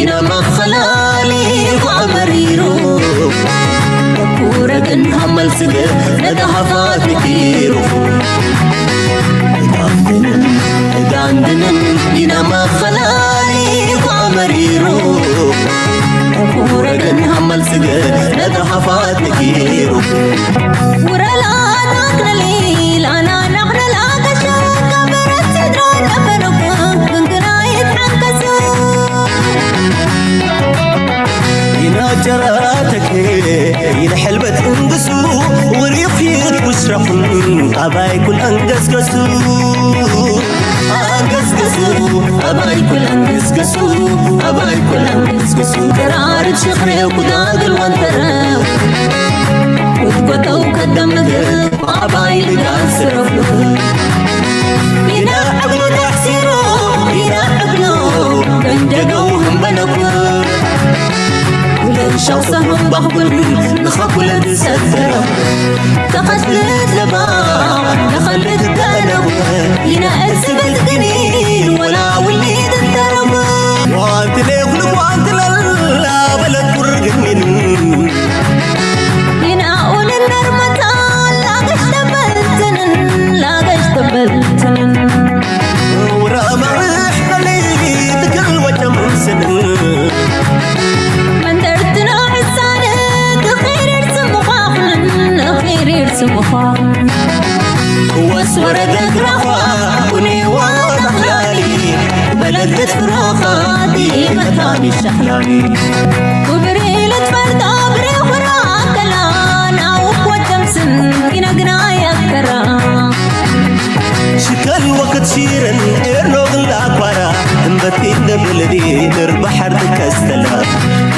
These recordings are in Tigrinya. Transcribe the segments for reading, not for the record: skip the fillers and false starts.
ينام خلالي وعمريرو كورة جنهم السجر ندها فاتكيرو عندنا ينام خلالي وعمريرو كورة جنهم السجر ندها فاتكيرو ورا لا نقنا ليل أنا نقنا لا كشوك برت سدران أبنوك كنكنا يتعنكسو ينا جراتك ينحل بتنقسو وريقير وشرفن أباي كل أنقسقسو أنقسقسو أباي كل أنقسقسو أباي كل أنقسقسو قرار شخري وقداق الوانتراو وتبطو كدم نقل وأباي لقال سرفو ينا عقلو تحسيرو ينا عقلو بندقوهم بنقر ولن شخصهم بخبر نخبل تسدر تقتلت لبا نخلت دانو ينا أسبت قنين ولا وليد الدرب وانت ليخلق وانت للا بلد برقنين ينا أقول النرمتان لا قشتبلتن لا قشتبلتن ورا مرحنا لي تكل وجم سنن واسور ذكرها وني وضحلالي بلد فراخة دي مكاني الشحلاني وبريلة فرد أبري وراك الآن أوك وتمسن ينقنا يكرا شكل وقت شيرا إرنوغ الأكبر انبتين بلدي نربحر تكستلا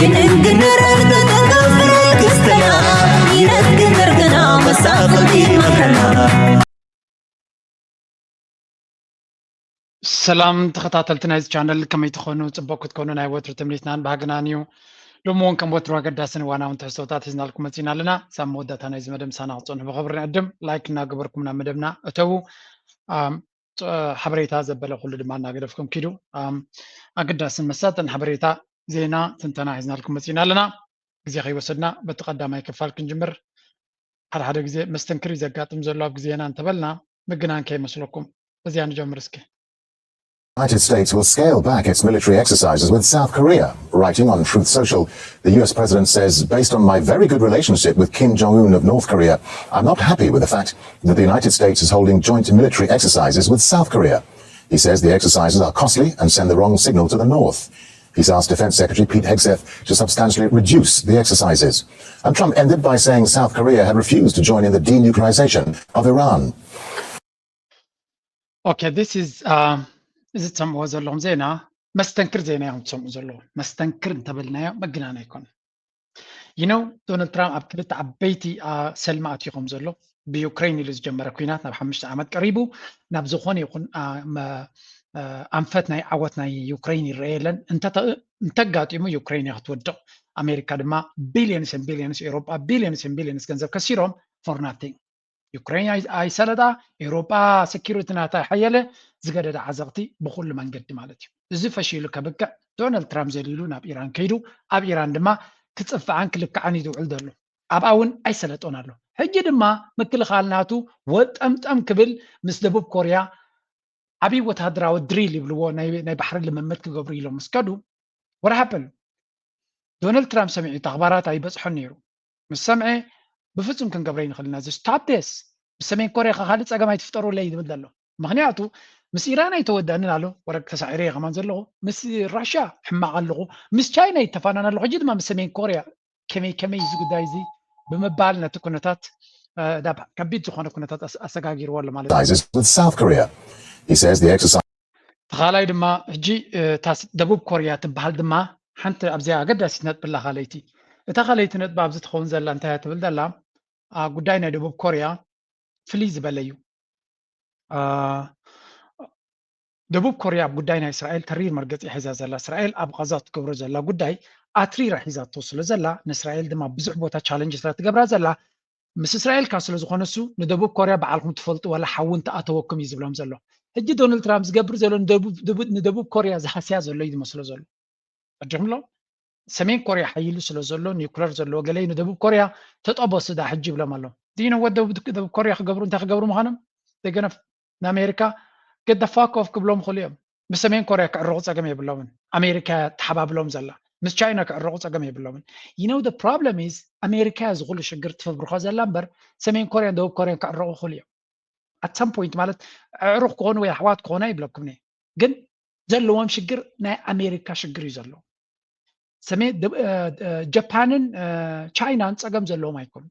ينقنر تتنقفر الكستلا ينقنر قنا مساقدي مكنا سلام تخطاتلتنا هذا الشانل كما يتخونوا تبوكو تكونوا ناي وتر تمريتنان باغنانيو لمون كم وتر وقداسن وانا وانت صوتات هزنا لكم متينا لنا سام ودات انا زي مدام سانا عطون بخبرنا قدم لايك نا قبركم مدمنا اتو حبريتا زبله كل دمانا قدفكم كيدو اقداسن مساتن حبريتا زينا تنتنا هزنا لكم متينا لنا زي خي وسدنا بتقدم هيك فالك نجمر حد غزي مستنكر يزقاطم زلو غزينا انتبلنا مغنان كاي مسلكم بزي نجمر اسكي The United States will scale back its military exercises with South Korea. Writing on Truth Social, the US president says, based on my very good relationship with Kim Jong-un of North Korea, I'm not happy with the fact that the United States is holding joint military exercises with South Korea. He says the exercises are costly and send the wrong signal to the North. He's asked Defense Secretary Pete Hegseth to substantially reduce the exercises. And Trump ended by saying South Korea had refused to join in the denuclearization of Iran. Okay, this is إذا تسمعوا زلهم زينا مستنكر زينا يوم تسمعوا زلهم مستنكر انتبلنا يوم بقنا يكون دونالد ترامب أبكلت عبيتي سلمات يقوم زلو بيوكرين اللي جمع كوينات نبح مش عمد قريبو نبزخون يكون أنفتنا عوتنا يوكريني ريلا انتقات يمو يوكريني هتودع أمريكا دما بليونز and billions أوروبا بليونز and billions كنزب كثيرهم for nothing يوكرين أي سلطة أوروبا سكيورتي تا حيلة زغدد عزقتي بكل منقد مالتي زي فشيلو كبك دونالد ترامب زليلو ناب إيران كيدو أب إيران دما كتصف عنك لك عني دو علدلو أب أون أي سلطة له هجي دما مكل خالناتو وتأم كبل مس دبوب كوريا أبي وتهدرا ودريل يبلو ناي بحر لما متك جبريلو مسكدو what happened دونالد ترامب سمعي تخبارات أي بس حنيرو مش سمعي بفصم كان جبرين خلينا زي stop this بسمين كوريا خالد أجمع يتفتروا لي يدلو مغنياتو مس إيران يتودعنا له ورق تسعيريه كمان زلوا مس روسيا حما قلقوا مس تشاينا يتفاننا له جد ما مسمين كوريا كمي يزقوا دايزي بمبالنا تكونتات داب كبيت زخانة كونتات أساقاقير ولا مالي with South Korea. He says the exercise تخالي دما جي تاس دبوب كوريا تبهال دما حنت أبزيها قد سنت بالله خاليتي تخاليتي نت بابزت خون زلا انتهى تبلدلا قداينا دبوب كوريا فليز بلايو دبوب كوريا بقداينا إسرائيل ترير مرقز إحزا زلا إسرائيل أبغازات كبر زلا قداي أترير إحزا توصل زلا إسرائيل دما بزعبوتا تشالنج سلا تقبرا زلا مس إسرائيل كاسلو زخونسو ندبوب كوريا بعالكم تفلط ولا حاون تأتوكم يزبلهم زلو هجي دونالد ترامب زقبر زلو ندبوب كوريا زحسيا زلو يدي مسلو زلو الجملة سمين كوريا حيلو سلازلو نيوكلير زلو قالي إنه دبوب كوريا تطبس دا حجي بلا مالو دينا ود دبوب كوريا خجبرو انت خجبرو مهانم تجنا في أمريكا قد فاك أوف قبلهم خليهم بس سمين كوريا كعرقص أجمع يبلون أمريكا تحباب لهم زلا مس China كعرقص أجمع يبلون you know the problem is أمريكا زغل شجرت في برخاز اللامبر سمين كوريا دبوب كوريا كعرقو خليهم at some point مالت عرق كون ويا حوات كونا يبلكمني جن زلوهم شجر نا أمريكا شجر يزلو سمي جابانن تشاينا صقم زلو ما يكون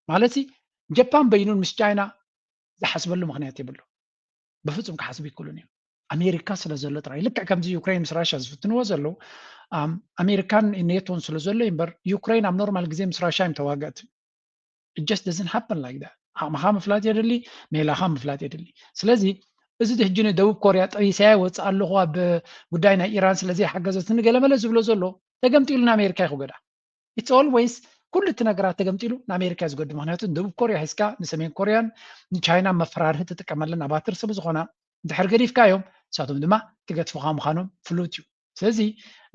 مالتي جابان بينون مش تشاينا زحسب له مغنيات يبلو بفصم كحسب يكونني امريكا سلا زلو تراي لك كم زي يوكرين مس راشا زفتنو زلو امريكان نيتون سلا زلو يمبر يوكرين ام نورمال غزي مس راشا متواقعت it just doesn't happen like that ما خام فلات يدلي ميلا خام فلات يدلي ስለዚህ እዚ ድሕጅነ ደቡብ ኮርያ ጠይሳ ወጽ ኣለኹ ኣብ ጉዳይና ኢራን ስለዚ ሓገዘት ንገለመለ ዝብሎ ዘሎ ተገምጢሉ ንኣሜሪካ ይኹገዳ it's always ኩሉ እቲ ነገራት ተገምጢሉ ንኣሜሪካ ዝጎድ ምክንያቱ ደቡብ ኮርያ ሒዝካ ንሰሜን ኮርያን ንቻይና መፈራርሒ ትጥቀመለን ኣባትር ሰብ ዝኾና ድሕር ገዲፍካዮም ንሳቶም ድማ ትገድፉኻ ምዃኖም ፍሉጥ እዩ ስለዚ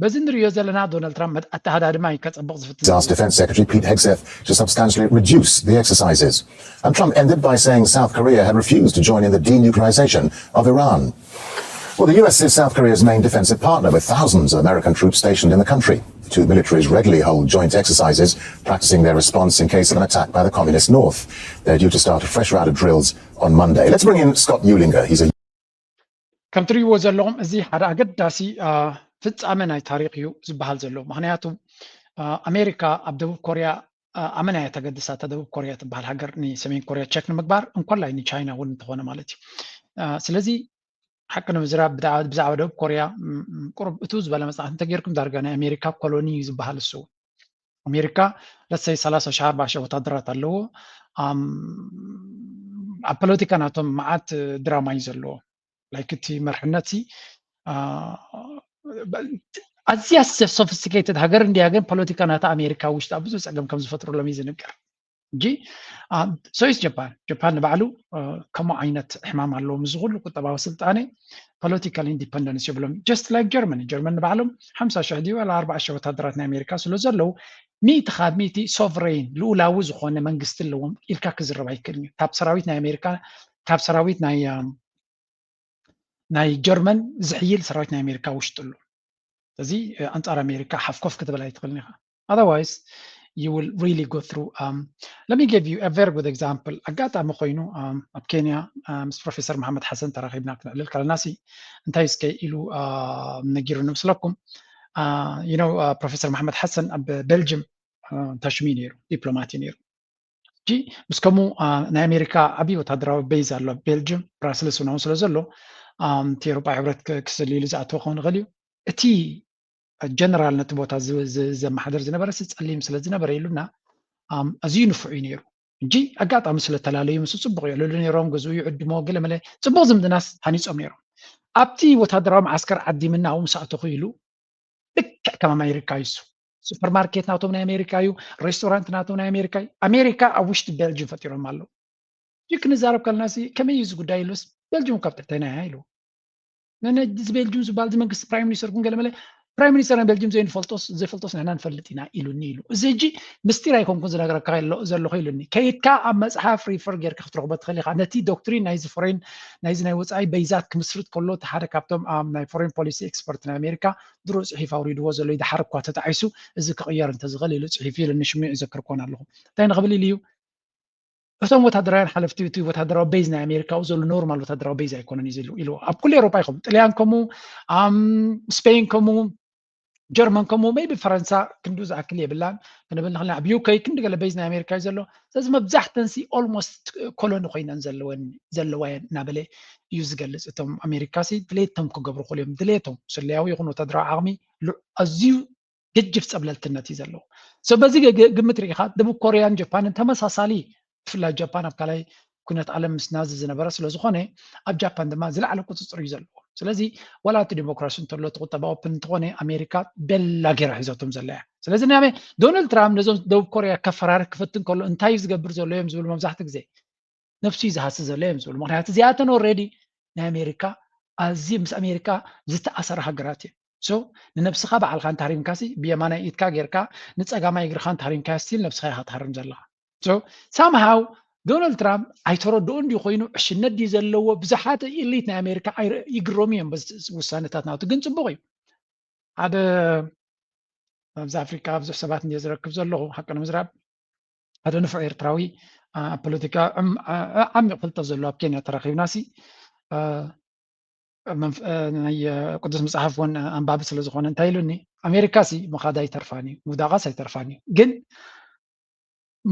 በዚ ንሪኦ ዘለና ዶናልድ ትራምፕ ኣተሃዳድማ ከፀብቕ ዝፍትን asked Defense Secretary Pete Hegseth to substantially reduce the exercises. And Trump ended by saying South Korea had refused to join in the denuclearization of Iran. Well, the US is South Korea's main defensive partner, with thousands of American troops stationed in the country. The two militaries regularly hold joint exercises, practicing their response in case of an attack by the communist North. They're due to start a fresh round of drills on Monday. Let's bring in Scott Newlinger. He's a ከም ትሪእዎ ዘለኹም እዚ ሓደ ኣገዳሲ ፍጻመ ናይ ታሪክ እዩ ዝበሃል ዘሎ ምክንያቱ ኣሜሪካ ኣብ ደቡብ ኮርያ ኣመና እያ ተገድሳ ደቡብ ኮርያ ትበሃል ሃገር ንሰሜን ኮርያ ቸክ ንምግባር እንኳላይ ንቻይና እውን እንተኾነ ማለት እዩ ስለዚ ሓቂ ንምዝራብ ብዛዕባ ደቡብ ኮርያ ቁርብ እቱ ዝበለ መፅናዕቲ እንተጌርኩም ዳርጋ ናይ ኣሜሪካ ኮሎኒ እዩ ዝበሃል እሱ ኣሜሪካ ለሰይ 30,000 ወታደራት ኣለዎ ኣብ ፖለቲካ ናቶም መዓት ድራማ እዩ ዘለዎ like እቲ መርሕነት ኣዝያ ሶፊስቲኬትድ ሃገር እንዲያ ግን ፖለቲካ ናታ ኣሜሪካ ውሽጣ ብዙ ፀገም ከም ዝፈጥሩሎም እዩ ዝንገር እንጂ ሶይስ ጃፓን ንባዕሉ ከምኡ ዓይነት ሕማም ኣለዎ ምስ ኩሉ ቁጠባዊ ስልጣነ ፖለቲካል ኢንዲፐንደንስ ይብሎም ጀስት ላይክ ጀርመኒ ንባዕሎም 50,000 ድዩ 40,000 ወታደራት ናይ ኣሜሪካ ስለ ዘለው ሚእቲ ካብ ሚእቲ ሶቨሬን ልኡላዊ ዝኾነ መንግስቲ ኣለዎም ኢልካ ክዝረብ ኣይክእልን እዩ ካብ ሰራዊት ናይ ኣሜሪካ ካብ ሰራዊት ናይ ጀርመን ዝሕይል ሰራዊት ናይ ኣሜሪካ ውሽጡ ኣሎ ስለዚ ኣንጻር ኣሜሪካ ሓፍኮፍ ክትበላ ይትኽእልኒ ኢኻ otherwise you will really go through let me give you a very good example ኣጋጣሚ ኮይኑ ኣብ ኬንያ ምስ ፕሮፌሰር መሓመድ ሓሰን ተራኺብና ክንዕልል ከለናሲ እንታይ እስከ ኢሉ ነጊሩ ንምስለኩም you know ፕሮፌሰር መሓመድ ሓሰን ኣብ ቤልጅየም ተሽሚ ነይሩ ዲፕሎማት ነይሩጂ ምስ ከምኡ ናይ ኣሜሪካ ዓብዪ ወታደራዊ ቤዝ ኣሎ ቤልጅየም ብራስልስ እውን ስለ ዘሎ እቲ ኤውሮጳ ሕብረት ክስሊሉ ዝኣተወ ክኸውን ይኽእል እዩ እቲ ጀነራል ነቲ ቦታ ዘመሓደር ዝነበረ ፀሊም ስለ ዝነበረ ኢሉና ኣዝዩ ንፉዕ እዩ ነይሩ እንጂ ኣጋጣሚ ስለተላለዩ ምስ ፅቡቅ ይዕልሉ ነይሮም ገዝኡ ይዕድሞ ገለመለ ፅቡቅ ዝምድናስ ሃኒፆም ነይሮም ኣብቲ ወታደራዊ ማዓስከር ዓዲምና ኣብኡ ምስ ኣተኹ ኢሉ ልክዕ ከም ኣሜሪካ እዩ ሱፐርማርኬት ናቶም ናይ ኣሜሪካ እዩ ሬስቶራንት ናቶም ናይ ኣሜሪካ እዩ ኣሜሪካ ኣብ ውሽጢ ቤልጅየም ፈጢሮም ኣለዉ እዚ ክንዛረብ ከለናሲ ከመይ እዩ እዚ ጉዳይ ኢሉስ ቤልጅየም ካብ ትሕተና እያ ኢሉ እዚ ቤልጅየም ዝበሃል እዚ መንግስቲ ፕራይም ሚኒስተር ኩን ገለመለ ፕራይም ሚኒስተር ናይ ቤልጅየም ዘይፈልጦስ ንሕና ንፈልጥ ኢና ኢሉኒ ኢሉ እዚ ሕጂ ምስጢር ኣይኮንኩን ዝነገረካ ዘለኹ ኢሉኒ ከይድካ ኣብ መፅሓፍ ሪፈር ጌርካ ክትረኽቦ ትኽእል ኢኻ ነቲ ዶክትሪን ናይዚ ፎሬን ናይዚ ናይ ወፃኢ በይዛት ክምስርት ከሎ እቲ ሓደ ካብቶም ናይ ፎሬን ፖሊሲ ኤክስፐርት ናይ ኣሜሪካ ድሮ ፅሒፍ ኣውሪድዎ ዘሎ ድሓር እኳ ተጣዒሱ እዚ ክቕየር እንተዝኽእል ኢሉ ፅሒፍ ኢሉኒ ሽሙዕ ይዘክር ኮን ኣለኹ እንታይ ንኽብል ኢሉ እዩ እቶም ወታደራውያን ሓለፍቲ እቲ ወታደራዊ ቤዝ ናይ ኣሜሪካ ዘሎ ኖርማል ወታደራዊ ቤዝ ኣይኮነን እዩ ኢሉ ኣብ ኩሉ ኤውሮጳ ይኹም ጣልያን ከምኡ ስፔን ከምኡ ጀርመን ከምኡ ሜይቢ ፈረንሳ ክንዱ ዝኣክል የብላን ክንብል ንኽእልና ኣብ ዩኬ ክንዲ ገለ ቤዝ ናይ ኣሜሪካ እዩ ዘሎ ስለዚ መብዛሕተንሲ ኦልሞስት ኮሎኒ ኮይነን ዘለዋየን እናበለ እዩ ዝገልፅ እቶም ኣሜሪካሲ ድሌቶም ክገብሩ ክእሉ እዮም ድሌቶም ስለያዊ ይኹን ወታደራዊ ዓቕሚ ኣዝዩ ገጅፍ ፀብለልትነት እዩ ዘለዎ በዚ ግምት ርኢኻ ደቡብ ኮርያን ጃፓንን ተመሳሳሊ ብፍላይ ጃፓን ኣብ ካልኣይ ኩነት ዓለም ምስ ናዚ ዝነበረ ስለዝኾነ ኣብ ጃፓን ድማ ዝለዓለ ቁፅፅር እዩ ዘለዎ ስለዚ ዋላ እቲ ዲሞክራሲ እንተሎ እቲ ቁጠባ ኦፕን እንተኾነ ኣሜሪካ በላ ጌራ ሒዘቶም ዘላ እያ ስለዚ ንያመ ዶናልድ ትራምፕ ነዞም ደቡብ ኮርያ ከፈራርህ ክፍትን ከሎ እንታይ እዩ ዝገብር ዘሎ እዮም ዝብሉ መብዛሕቲ ግዜ ነፍሱ እዩ ዝሃስብ ዘሎ እዮም ዝብሉ ምክንያቱ እዚኣተን ኦልሬዲ ናይ ኣሜሪካ ኣዝዩ ምስ ኣሜሪካ ዝተኣሰረ ሃገራት እየን so ንነብስኻ በዓልካን ታሪምካሲ ብየማናይ ኢትካ ጌርካ ንፀጋማይ እግርካን ታሪምካ ስቲል ነብስኻ ኢኻ ትሃርም ዘለካ so somehow ዶናልድ ትራምፕ ኣይተረድኡን ዲ ኮይኑ ዕሽነት ዲ ዘለዎ ብዙሓት ኢሊት ናይ ኣሜሪካ ይግረሙ እዮም በዚ ውሳነታት ናቱ ግን ፅቡቅ እዩ ሓደ ኣብዚ ኣፍሪካ ብዙሕ ሰባት እንደ ዝረክብ ዘለኹ ሓቂ ንምዝራብ ሓደ ንፉዕ ኤርትራዊ ፖለቲካ ዓሚቕ ፍልጠት ዘለዎ ኣብ ኬንያ ተረኺብናሲ ናይ ቅዱስ መፅሓፍ እውን ኣንባቢ ስለ ዝኾነ እንታይ ኢሉኒ ኣሜሪካሲ ምኻዳ ኣይተርፋን እዩ ምውዳቓስ ኣይተርፋን እዩ ግን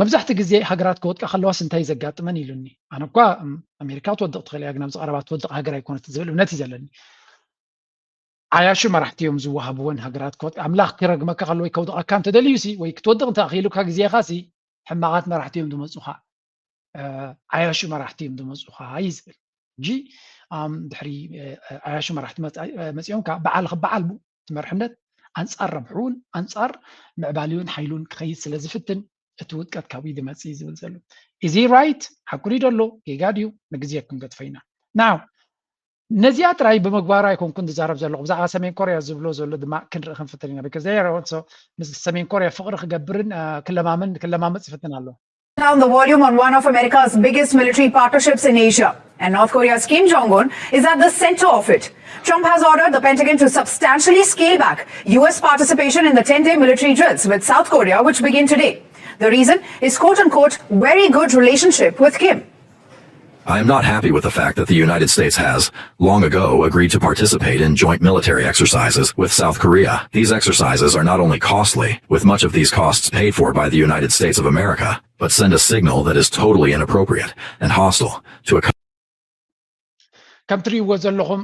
መብዛሕትኡ ግዜ ሃገራት ክወድቃ ከለዋስ እንታይ ዘጋጥመን ኢሉኒ ኣነ እኳ ኣሜሪካ ትወድቕ ትኽእል እያ ግን ኣብዚ ቀረባ ትወድቕ ሃገር ኣይኮነት ዝብል እምነት እዩ ዘለኒ ዓያሹ መራሕቲ እዮም ዝወሃብዎን ሃገራት ክወድቃ ኣምላኽ ክረግመካ ከሎ ወይ ከውድቐካ እንተደልዩሲ ወይ ክትወድቕ እንተኣኺሉካ ግዜኻሲ ሕማቓት መራሕቲ እዮም ዝመፁኻ ዓያሹ መራሕቲ እዮም ዝመፁኻ እዩ ዝብል እንጂ ድሕሪ ዓያሹ መራሕቲ መፂኦም ከዓ በዓል ክበዓል ትመርሕነት ኣንፃር ረብሑን ኣንፃር ምዕባልዩን ሓይሉን ክኸይድ ስለ ዝፍትን እቲ ውድቀት ካብ ኢድ መፅእ ዝብል ዘሎ እዚ ራይት ሓቁኒ ደሎ ጌጋ ድዩ ንግዜ ክንገጥፎ ኢና ናው ነዚኣ ጥራይ ብምግባሩ ኣይኮንኩን ዝዛረብ ዘለኹ ብዛዕባ ሰሜን ኮርያ ዝብሎ ዘሎ ድማ ክንርኢ ክንፍትን ኢና because they are also ምስ ሰሜን ኮርያ ፍቅሪ ክገብርን ክለማመፅ ይፍትን ኣሎ down the volume on one of America's biggest military partnerships in Asia. And North Korea's Kim Jong-un is at the center of it. Trump has ordered the Pentagon to substantially scale back US participation in the 10-day military drills with South Korea, which begin today. The reason is quote-unquote very good relationship with Kim. I am not happy with the fact that the United States has, long ago, agreed to participate in joint military exercises with South Korea. These exercises are not only costly, with much of these costs paid for by the United States of America, but send a signal that is totally inappropriate and hostile to a ከም ትሪእዎ ዘለኹም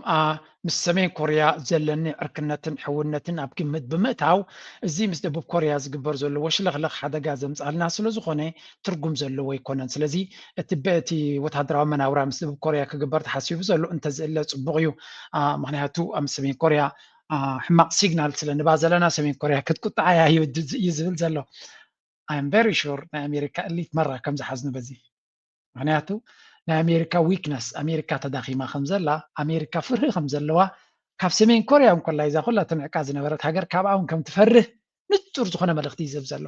ምስ ሰሜን ኮርያ ዘለኒ ዕርክነትን ሕውነትን ኣብ ግምት ብምእታው እዚ ምስ ደቡብ ኮርያ ዝግበር ዘሎ ወሽለኽለኽ ሓደጋ ዘምፃልና ስለ ዝኾነ ትርጉም ዘለዎ ኣይኮነን ስለዚ እቲ ወታደራዊ መናውራ ምስ ደቡብ ኮርያ ክግበር ተሓሲቡ ዘሎ እንተዝእለ ፅቡቕ እዩ ምክንያቱ ኣብ ሰሜን ኮርያ ሕማቕ ሲግናል ስለንባ ዘለና ሰሜን ኮርያ ክትቁጣዓ እዩ ዝብል ዘሎ I am very sure ናይ ኣሜሪካ እሊት መራ ከም ዝሓዝኑ በዚ ምክንያቱ ናይ ኣሜሪካ ዊክነስ ኣሜሪካ ተዳኺማ ከም ዘላ ኣሜሪካ ፍርህ ከም ዘለዋ ካብ ሰሜን ኮርያ እንኳን ላይ ዛ ኩላ ትንዕቃ ዝነበረት ሃገር ካብኣ እውን ከም ትፈርህ ንጹር ዝኾነ መልእኽቲ ይዘብ ዘሎ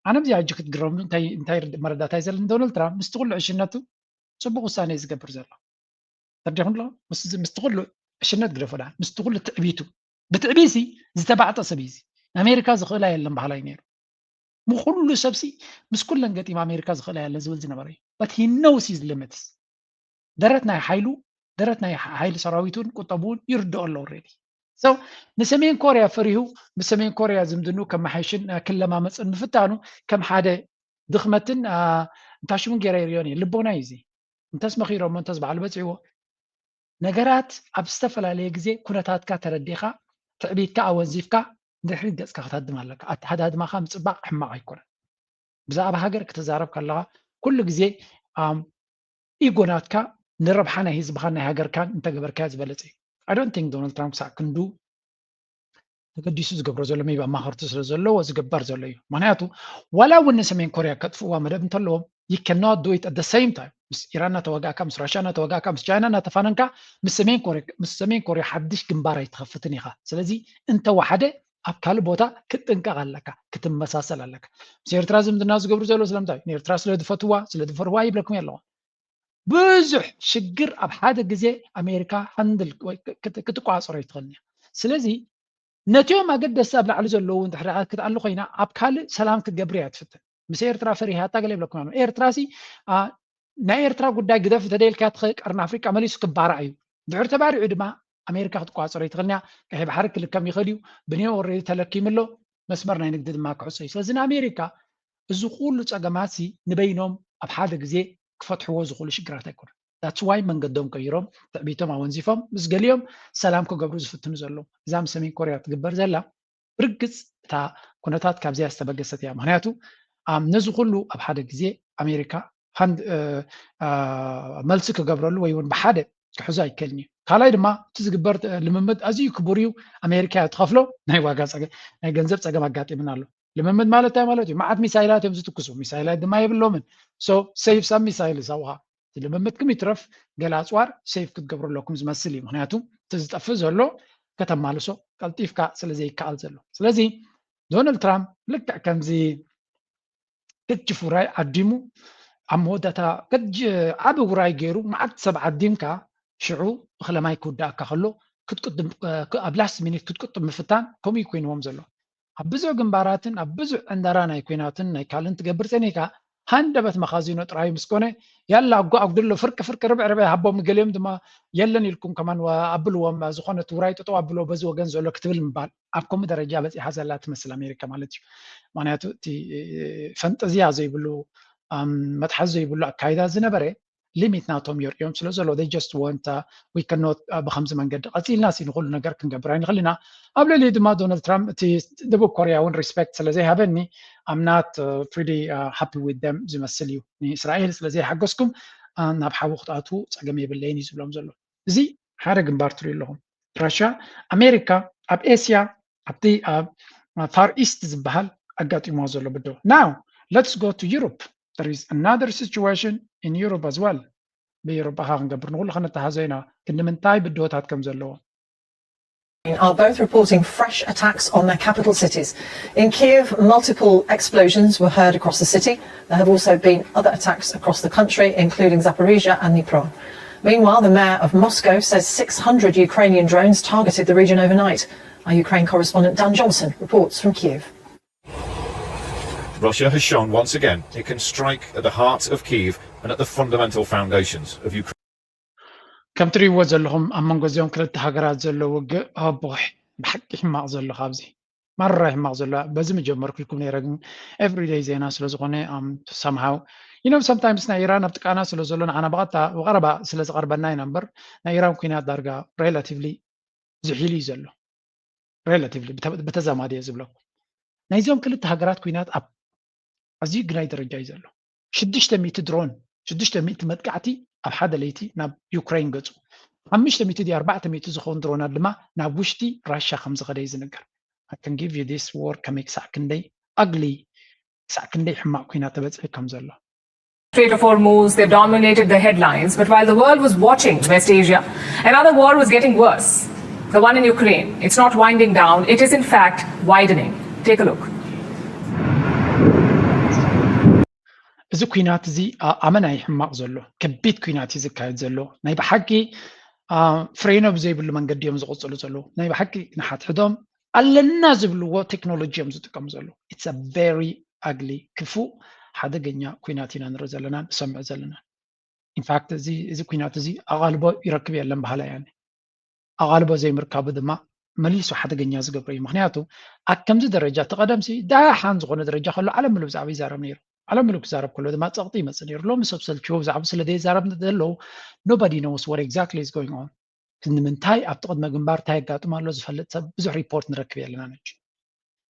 ኣነ ብዚ ሕጂ ክትግረሙ እንታይ መረዳእታ እዩ ዘለኒ ዶናልድ ትራምፕ ምስቲ ኩሉ ዕሽነቱ ፅቡቅ ውሳነ እዩ ዝገብር ዘሎ ተርዲኹም ኣሎ ምስቲ ኩሉ ዕሽነት ግደፎ ዳ ምስቲ ኩሉ ትዕቢቱ ብትዕቢሲ ዝተባዕጠ ሰብ እዩ ኣሜሪካ ዝኽእላ የለን ባህላይ ነይሩ ምኩሉ ሰብሲ ምስ ኩለን ገጢም ኣሜሪካ ዝኽእላ የለን ዝብል ዝነበረ እዩ but he knows his limits ደረት ናይ ሓይሊ ሰራዊቱን ቁጠቡን ይርድኦ ኣሎ already so ንሰሜን ኮርያ ፈሪሁ ብሰሜን ኮርያ ዝምድኑ ከም ማሕሽን ክለማመፅን ምፍታኑ ከም ሓደ ድኽመትን እንታሽሙን ገይረ ይርዮን ልቦና እዩ እዚ እንተስ መኺሮሞ እንተስ በዓል በፂዕዎ ነገራት ኣብ ዝተፈላለየ ግዜ ኩነታትካ ተረዲኻ ትዕቢትካ ኣወንዚፍካ ድሕሪ ገፅካ ክትሃድም ኣለካ ኣተሓዳድማኻ ምፅባቕ ሕማቕ ኣይኮነን ብዛዕባ ሃገር ክትዛረብ ከለኻ ኩሉ ግዜ ኢጎናትካ ንረብሓ ናይ ህዝብካ ናይ ሃገርካን እንተገበርካ ዝበለፀ እዩ I don't think ዶናልድ ትራምፕ ሳዕ ክንዱ ተገዲሱ ዝገብሮ ዘሎ ሜቢ ኣማኽርቲ ስለ ዘለዎ ዝግበር ዘሎ እዩ ምክንያቱ ዋላ እውን ንሰሜን ኮርያ ከጥፍእዋ መደብ እንተለዎም you cannot do it at the same time ምስ ኢራን እናተወጋእካ ምስ ራሽያ እናተወጋእካ ምስ ቻይና እናተፋነንካ ምስ ሰሜን ኮርያ ሓድሽ ግንባር ኣይትኸፍትን ኢኻ ስለዚ እንተወሓደ ኣብ ካልእ ቦታ ክትጥንቀቕ ኣለካ ክትመሳሰል ኣለካ ምስ ኤርትራ ዝምድና ዝገብሩ ዘሎ ስለምንታይ ንኤርትራ ስለዝፈትዋ ስለዝፈርዋ ይብለኩም ኣለዋ ብዙሕ ሽግር ኣብ ሓደ ግዜ ኣሜሪካ ሃንድል ክትቋፀሮ ይትኽእልኒ ስለዚ ነቲኦም ኣገደስቲ ኣብ ላዕሊ ዘለዉ እንድሕሪ ክትኣሉ ኮይና ኣብ ካልእ ሰላም ክትገብር እያ ትፍትን ምስ ኤርትራ ፈሪሃ ታገለ ይብለኩም ኣሎ ኤርትራሲ ናይ ኤርትራ ጉዳይ ግደፍ ተደልካ ቀርኒ ኣፍሪቃ መሊሱ ክባራዕ እዩ ድሕሪ ተባሪዑ ድማ ኣሜሪካ ክትቋፀሮ ይትኽእልኒ ቀይ ባሕሪ ክልከም ይኽእል እዩ ብኒዮ ኦልሬዲ ተለኪምሎ መስመር ናይ ንግዲ ድማ ክዕሶ እዩ ስለዚ ንኣሜሪካ እዚ ኩሉ ፀገማሲ ንበይኖም ኣብ ሓደ ግዜ ክፈትሕዎ ዝኽእሉ ሽግራት ኣይኮነን that's why መንገዶም ቀይሮም ትዕቢቶም ኣወንዚፎም ምስ ገሊኦም ሰላም ክገብሩ ዝፍትኑ ዘለዉ እዛ ምስ ሰሜን ኮርያ ትግበር ዘላ ብርግፅ እታ ኩነታት ካብዚያ ዝተበገሰት እያ ምክንያቱ ነዚ ኩሉ ኣብ ሓደ ግዜ ኣሜሪካ መልሲ ክገብረሉ ወይ እውን ብሓደ ክሕዞ ኣይከልኒ እዩ ካልኣይ ድማ እቲ ዝግበር ልምምድ ኣዝዩ ክቡር እዩ ኣሜሪካ ትኸፍሎ ናይ ዋጋ ናይ ገንዘብ ፀገም ኣጋጢምና ኣሎ ልምምድ ማለት እንታይ ማለት እዩ መዓት ሚሳይላት እዮም ዝትክሱ ሚሳይላት ድማ የብሎምን ሶ ሴፍ ሳብ ሚሳይል ይሰውሃ ልምምድኩም ይትረፍ ገለ ኣፅዋር ሴፍ ክትገብሩ ኣለኩም ዝመስል እዩ ምክንያቱ እቲ ዝጠፍእ ዘሎ ከተማልሶ ቀልጢፍካ ስለዚ ይከኣል ዘሎ ስለዚ ዶናልድ ትራምፕ ልክዕ ከምዚ ገጅፍ ውራይ ዓዲሙ ኣብ መወዳእታ ዓብ ውራይ ገይሩ መዓልቲ ሰብ ዓዲምካ ሽዑ እኽለማይ ክውዳእካ ከሎ ኣብ ላስት ሚኒት ክትቅጥብ ምፍታን ከምኡ ኮይንዎም ዘሎ ኣብ ብዙሕ ግንባራትን ኣብ ብዙሕ ዕንዳራ ናይ ኩናትን ናይ ካልእን ትገብር ፀኒካ ሃንደበት መኻዚኖ ጥራይ ምስኮነ ያላ ኣጓዕጉድሎ ፍርቂ ርብዕ ሃቦም ገሊኦም ድማ የለን ኢልኩም ከማን ኣብልዎም ዝኾነ ውራይ ጥጦ ኣብሎ በዚ ወገን ዘሎ ክትብል ምባል ኣብ ከምኡ ደረጃ በፂሓ ዘላ ትመስል ኣሜሪካ ማለት እዩ ምክንያቱ እቲ ፈንጠዝያ ዘይብሉ መትሓዚ ዘይብሉ ኣካይዳ ዝነበረ ሊሚት ናቶም የርእዮም ስለ ዘሎ they just want we cannot ብከምዚ መንገዲ ቀፂልና ንኩሉ ነገር ክንገብር ኣይንኽእልና ኣብ ልዕሊኡ ድማ ዶናልድ ትራምፕ እቲ ደቡብ ኮርያ እውን ሪስፔክት ስለዘይሃበኒ I'm not pretty happy with them ዝመስል እዩ ንእስራኤል ስለዘይሓገዝኩም ናብ ሓዊ ክትኣትዉ ፀገም የብለይን እዩ ዝብሎም ዘሎ እዚ ሓደ ግንባር ትሪኡ ኣለኹም ራሽያ ኣሜሪካ ኣብ ኤስያ ኣብቲ ፋር ኢስት ዝበሃል ኣጋጢሞ ዘሎ ብዶ now let's go to Europe. There is another situation in Europe as well. بيوروبا هنقبر نقول خلنا تهازينا كنا من تاي بدوتات كم زلوا. Are both reporting fresh attacks on their capital cities. In Kiev, multiple explosions were heard across the city. There have also been other attacks across the country, including Zaporizhia and Dnipro. Meanwhile, the mayor of Moscow says 600 Ukrainian drones targeted the region overnight. Our Ukraine correspondent Dan Johnson reports from Kiev. Russia has shown once again it can strike at the heart of Kyiv and at the fundamental foundations of Ukraine. كم تريوا زلهم أمم جزيهم كل التهجرات زلوا وجه أبوح بحق حماق زلوا خابزي مرة حماق زلوا بزم جمر كلكم يرجعون every day زي ناس لزقوني somehow you know sometimes نا إيران أبتك أنا سلزقون أنا بقطع وغربا سلز غربنا نمبر نا إيران كنا درجة relatively زحيلي زلوا relatively بتزام هذه زبلوا نايزهم كل التهجرات كينات أب أزي جناي درجة زلوا 600 درون 600 مدقعتي ኣብ ሓደ ለይቲ ናብ ዩክሬን ገጹ 500 400 ዝኾኑ ድሮናት ድማ ናብ ውሽጢ ራሽያ ከም ዝኸደ እዩ ዝነገር I can give you this war ከመይ ክሳዕ ክንደይ ugly ክሳዕ ክንደይ ሕማቅ ኩናት ተበፅሒ ከም ዘሎ Strait of Hormuz, they dominated the headlines, but while the world was watching West Asia, another war was getting worse. The one in Ukraine. It's not winding down, it is in fact widening. Take a look. እዚ ኩናት እዚ ኣመናይ ሕማቅ ዘሎ ከቢድ ኩናት እዩ ዝካየድ ዘሎ ናይ ብሓቂ ፍሬኖ ብዘይብሉ መንገዲ እዮም ዝቕፅሉ ዘሎ ናይ ብሓቂ ንሓትሕዶም ኣለና ዝብልዎ ቴክኖሎጂ እዮም ዝጥቀሙ ዘሎ it's a very ugly ክፉእ ሓደገኛ ኩናት ኢና ንርኢ ዘለና ንሰምዕ ዘለና ኢንፋክት እዚ ኩናት እዚ ኣቓልቦ ይረክብ የለን ባህላ ያኒ ኣቓልቦ ዘይምርካቡ ድማ መሊሱ ሓደገኛ ዝገብሮ እዩ ምክንያቱ ኣብ ከምዚ ደረጃ ተቐደምሲ ዳሓን ዝኾነ ደረጃ ከሎ ዓለም ሙሉእ ብዛዕባ ይዛረብ ነይሩ ዓለም ሙሉእ ክዛረብ ከሎ ድማ ፀቕጢ ይመፅእ ነይሩ ሎሚ ሰብ ሰልችዎ ብዛዕባ ስለዘይዛረብ ዘለው nobody knows what exactly is going on ንምንታይ ኣብቲ ቅድመ ግንባር እንታይ የጋጥም ኣሎ ዝፈልጥ ሰብ ብዙሕ ሪፖርት ንረክብ የለና ነች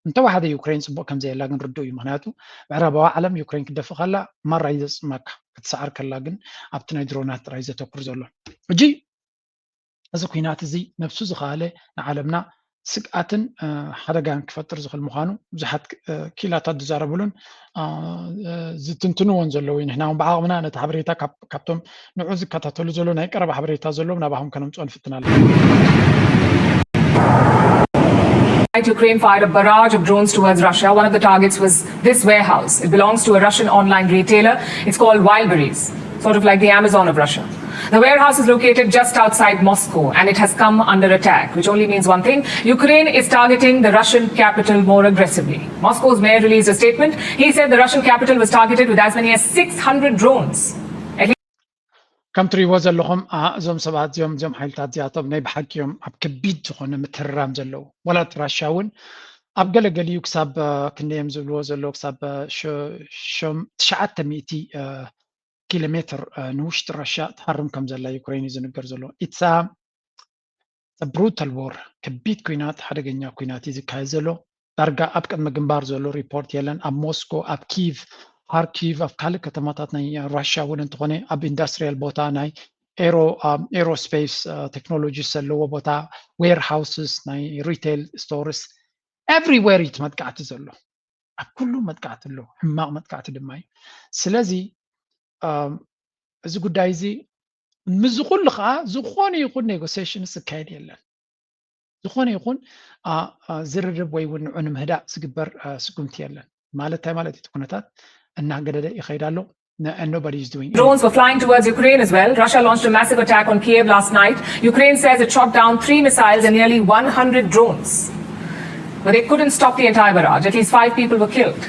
እንተወሓደ ዩክሬን ፅቡቅ ከም ዘየላ ግን ርድኡ እዩ ምክንያቱ ምዕራባዊ ዓለም ዩክሬን ክደፍእ ከላ ማራይ ዘፅመካ ክትሰዓር ከላ ግን ኣብቲ ናይ ድሮናት ጥራይ ዘተኩር ዘሎ እጂ እዚ ኩናት እዚ ነብሱ ዝኸኣለ ንዓለምና ስግኣትን ሓደጋን ክፈጥር ዝኽእል ምዃኑ ብዙሓት ኪላታት ዝዛረብሉን ዝትንትንዎን ዘለዉ ንሕና እውን ብዓቕምና ነቲ ሓበሬታ ካብቶም ንዑ ዝከታተሉ ዘሎ ናይ ቀረባ ሓበሬታ ዘለዎም ናባኹም ከነምፅኦ ንፍትና ኣለና Ukraine fired a barrage of drones towards Russia. One of the targets was this warehouse. It belongs to a Russian online retailer. It's called Wildberries, sort of like the Amazon of Russia. The warehouse is located just outside Moscow and it has come under attack, which only means one thing. Ukraine is targeting the Russian capital more aggressively. Moscow's mayor released a statement. He said the Russian capital was targeted with as many as 600 drones. ከም ትሪእዎ ዘለኹም እዞም ሰባት እዚኦም ሓይልታት እዚኣቶም ናይ ብሓቂዮም ኣብ ከቢድ ዝኾነ ምትርራም ዘለዉ ወላት ራሽያ እውን ኣብ ገለገሊኡ ክሳብ ክንደዮም ዝብልዎ ዘለዉ ክሳብ 900 ኪሎ ሜትር ንውሽጢ ራሽያ ትሃርም ከም ዘላ ዩክሬን እዩ ዝንገር ዘሎ ኢትስ ብሩታል ዎር ከቢድ ኩናት ሓደገኛ ኩናት እዩ ዝካየድ ዘሎ ዳርጋ ኣብ ቅድሚ ግንባር ዘሎ ሪፖርት የለን ኣብ ሞስኮ ኣብ ኪቭ ሃርኪቭ ኣብ ካልእ ከተማታት ናይ ራሽያ እውን እንትኾነ ኣብ ኢንዳስትሪያል ቦታ ናይ ኤሮስፔስ ቴክኖሎጂ ዘለዎ ቦታ ዌርሃውስስ ናይ ሪቴል ስቶርስ ኤቭሪዌር እዩ መጥቃዕቲ ዘሎ ኣብ ኩሉ መጥቃዕቲ ኣሎ ሕማቕ መጥቃዕቲ ድማ እዩ ስለዚ እዚ ጉዳይ እዚ ምስ ኩሉ ከዓ ዝኾነ ይኹን ኔጎሲዬሽን ዝካየድ የለን ዝኾነ ይኹን ዝርርብ ወይ እውን ንዑ ምህዳእ ዝግበር ስጉምቲ የለን ማለት እቲ ኩነታት እናገደደ ይኸይድ ኣሎ and nobody is doing Drones were flying towards Ukraine as well. Russia launched a massive attack on Kiev last night. Ukraine says it shot down 3 missiles and nearly 100 drones. But they couldn't stop the entire barrage. At least 5 people were killed.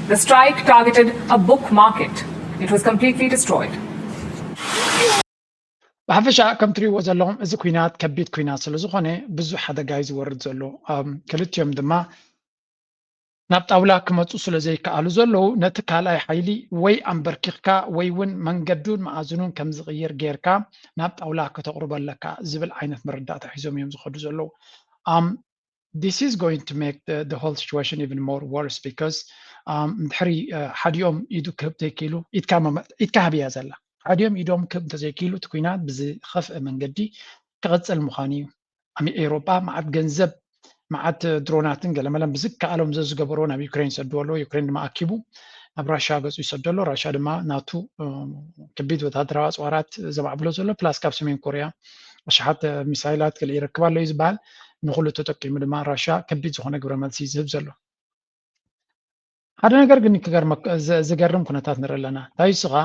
The strike targeted a book market. It was completely destroyed. ብሓፈሻ ከም ትሪእዎ ዘለኹም እዚ ኩናት ከቢድ ኩናት ስለ ዝኾነ ብዙሕ ሓደጋ እዩ ዝወርድ ዘሎ ክልቲኦም ድማ ናብ ጣውላ ክመፁ ስለ ዘይከኣሉ ዘለዉ ነቲ ካልኣይ ሓይሊ ወይ ኣንበርኪኽካ ወይ እውን መንገዱን መኣዝኑን ከም ዝቕይር ጌርካ ናብ ጣውላ ከተቕርበለካ ዝብል ዓይነት መረዳእታ ሒዞም እዮም ዝኸዱ ዘለዉ this is going to make the whole situation even more worse because ድሕሪ ሓዲኦም ኢዱ ክህብ ተይክኢሉ ኢድካ ሃብያ ዘላ ሓዲኦም ኢዶም ክህብ እንተዘይክኢሉ እቲ ኩናት ብዝኸፍአ መንገዲ ክቕፅል ምዃኑ እዩ ኤውሮጳ መዓት ገንዘብ መዓት ድሮናትን ገለመለን ብዝከኣሎም ዝገበሮ ናብ ዩክሬን ሰድዎ ኣሎ ዩክሬን ድማ ኣኪቡ ናብ ራሻ ገፁ ይሰዶ ኣሎ ራሻ ድማ ናቱ ከቢድ ወታደራዊ ኣፅዋራት ዘማዕብሎ ዘሎ ፕላስ ካብ ሰሜን ኮርያ ሸሓት ሚሳይላት ገለ ይረክብ ኣሎ እዩ ዝበሃል ንኩሉ ተጠቂሙ ድማ ራሻ ከቢድ ዝኾነ ግብረ መልሲ ዝህብ ዘሎ ሓደ ነገር ግን ዝገርም ኩነታት ንርኢ ኣለና እንታይ ስኻ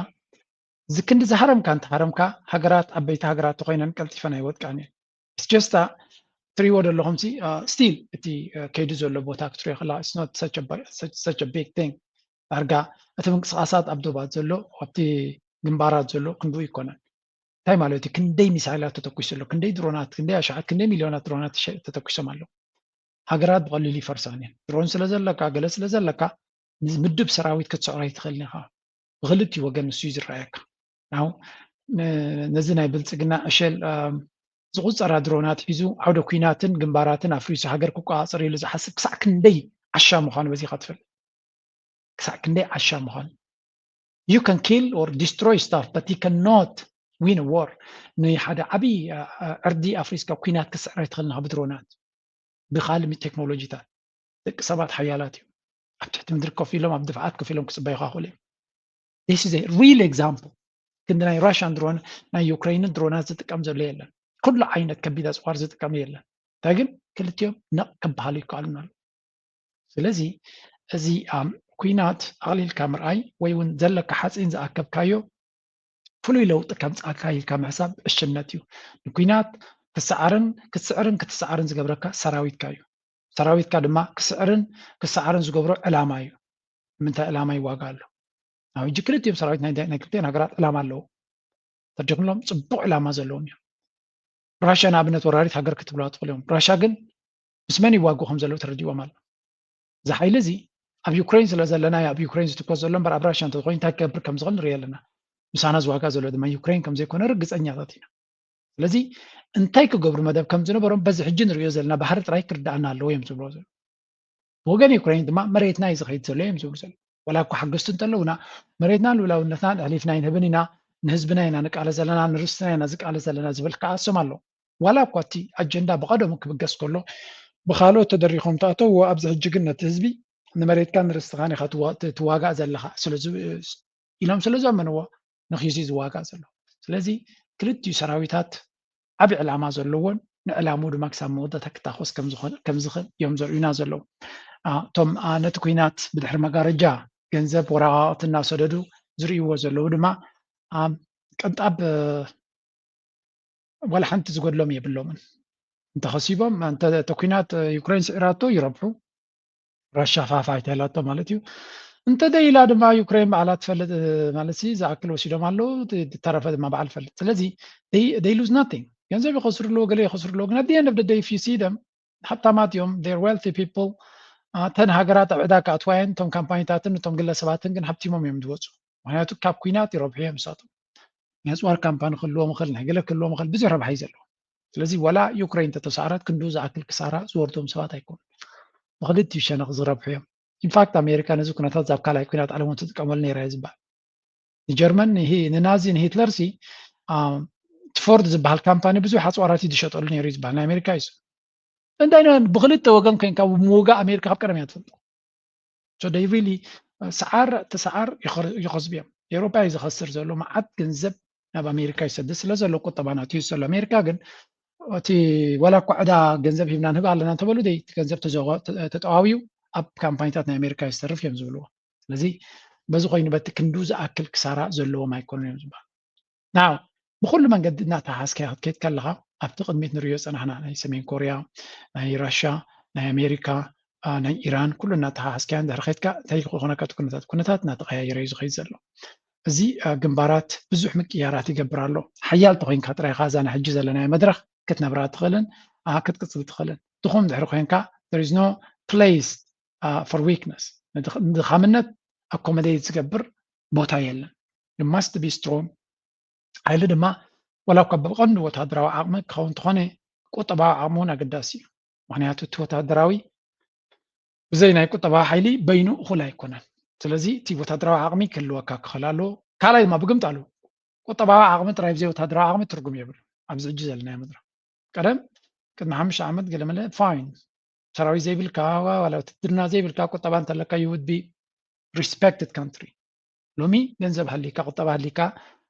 ዝክንዲ ዝሃረምካ እንተሃረምካ ሃገራት ዓበይቲ ሃገራት ተኮይነን ቀልጢፈን ኣይወድቃን እየን it's just that ትሪእዎ ዘለኹም ስቲል እቲ ከይዱ ዘሎ ቦታ ክትሪኦ ከላ it's not such a big thing ዳርጋ እቲ ምንቅስቃሳት ኣብ ዶባት ዘሎ ኣብቲ ግንባራት ዘሎ ክንዱ ይኮነን እንታይ ማለት እዩ ክንደይ ሚሳይላት ተተኪሱ ኣሎ ክንደይ ድሮናት ክንደይ ኣሽዓት ክንደይ ሚልዮናት ድሮናት ተተኪሶም ኣለዉ ሃገራት ብቐሊሉ ይፈርሳን እየን ድሮን ስለ ዘለካ ገለ ስለ ዘለካ ምድብ ሰራዊት ክትሰዕሮ ይትኽእልኒ ኢኻ ብክልቲኡ ወገን ንሱ እዩ ዝረኣየካ ናው ነዚ ናይ ብልፅግና ዕሸል ዝቁፀራ ድሮናት ሒዙ ዓውደ ኩናትን ግንባራትን ኣፍሪሱ ሃገር ክቋፅር ኢሉ ዝሓስብ ክሳዕ ክንደይ ዓሻ ምዃኑ በዚኻ ትፈልጥ ክሳዕ ክንደይ ዓሻ ምዃኑ you can kill or destroy stuff but you cannot win a war ንሓደ ዓብይ ዕርዲ ኣፍሪስካ ኩናት ክስዕረ ይትኽእልኒ ብድሮናት ብካልእ ቴክኖሎጂታት ደቂ ሰባት ሓያላት እዩ ኣብ ትሕቲ ምድሪ ኮፍ ኢሎም ኣብ ድፍዓት ኮፍ ኢሎም ክፅበዩ ይኽእሉ እዮም this is a real example ክንዲ ናይ ራሽያን ድሮን ናይ ዩክሬንን ድሮናት ዝጥቀም ዘሎ የለን ኩሉ ዓይነት ከቢድ ኣፅዋር ዝጥቀም የለን እንታይ ግን ክልቲኦም ነቕ ክበሃሉ ይከኣሉና ኣሎ ስለዚ እዚ ኩናት ኣቕሊልካ ምርኣይ ወይ እውን ዘለካ ሓፂን ዝኣከብካዮ ፍሉይ ለውጢ ከምፃካ ኢልካ ምሕሳብ እሽነት እዩ ንኩናት ክትስዕርን ዝገብረካ ሰራዊትካ እዩ ሰራዊትካ ድማ ክስዓርን ዝገብሮ ዕላማ እዩ ንምንታይ ዕላማ ይዋጋ ኣሎ ኣብ እጂ ክልቲኦም ሰራዊት ናይ ክልቲአን ሃገራት ዕላማ ኣለዉ ተደግምሎም ፅቡቅ ዕላማ ዘለዎም እዮም ራሽያ ንኣብነት ወራሪት ሃገር ክትብላ ትኽእል እዮም ራሽያ ግን ምስ መን ይዋግኡ ከም ዘለዉ ተረዲዎም ኣሎ እዚ ሓይሊ እዚ ኣብ ዩክሬን ስለ ዘለና ኣብ ዩክሬን ዝትኮስ ዘሎ እምበር ኣብ ራሽያ እንተኮይኑ እንታይ ክገብር ከም ዝኽእል ንሪኢ ኣለና ምሳና ዝዋጋ ዘሎ ድማ ዩክሬን ከም ዘይኮነ ርግፀኛታት ኢና ስለዚ እንታይ ክገብሩ መደብ ከም ዝነበሮም በዚ ሕጂ ንሪኦ ዘለና ባሕሪ ጥራይ ክርዳእና ኣለዎ እዮም ዝብሎ ዘሎ ወገን ዩክሬን ድማ መሬትና እዩ ዝኸይድ ዘሎ እዮም ዝብሉ ዘሎ ወላ እኳ ሓገዝቲ እንተለውና መሬትና ልውላውነትና ኣሕሊፍና ይንህብን ኢና ንህዝብና ኢና ንቃለ ዘለና ንርስትና ኢና ዝቃለ ዘለና ዝብል ከኣሶም ኣሎ ዋላ እኳ እቲ ኣጀንዳ ብቐደሙ ክብገስ ከሎ ብካልኦት ተደሪኾም ተኣተውዎ ኣብዚ ሕጂ ግን ነቲ ህዝቢ ንመሬትካ ንርስትኻን ኢኻ ትዋጋእ ዘለካ ኢሎም ስለ ዘመንዎ ንክዩዚ ዝዋጋእ ዘሎ ስለዚ ክልቲኡ ሰራዊታት ዓብይ ዕላማ ዘለዎን ንዕላምኡ ድማ ክሳብ መወዳእታ ክታኮስ ከም ዝኽእል እዮም ዘርእዩና ዘለዉ እቶም ነቲ ኩናት ብድሕሪ መጋረጃ ገንዘብ ወረቃቅቲ እናሰደዱ ዝርእይዎ ዘለዉ ድማ ቅንጣብ ወላ ሓንቲ ዝጎድሎም የብሎምን እንተኸሲቦም ተኩናት ዩክሬን ስዕራቶ ይረብሑ ራሻ ፋፋይት ያላቶ ማለት እዩ እንተደይላ ድማ ዩክሬን በዓላ ትፈልጥ ማለት ዝኣክል ወሲዶም ኣለዉ ተረፈ ድማ በዓል ፈልጥ ስለዚ they lose nothing ገንዘብ ይኸስርሎ ገለ ይኸስርሎ ግን at the end of the day if you see them ሃብታማት እዮም they're wealthy people ተን ሃገራት ኣብ ዕዳጋ ኣትዋየን እቶም ካምፓኒታትን እቶም ግለሰባትን ግን ሃብቲሞም እዮም ዝወፁ ምክንያቱ ካብ ኩናት ይረብሑ እዮም ንሳቶም ናይ ኣፅዋር ካምፓኒ ክህልዎም ይኽእል ናይ ገለ ክህልዎም ይኽእል ብዙሕ ረብሓ እዩ ዘለዎ ስለዚ ወላ ዩክሬን ተተሰዓረት ክንዱ ዝኣክል ክሳራ ዝወርዶም ሰባት ኣይኮኑ ብክልቲኡ ሸነኽ ዝረብሑ እዮም ኢንፋክት ኣሜሪካ ነዚ ኩነታት ዛብ ካልኣይ ኩናት ዓለም ትጥቀመሉ ነይራ እየ ዝበሃል ንጀርመን ንናዚ ንሂትለር ሲ ትፎርድ ዝበሃል ካምፓኒ ብዙሕ ኣፅዋራት እዩ ዝሸጠሉ ነይሩ እዩ ዝበሃል ናይ ኣሜሪካ እዩ እንታይ ብክልተ ወገን ኮንካ ምውጋእ ኣሜሪካ ካብ ቀደም እያ ትፈልጦ so they really ተሰዓር ይኸስቡ እዮም ኤውሮጳ እዩ ዝኸስር ዘሎ መዓት ገንዘብ ናብ ኣሜሪካ ይሰድድ ስለ ዘሎ ቁጠባናት እዩ ዘሎ ኣሜሪካ ግን እቲ ወላ እኳ ዕዳ ገንዘብ ሂብና ንህብ ኣለና እንተበሉ ደይ እቲ ገንዘብ ተጠዋዊዩ ኣብ ካምፓኒታት ናይ ኣሜሪካ ይዝተርፍ እዮም ዝብልዎ ስለዚ በዚ ኮይኑ በቲ ክንዱ ዝኣክል ክሳራ ዘለዎም ኣይኮኑን እዮም ዝበሃል ናው ብኩሉ መንገዲ እናተሓስከያ ክትከይድ ከለካ ኣብቲ ቅድሚት ንሪኦ ፀናሕና ናይ ሰሜን ኮርያ ናይ ራሽያ ናይ ኣሜሪካ ናይ ኢራን ኩሉ እናተሓስከያ እንድሕር ከይድካ እንታይ ክኾነካ ኩነታት እናተቀያየረ እዩ ዝኸይድ ዘሎ እዚ ግንባራት ብዙሕ ምቅያራት ይገብር ኣሎ ሓያል ተኮይንካ ጥራይካ እዛ ሕጂ ዘለና መድረክ ክትነብራ ትኽእልን ክትቅፅል ትኽእልን ድኹም ድሕሪ ኮንካ there is no place for weakness ድኻምነት accommodate ዝገብር ቦታ የለን you must be strong ሓይሊ ድማ ወላ እኳ ብቐንዱ ወታደራዊ ዓቕሚ ክኸውን እንተኾነ ቁጠባዊ ዓቕሚ እውን ኣገዳሲ እዩ ምክንያቱ እቲ ወታደራዊ ብዘይ ናይ ቁጠባዊ ሓይሊ በይኑ እኹል ኣይኮነን ስለዚ እቲ ወታደራዊ ዓቕሚ ክህልወካ ክኽእል ኣለዎ ካልኣይ ድማ ብግምት ኣለዎ ቁጠባዊ ዓቕሚ ጥራይ ብዘይ ወታደራዊ ዓቕሚ ትርጉም የብሉ ኣብዚ ሕጂ ዘለናዮ መድረክ ቀደም ቅድሚ 5 ዓመት ገለመለ ፋይን ሰራዊት ዘይብልካ ዋላ ውትድርና ዘይብልካ ቁጠባ እንተለካ you would be respected country ሎሚ ገንዘብ ሃሊካ ቁጠባ ሃሊካ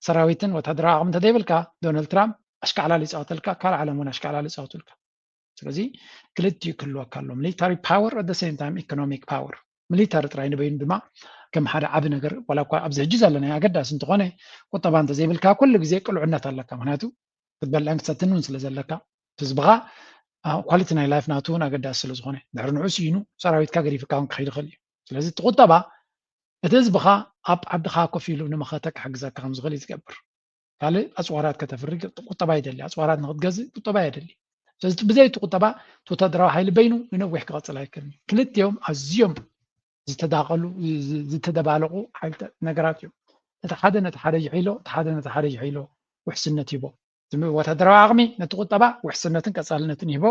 ሰራዊትን ወታደራዊ ዓቕሚ እንተዘይብልካ ዶናልድ ትራምፕ ኣሽቃዕላሊ ይፃወተልካ ካልእ ዓለም እውን ኣሽቃዕላሊ ይፃወተልካ ስለዚ ክልቲኡ ክህልወካ ኣሎ ሚሊታሪ ፓወር at the same time economic power ሚሊታሪ ጥራይ ንበይኑ ድማ ከም ሓደ ዓብ ነገር ዋላ እኳ ኣብዚ ሕጂ ዘለና ኣገዳሲ እንትኾነ ቁጠባ እንተዘይብልካ ኩሉ ግዜ ቅልዑነት ኣለካ ምክንያቱ ክትበልዕን ክትሰትን እውን ስለ ዘለካ ህዝብኻ ኳሊቲ ናይ ላይፍ ናቱ እውን ኣገዳሲ ስለ ዝኾነ ድሕሪ ንዑ ስኢኑ ሰራዊትካ ገዲፍካ እውን ክኸይድ ይኽእል እዩ ስለዚ እቲ ቁጠባ እቲ ህዝብኻ ኣብ ዓድኻ ኮፍ ኢሉ ንመኸተ ክሕግዘካ ከም ዝኽእል እዩ ዝገብር ካልእ ኣፅዋራት ከተፍሪ ቁጠባ ይደሊ ኣፅዋራት ንክትገዝእ ቁጠባ የደሊ ስለዚ ብዘይ እቲ ቁጠባ እቲ ወታደራዊ ሓይሊ በይኑ ንነዊሕ ክቐፅል ኣይክእልን ክልቲኦም ኣዝዮም ዝተዳቐሉ ዝተደባለቑ ነገራት እዮም እቲ ሓደ ነቲ ሓደ ይሒሎ እቲ ሓደ ነቲ ሓደ ይሒሎ ውሕስነት ይቦ ወታደራዊ ዓቕሚ ነቲ ቁጠባ ውሕስነትን ቀፃልነትን ይቦ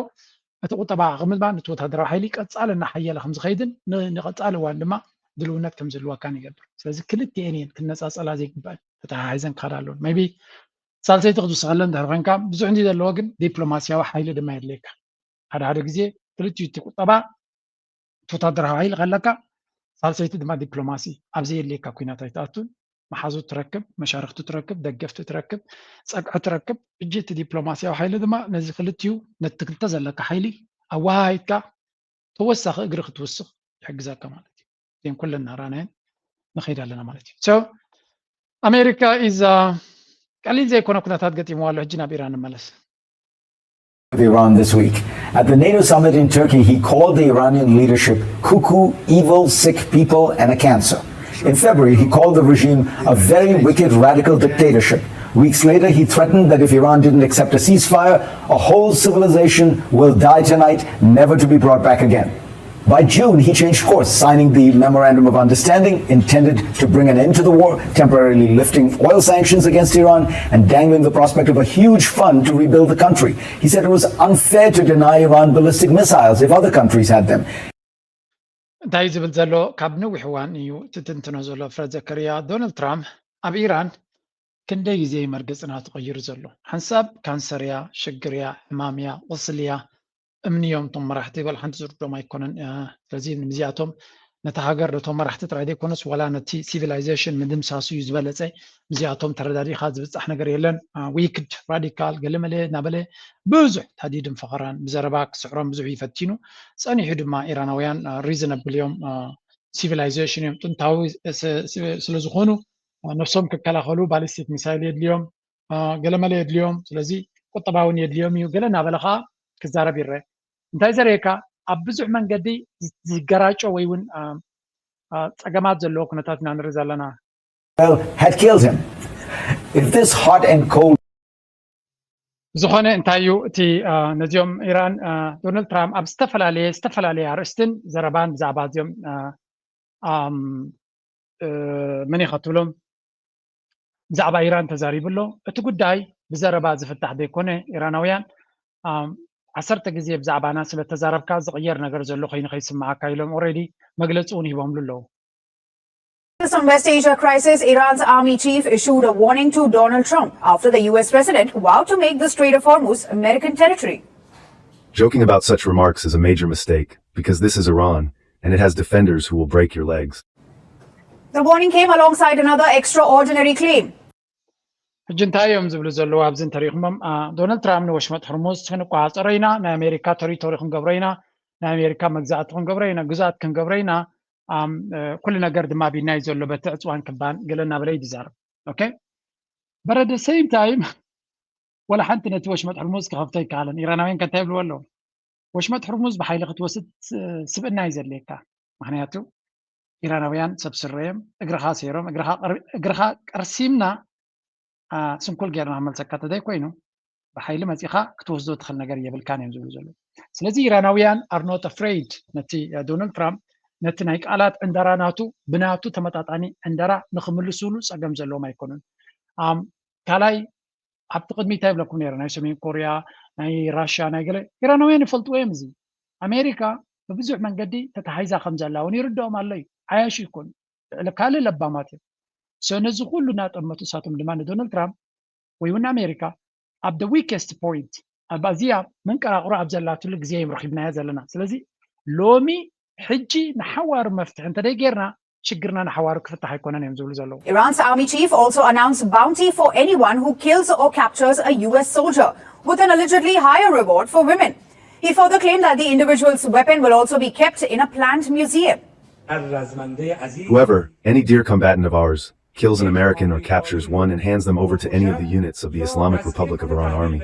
እቲ ቁጠባ ዓቕሚ ድማ ነቲ ወታደራዊ ሓይሊ ቀፃል እናሓየለ ከም ዝኸይድን ንቐፃሊ እዋን ድማ ድልውነት ከም ዘለዋካን ይገብር ስለዚ ክልቲአን እየን ክነፃፀላ ዘይግባአን ተተሓሒዘን ክኸዳ ኣለዎን ሜይቢ ሳልሰይቲ ክትውስኸለን እንድሕር ኮንካ ብዙሕ እንዲ ዘለዎ ግን ዲፕሎማስያዊ ሓይሊ ድማ የድልየካ ሓደ ግዜ ክልቲኡ እቲ ቁጠባ እቲ ወታደራዊ ሓይሊ ከለካ ሳልሰይቲ ድማ ዲፕሎማሲ ኣብዚ የድልየካ ኩናት ኣይትኣቱን መሓዙ ትረክብ መሻርክቲ ትረክብ ደገፍቲ ትረክብ ፀግዒ ትረክብ እጂ እቲ ዲፕሎማስያዊ ሓይሊ ድማ ነዚ ክልቲኡ ነቲ ክልተ ዘለካ ሓይሊ ኣወሃሂድካ ተወሳኺ እግሪ ክትውስኽ ይሕግዘካ ማለት እዩ እዚአን ኩለን ናራናየን ንኸይድ ኣለና ማለት እዩ ሶ ኣሜሪካ ኢዝ ቀሊል ዘይኮነ ኩነታት ገጢምዋ ኣሎ ሕጂ ናብ ኢራን ንመለስ Iran this week. At the NATO summit in Turkey, he called the Iranian leadership cuckoo, evil, sick people, and a cancer. In February, he called the regime a very wicked, radical dictatorship. Weeks later, he threatened that if Iran didn't accept a ceasefire, a whole civilization will die tonight, never to be brought back again. By June, he changed course, signing the Memorandum of Understanding intended to bring an end to the war, temporarily lifting oil sanctions against Iran and dangling the prospect of a huge fund to rebuild the country. He said it was unfair to deny Iran ballistic missiles if other countries had them. እንታይ ዝብል ዘሎ ካብ ነዊሕ እዋን እዩ ትትንትኖ ዘሎ ፍሬድ ዘከርያ ዶናልድ ትራምፕ ኣብ ኢራን ክንደይ ግዜ መርገፅና ተቐይሩ ዘሎ ሓንሳብ ካንሰርያ ሽግርያ ሕማምያ ቁስልያ እምንዮም ቶም መራሕቲ በል ሓንቲ ዝርዶም ኣይኮነን ስለዚ ንምዚኣቶም ነቲ ሃገር ነቶም መራሕቲ ጥራይ ዘይኮነስ ወላ ነቲ ሲቪላይዜሽን ምድምሳሱ እዩ ዝበለፀ እዚኣቶም ተረዳዲኻ ዝብፃሕ ነገር የለን ዊክድ ራዲካል ገለመለ ናበለ ብዙሕ ታዲድን ፈኸራን ብዘረባ ክስዕሮም ብዙሕ ይፈቲኑ ፀኒሑ ድማ ኢራናውያን ሪዝነብል እዮም ሲቪላይዜሽን እዮም ጥንታዊ ስለዝኾኑ ነፍሶም ክከላኸሉ ባሊስቲክ ሚሳይል የድልዮም ገለመለ የድልዮም ስለዚ ቁጠባውን የድልዮም እዩ ገለ ናበለ ከዓ ክዛረብ ይረአ እንታይ ዘርእየካ ኣብ ብዙሕ መንገዲ ዝገራጮ ወይ እውን ፀገማት ዘለዎ ኩነታት ኢና ንርኢ ዘለና had killed him. If this hot and cold ዝኾነ እንታይ እዩ እቲ ነዚኦም ኢራን ዶናልድ ትራምፕ ኣብ ዝተፈላለየ ኣርእስትን ዘረባን ብዛዕባ እዚኦም መን ይኸትብሎም ብዛዕባ ኢራን ተዛሪብሎ እቲ ጉዳይ ብዘረባ ዝፍታሕ ዘይኮነ ኢራናውያን 10 ግዜ ብዛዕባና ስለተዛረብካ ዝቕየር ነገር ዘሎ ኮይኑ ከይስማዓካ ኢሎም ኦልሬዲ መግለፂ እውን ሂቦምሉ ኣለዉ Some West Asia crisis, Iran's army chief issued a warning to Donald Trump after the US president vowed to make the Strait of Hormuz American territory. Joking about such remarks is a major mistake, because this is Iran, and it has defenders who will break your legs. The warning came alongside another extraordinary claim. جنتايوم زبل زلوا أبزن تاريخهم دونالد ترامب وشمت هرمز خنقوا عصرينا نا أمريكا تاريخ قبرينا نا أمريكا مجزات قبرينا جزات كن قبرينا كلنا قرد ما بينا يزولوا بتعطوان كبان قلنا بلي دزار أوكي برد السيم تايم ولا حنت نتوشمت هرمز كهفتي كالن إيرانوين كتاب ولا وشمت هرمز بحيلقة وسط سبنا يزل ليكا معناته إيرانويان سبسريم إجرها سيرم إجرها قرسيمنا سنكل جيرنا عمل سكتة ده كوينو بحيل مزيخا كتوزدو دخل نجارية بالكان يمزلو زلو سلزي إيرانويان are not afraid نتي دونالد ترامب نتي نايك آلات عندرا ناتو بناتو تمتاتاني عندرا نخملو سولو ساقم زلو ما يكونون كالاي أعتقد ميتايب لكم نيرنا يسمين كوريا ناي راشيا ناي قلي إيرانويان يفلتو يمزي أمريكا ببزع من قدي تتحيزا خمزالا ونيردو مالي عايش يكون لكالي لباماتي سنزو كلنا تأمتو ساتم لمان دونالد ترامب ويون أمريكا at the weakest point أبازيا من كرا قرا عبزلاتو لك زي مرخبنا هذا لنا سلازي لومي حجي نحوار مفتح انت داي غيرنا شقرنا نحوار كفتح يكونن يمزول زلو. Iran's army chief also announced bounty for anyone who kills or captures a US soldier, with an allegedly higher reward for women. He further claimed that the individual's weapon will also be kept in a planned museum. Whoever, any dear combatant of ours, kills an American or captures one and hands them over to any of the units of the Islamic Republic of Iran Army,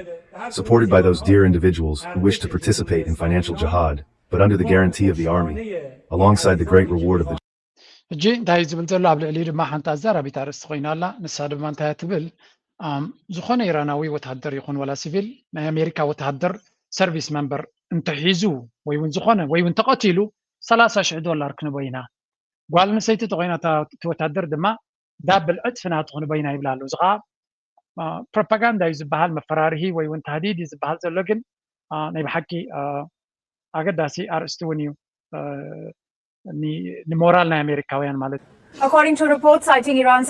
supported by those dear individuals who wish to participate in financial jihad, but under the guarantee of the army, alongside the great reward of the جي داي زبل زلو عبد العلي ما حنتا زارا بيتارس خوينا لا نساد ما انتهى تبل زخون إيراناوي وتهدر يكون ولا سيفيل ما أمريكا وتهدر سيرفيس ممبر انت حيزو ويون زخونه ويون تقاتلوا $13 كنبينا قال نسيت تغينا توتهدر دما داب العطفنا تغن بينا يبلالو زغا بروباغندا يزبحال مفرارهي ويون تهديد يزبحال زلوغن ناي بحكي أقداسي أرستونيو نمورالنا أمريكاويان مالت. According to reports citing Iran's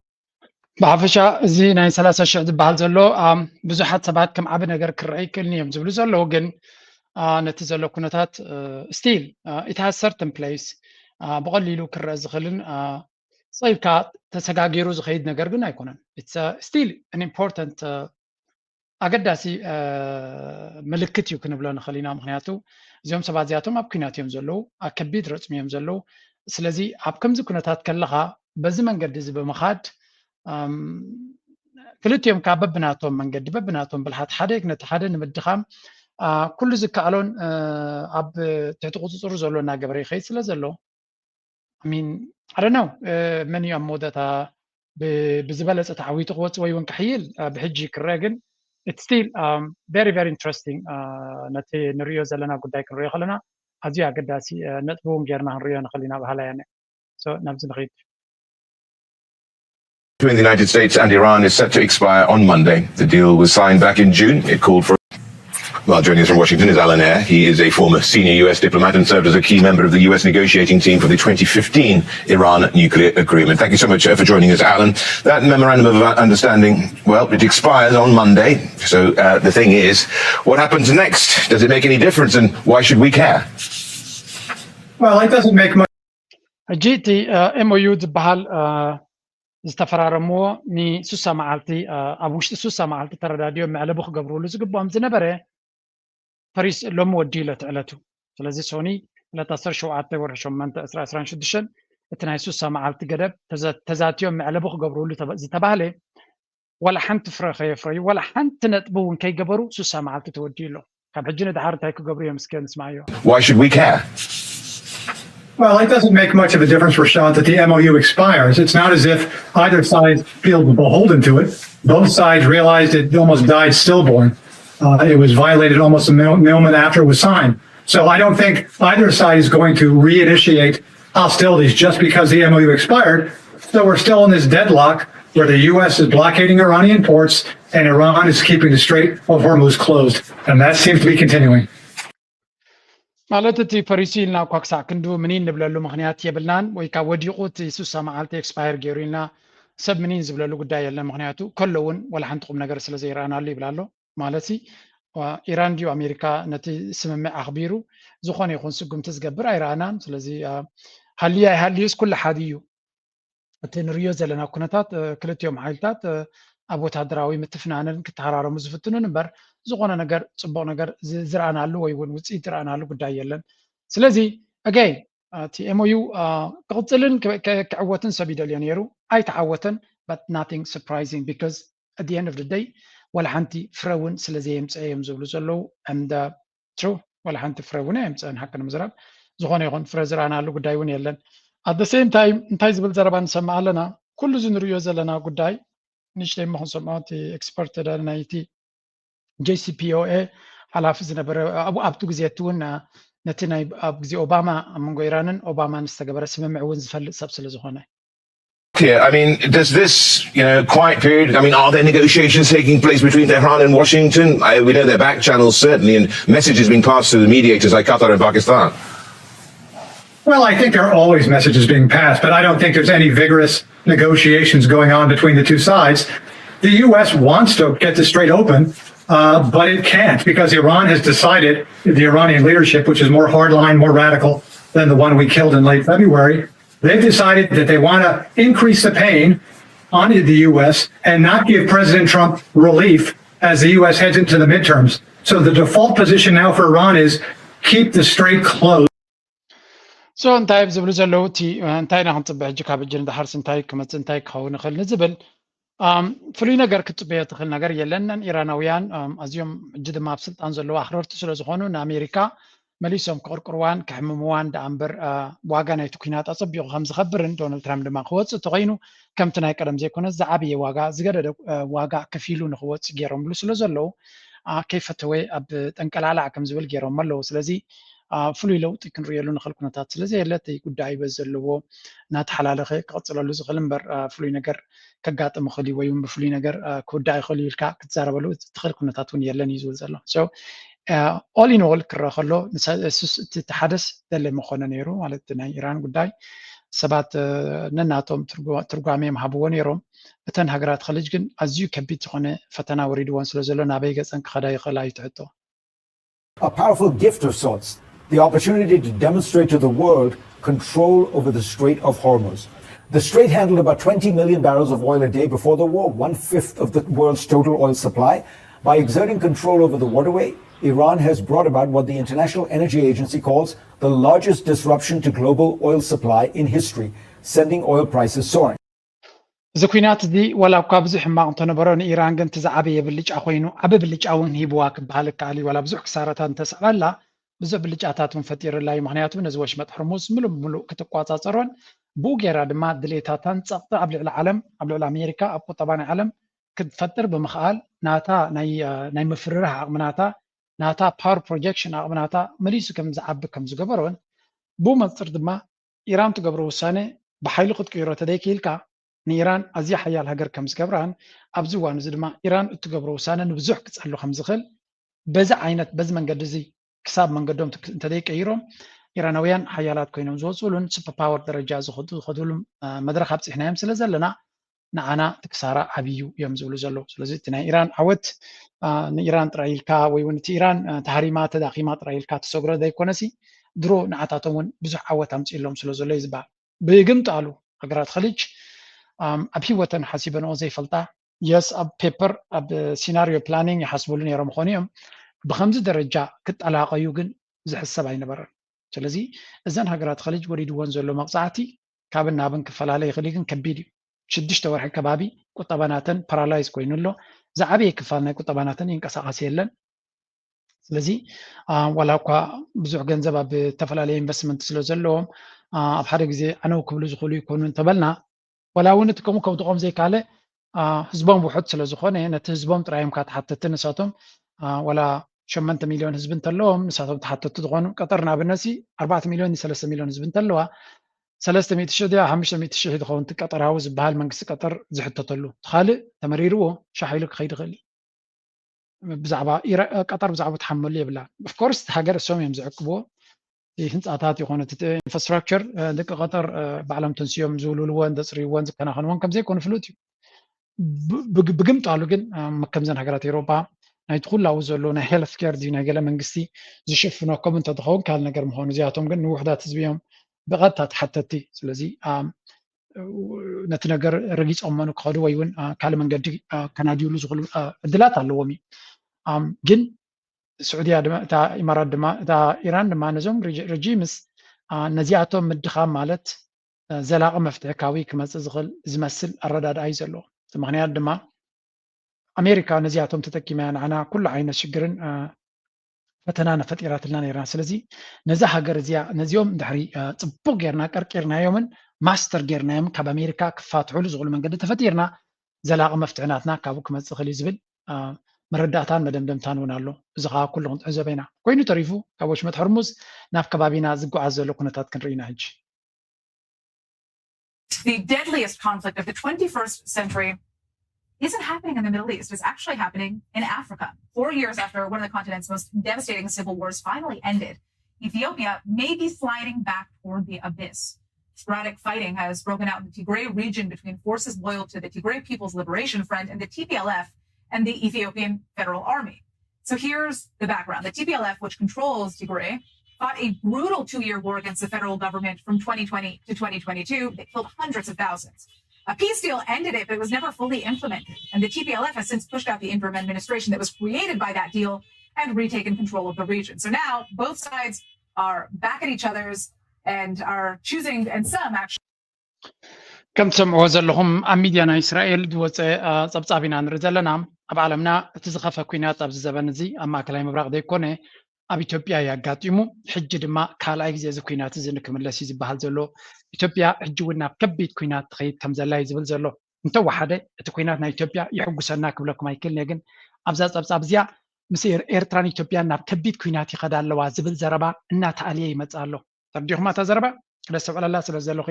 بعفشا زي ناي 3 شهور زبحال زلو بزحات سبات كم عبنا غير كرعي كلني يمزبلو زلو جن نتزلو كنتات ستيل it has certain place بقليلو كرع زغلن صيب كات تسقاقيرو زخيد نقر قلنا يكونن it's still an important أقداسي ملكت يكون بلون خلينا مخنياتو زيوم سبازياتهم أبكينات يمزلو أكبيد رسمي يمزلو سلزي أبكم زكونتات كلها بزمن قد زي بمخاد كلتيوم كاببناتهم من قد ببناتهم بالحاد حديك نتحدى نمدخام كل زكالون أب تعتقد صور زلو ناقبري خيس سلزلو I mean I don't know من يوم مودتا بزبالة تعويت قوات ويون كحيل بحجي كراجن it's still very very interesting نتي نريو زلنا قداي كنريو خلنا هذه قداسي نتبوم جرنا نريو نخلينا بحالا يعني so نبز نخيط. Between the United States and Iran is set to expire on Monday. The deal was signed back in June. It called for. Well, joining us from Washington is Alan Eyre. He is a former senior U.S. diplomat and served as a key member of the U.S. negotiating team for the 2015 Iran nuclear agreement. Thank you so much for joining us, Alan. That memorandum of understanding, well, it expires on Monday. So the thing is, what happens next? Does it make any difference, and why should we care? Well, it doesn't make much. جيتي MOU زبحال استفرارمو ني سوسا معالتي أبوش سوسا معالتي ترداديو معلبوخ قبرولو زقبوهم زنبره فريس لوم وديلة علتو فلازي سوني لا تصير شو عطي ورشوا من تأسرع أسرع شدشن اتناي سوسا معالتي قرب تزاتيوم معلبوخ قبرولو زتبالي ولا حنت فرخي فري ولا حنت نتبون كي قبرو سوسا معالتي توديلو كان حجينا دحارت هيكو قبريو مسكين اسمعيو. Why should we care? Well, it doesn't make much of a difference, Rashad, that the MOU expires. It's not as if either side feels beholden to it. Both sides realized it almost died stillborn. It was violated almost a moment after it was signed. So I don't think either side is going to reinitiate hostilities just because the MOU expired. So we're still in this deadlock where the U.S. is blockading Iranian ports and Iran is keeping the Strait of Hormuz closed. And that seems to be continuing. مالتي فريسيلنا كوكسا كندو منين نبللو مخنيات يبلنان ويكا وديقوت سوسا معالتي اكسباير جيرينا سب منين زبللو قداي يلا مخنياتو كلون ولا حنتقوم نقر سلازي إيران اللي بلالو مالتي وإيران ديو أمريكا نتي سممع أخبيرو زخوني يخون سقم تزقبر إيرانان سلازي هاليوس كل حاديو تنريو زلنا كنتات كلت يوم عائلتات ኣብ ወታደራዊ ምትፍናንን ክተሃራረሙ ዝፍትኑን እምበር ዝኾነ ነገር ጽቡቕ ነገር ዝረአናሉ ወይ እውን ውፅኢት ዝረአናሉ ጉዳይ የለን ስለዚ again እቲ MOU ክቕፅልን ክዕወትን ሰብ ይደልዮ ነይሩ ኣይተዓወተን but nothing surprising because at the end of the day ወላ ሓንቲ ፍረ እውን ስለዘየምፅአ እዮም ዝብሉ ዘለዉ and true ወላ ሓንቲ ፍረ እውን የምፅአን ሓቂ ንምዝራብ ዝኾነ ይኹን ፍረ ዝረአናሉ ጉዳይ እውን የለን at the same time እንታይ ዝብል ዘረባ ንሰምዕ ኣለና ኩሉ እዚ ንሪኦ ዘለና ጉዳይ ንሽተይ እሞ ክንሰምዖ እቲ ኤክስፐርት ናይቲ JCPOA ሓላፊ ዝነበረ ኣብቱ ግዜት እውን ነቲ ናይ ኣብ ግዜ ኦባማ ኣብ መንጎ ኢራንን ኦባማን ዝተገበረ ስምምዕ እውን ዝፈልጥ ሰብ ስለ ዝኾነ Yeah, I mean, does this, quiet period, are there negotiations taking place between Tehran and Washington? We know their back channels certainly, and messages being passed to the mediators like Qatar and Pakistan. Well, I think there are always messages being passed, but I don't think there's any vigorous negotiations going on between the two sides. The U.S. wants to get this straight open, but it can't because Iran has decided, the Iranian leadership, which is more hardline, more radical than the one we killed in late February, they've decided that they want to increase the pain on the U.S. and not give President Trump relief as the U.S. heads into the midterms. So the default position now for Iran is keep the strait closed. So እንታይ ዝብሉ ዘለዉ እቲ እንታይ ኢና ክንፅበ ሕጂ ካብ እጅ ንዳሓርሲ እንታይ ክመፅእ እንታይ ክኸውን ይኽእል ንዝብል ፍሉይ ነገር ክትፅበዮ ትኽእል ነገር የለንን ኢራናውያን ኣዝዮም ሕጂ ድማ ኣብ ስልጣን ዘለዉ ኣኽረርቲ ስለ ዝኾኑ ንኣሜሪካ መሊሶም ክቕርቅርዋን ክሕምምዋን ዳኣ እምበር ዋጋ ናይቲ ኩናት ኣፀቢቑ ከም ዝኸብርን ዶናልድ ትራምፕ ድማ ክወፅእ ተኮይኑ ከምቲ ናይ ቀደም ዘይኮነ ዝዓበየ ዋጋ ዝገደደ ዋጋ ከፊሉ ንክወፅእ ገይሮምሉ ስለ ዘለዉ ከይፈተወ ኣብ ጠንቀላላዕ ከም ዝብል ገይሮም ኣለዉ ስለዚ ፍሉይ ለውጢ ክንሪእየሉ ንኽእል ኩነታት ስለዘየለ እቲ ጉዳይ በዚ ዘለዎ እናተሓላለኸ ክቕፅለሉ ዝኽእል እምበር ፍሉይ ነገር ከጋጥም ይኽእል እዩ ወይ እውን ብፍሉይ ነገር ክውዳእ ይኽእል ኢልካ ክትዛረበሉ ትኽእል ኩነታት እውን የለን እዩ ዝብል ዘሎ ኦል ኢን ኦል ክረአ ከሎ እቲ ተሓደስ ዘለ መኾነ ነይሩ ማለት ናይ ኢራን ጉዳይ ሰባት ነናቶም ትርጓሜ ምሃብዎ ነይሮም እተን ሃገራት ኸልጅ ግን ኣዝዩ ከቢድ ዝኾነ ፈተና ወሪድዎን ስለ ዘሎ ናበይ ገፀን ክኸዳ ይኽእላ እዩ ትሕቶ A powerful gift of sorts, the opportunity to demonstrate to the world control over the Strait of Hormuz. The strait handled about 20 million barrels of oil a day before the war, 1/5 of the world's total oil supply. By exerting control over the waterway, Iran has brought about what the International Energy Agency calls the largest disruption to global oil supply in history, sending oil prices soaring. እዚ ኩናት እዚ ወላ እኳ ብዙሕ ሕማቕ እንተነበሮ ንኢራን ግን ትዝዓበየ ብልጫ ኮይኑ ዓበ ብልጫ እውን ሂብዋ ክበሃል ከኣል ወላ ብዙሕ ክሳረታት እንተስዕባላ ብዙሕ ብልጫታት እውን ፈጢርላ እዩ ምክንያቱ ነዚ ወሽመጥ ሕርሙዝ ሙሉእ ሙሉእ ክትቋፃፀሮን ብኡ ጌራ ድማ ድሌታታን ፀቕጢ ኣብ ልዕሊ ዓለም ኣብ ልዕሊ ኣሜሪካ ኣብ ቁጠባ ናይ ዓለም ክትፈጥር ብምኽኣል ናታ ናይ ምፍርራሕ ዓቕምናታ ናታ ፓወር ፕሮጀክሽን ዓቕምናታ መሊሱ ከም ዝዓቢ ከም ዝገበሮን ብኡ መፅር ድማ ኢራን ትገብሮ ውሳነ ብሓይሊ ክትቅይሮ ተደይክኢልካ ንኢራን ኣዝያ ሓያል ሃገር ከም ዝገብራን ኣብዚ እዋን እዚ ድማ ኢራን እትገብሮ ውሳነ ንብዙሕ ክፀሉ ከም ዝኽእል በዚ ዓይነት በዚ መንገዲ እዚ ክሳብ መንገዶም እንተደይቀይሮም ኢራናውያን ሓያላት ኮይኖም ዝወፅሉን ሱፐር ፓወር ደረጃ ዝኸድሉ መድረክ ኣብፅሕናዮም ስለ ዘለና ንዓና ትክሳራ ዓብዩ እዮም ዝብሉ ዘለዉ ስለዚ እቲ ናይ ኢራን ዓወት ንኢራን ጥራይ ኢልካ ወይ እውን እቲ ኢራን ተሃሪማ ተዳኺማ ጥራይ ኢልካ ተሰግሮ ዘይኮነሲ ድሮ ንዓታቶም እውን ብዙሕ ዓወት ኣምፂኢሎም ስለ ዘሎ እዩ ዝበሃል ብግምጣሉ ሃገራት ኸሊጅ ኣብ ሂወተን ሓሲበንኦ ዘይፈልጣ የስ ኣብ ፔፐር ኣብ ሲናሪዮ ፕላኒንግ ይሓስብሉ ነይሮም ኮኑ እዮም ብከምዚ ደረጃ ክጠላቀዩ ግን ዝሕሰብ ኣይነበረን ስለዚ እዘን ሃገራት ኸሊጅ ወሪድዎን ዘሎ መቕፃዕቲ ካብን ናብን ክፈላለ ይኽእል ግን ከቢድ እዩ 6 ወርሒ ከባቢ ቁጠባናተን ፓራላይዝ ኮይኑሎ ዝዓበየ ክፋል ናይ ቁጠባናተን ይንቀሳቐስ የለን ስለዚ ዋላ እኳ ብዙሕ ገንዘብ ኣብ ተፈላለየ ኢንቨስትመንት ስለ ዘለዎም ኣብ ሓደ ግዜ ዓነው ክብሉ ዝኽእሉ ይኮኑ እንተበልና ወላ እውን እቲ ከምኡ ከብድቖም ዘይካለ ህዝቦም ውሑድ ስለ ዝኾነ ነቲ ህዝቦም ጥራዮም ካ ተሓተቲ ንሳቶም ወላ 8 ሚሊዮን ህዝቢ እንተለዎም ንሳቶም ተሓተቲ ዝኾኑ ቀጠር ንኣብነሲ 4 ሚሊዮን 3 ሚሊዮን ህዝቢ እንተለዋ 300,000 ድያ 500,000 ዝኸውን ቀጠራዊ ዝበሃል መንግስቲ ቀጠር ዝሕተተሉ ካልእ ተመሪርዎ ሻሂሉ ክኸይድ ይኽእል ብዛዕባ ቀጠር ብዛዕባ ተሓመሉ የብላ ኦፍኮርስ ሃገር እሶም እዮም ዝዕቅብዎ ህንፃታት ይኾነ እቲ ኢንፍራስትራክቸር ደቂ ቀጠር ባዕሎም ተንስዮም ዝውልልዎን ዘፅርይዎን ዝከናኸንዎን ከም ዘይኮኑ ፍሉጥ እዩ ብግምጣሉ ግን ከምዘን ሃገራት ኤውሮፓ ናይቲ ኩላው ዘሎ ናይ ሄልት ኬር ድዩ ናይ ገለ መንግስቲ ዝሽፍኖ ከም እንተትኸውን ካል ነገር ምዃኑ እዚኣቶም ግን ንውሕዳት ህዝቢ እዮም ብቐጥታ ተሓተቲ ስለዚ ነቲ ነገር ረጊፆም መኑ ክኸዱ ወይ እውን ካልእ መንገዲ ከናድይሉ ዝኽእሉ ዕድላት ኣለዎም እዩ ግን ስዑድያ ድማ እታ ኢማራት ድማ እታ ኢራን ድማ ነዞም ረጂምስ ነዚኣቶም ምድኻም ማለት ዘላቒ መፍትሒ ካዊ ክመፅእ ዝኽእል ዝመስል ኣረዳድኣ እዩ ዘለዎ ምክንያት ድማ ኣሜሪካ ነዚኣቶም ተጠቂማ ንዓና ኩሉ ዓይነት ሽግርን ፈተና ነፈጢራትልና ነይርና ስለዚ ነዛ ሃገር እዚኣ ነዚኦም ድሕሪ ፅቡቅ ጌርና ቀርቂርናዮምን ማስተር ጌርናዮም ካብ ኣሜሪካ ክፋትሑሉ ዝኽእሉ መንገዲ ተፈጢርና ዘላቒ መፍትሕናትና ካብኡ ክመፅእ ክእል ዝብል መረዳእታን መደምደምታን እውን ኣሎ እዚ ከዓ ኩሉ ክንዕዘበ ኢና ኮይኑ ተሪፉ ካብ ወሽመጥ ሕርሙዝ ናብ ከባቢና ዝጓዓዝ ዘሎ ኩነታት ክንርኢና ሕጂ The deadliest conflict of the 21st century isn't happening in the Middle East. It's actually happening in Africa. 4 years after one of the continent's most devastating civil wars finally ended, Ethiopia may be sliding back toward the abyss. Sporadic fighting has broken out in the Tigray region between forces loyal to the Tigray People's Liberation Front and the TPLF and the Ethiopian Federal Army. So here's the background. The TPLF, which controls Tigray, fought a brutal 2-year war against the federal government from 2020 to 2022. They killed hundreds of thousands. A peace deal ended it, but it was never fully implemented. And the TPLF has since pushed out the interim administration that was created by that deal and retaken control of the region. So now both sides are back at each other's and are choosing, and some actually. كم تسمعوا ዘለኹም ኣብ ሚድያ ናይ እስራኤል ዝወፀ ፀብፃቢና ንርኢ ዘለና ኣብ ዓለምና እቲ ዝኸፈ ኩናት ኣብዚ ዘበን እዚ ኣብ ማእከላይ ምብራቅ ዘይኮነ ኣብ ኢትዮጵያ ያጋጢሙ ሕጂ ድማ ካልኣይ ግዜ እዚ ኩናት እዚ ንክምለስ እዩ ዝበሃል ዘሎ ኢትዮጵያ ሕጂ እውን ናብ ከቢድ ኩናት ትኸይድ ከም ዘላ እዩ ዝብል ዘሎ እንተወሓደ እቲ ኩናት ናይ ኢትዮጵያ ይሕጉሰና ክብለኩም ኣይክእልኒ ግን ኣብዛ ፀብፃብ እዚኣ ምስ ኤርትራን ኢትዮጵያን ናብ ከቢድ ኩናት ይኸዳ ኣለዋ ዝብል ዘረባ እናተኣልየ ይመፅእ ኣሎ ተርዲኹም እታ ዘረባ ክለሰብዕለላ ስለ ዘለኹ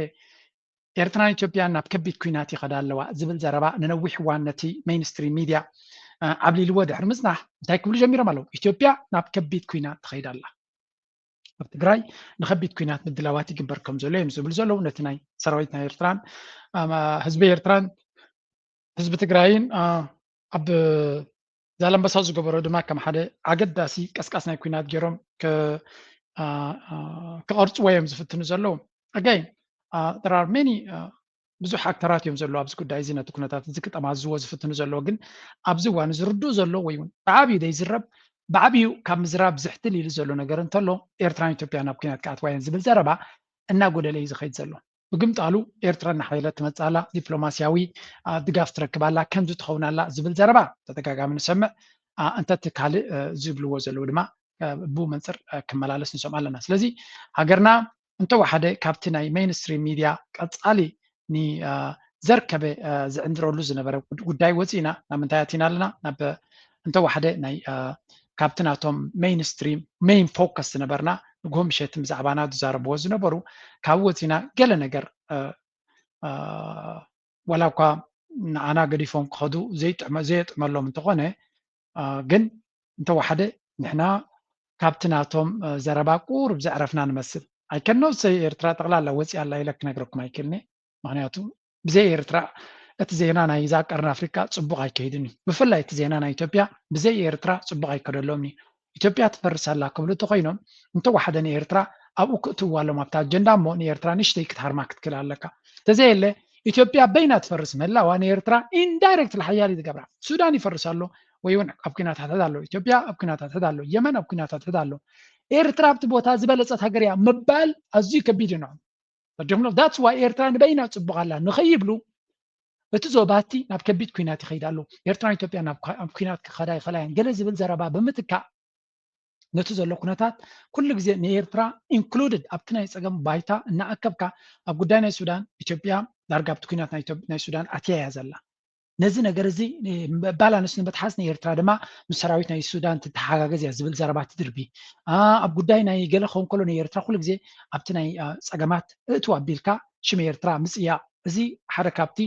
ኤርትራን ኢትዮጵያን ናብ ከቢድ ኩናት ይኸዳ ኣለዋ ዝብል ዘረባ ንነዊሕ እዋን ነቲ ሜይንስትሪም ሚድያ ዓብሊልዎ ድሕሪ ምፅናሕ እንታይ ክብሉ ጀሚሮም ኣለዉ ኢትዮጵያ ናብ ከቢድ ኩናት ትኸይድ ኣላ ኣብ ትግራይ ንከቢድ ኩናት ምድላዋት ይግበር ከም ዘሎ እዮም ዝብሉ ዘለዉ ነቲ ናይ ሰራዊት ናይ ኤርትራን ህዝቢ ኤርትራን ህዝቢ ትግራይን ኣብ ዛላምበሳ ዝገበሮ ድማ ከም ሓደ ኣገዳሲ ቀስቃስ ናይ ኩናት ገይሮም ክቐርፅዎ እዮም ዝፍትኑ ዘለዉ ኣጋይ there are many ብዙሕ ኣክተራት እዮም ዘለዎ ኣብዚ ጉዳይ እዚ ነቲ ኩነታት እዚ ክጠማዝዎ ዝፍትኑ ዘለዎ ግን ኣብዚ እዋን ዝርድኡ ዘሎ ወይ እውን ብዓብዩ ዘይዝረብ ብዓብዩ ካብ ምዝራብ ዝሕትል ኢሉ ዘሎ ነገር እንተሎ ኤርትራን ኢትዮጵያ ናብ ኩናት ከኣትዋየን ዝብል ዘረባ እናጎደለ እዩ ዝኸይድ ዘሎ ብግምጣሉ ኤርትራ እናሓየለት ትመፃላ ዲፕሎማስያዊ ድጋፍ ትረክባላ ከምዚ ትኸውናላ ዝብል ዘረባ ተደጋጋሚ ንሰምዕ እንተቲ ካልእ ዝብልዎ ዘለዉ ድማ ብመንፅር ክመላለስ ንሰምዕ ኣለና ስለዚ ሃገርና እንተወሓደ ካብቲ ናይ ሜይንስትሪም ሚድያ ቀፃሊ ዘርከበ ዝዕንድረሉ ዝነበረ ጉዳይ ወፂና ናብ ምንታይ ኣቲና ኣለና ናብ እንተወሓደ ናይ ካብቲ ናቶም ሜይንስትሪም ሜይን ፎከስ ዝነበርና ንጎም ሸትም ብዛዕባና ዝዛረብዎ ዝነበሩ ካብ ወፂና ገለ ነገር ወላ እኳ ንዓና ገዲፎም ክኸዱ ዘየጥመሎም እንተኾነ ግን እንተወሓደ ንሕና ካብቲ ናቶም ዘረባ ቁርብ ዘዕረፍና ንመስል ኣይከኖ ኤርትራ ጠቕላላ ወፂ ኣላ ኢለ ክነግረኩም ኣይክእልኒ ምክንያቱ ብዘይ ኤርትራ እቲ ዜና ናይ ዛ ቀርኒ ኣፍሪካ ፅቡቅ ኣይከይድን እዩ ብፍላይ እቲ ዜና ናይ ኢትዮጵያ ብዘይ ኤርትራ ፅቡቅ ኣይከደሎም እዩ ኢትዮጵያ ትፈርሳላ ክብሉ እንተኮይኖም እንተወሓደ ንኤርትራ ኣብኡ ክእትውዋሎም ኣብታ ኣጀንዳ እሞ ንኤርትራ ንእሽተይ ክትሃርማ ክትክእል ኣለካ ተዘየለ ኢትዮጵያ በይና ትፈርስ ምህላዋ ንኤርትራ ኢንዳይሬክት ሓያል ዝገብራ ሱዳን ይፈርስ ኣሎ ወይ እውን ኣብ ኩናት ሕተት ኣሎ ኢትዮጵያ ኣብ ኩናት ሕተት ኣሎ የመን ኣብ ኩናት ሕተት ኣሎ ኤርትራ ኣብቲ ቦታ ዝበለፀት ሃገር እያ ምባል ኣዝዩ ከቢድ እዩ ንዖም that's why ኤርትራ ንበይና ፅቡቅ ኣላ ንኸይብሉ እቲ ዞባቲ ናብ ከቢድ ኩናት ይኸይድ ኣሎ ኤርትራን ኢትዮጵያ ናብ ኩናት ክኸዳ ይኽእላየን ገለ ዝብል ዘረባ ብምትካእ ነቲ ዘሎ ኩነታት ኩሉ ግዜ ንኤርትራ ኢንክሉድድ ኣብቲ ናይ ፀገም ባይታ እናኣከብካ ኣብ ጉዳይ ናይ ሱዳን ኢትዮጵያ ዳርጋ ኣብቲ ኩናት ናይ ሱዳን ኣትያ እያ ዘላ ነዚ ነገር እዚ ባላንስ ንምትሓዝ ንኤርትራ ድማ ምስ ሰራዊት ናይ ሱዳን ትተሓጋገዝ እያ ዝብል ዘረባ ትድርቢ ኣብ ጉዳይ ናይ ገለ ክኸውን ከሎ ንኤርትራ ኩሉ ግዜ ኣብቲ ናይ ፀገማት እትው ኣቢልካ ሽም ኤርትራ ምፅያቅ እዚ ሓደ ካብቲ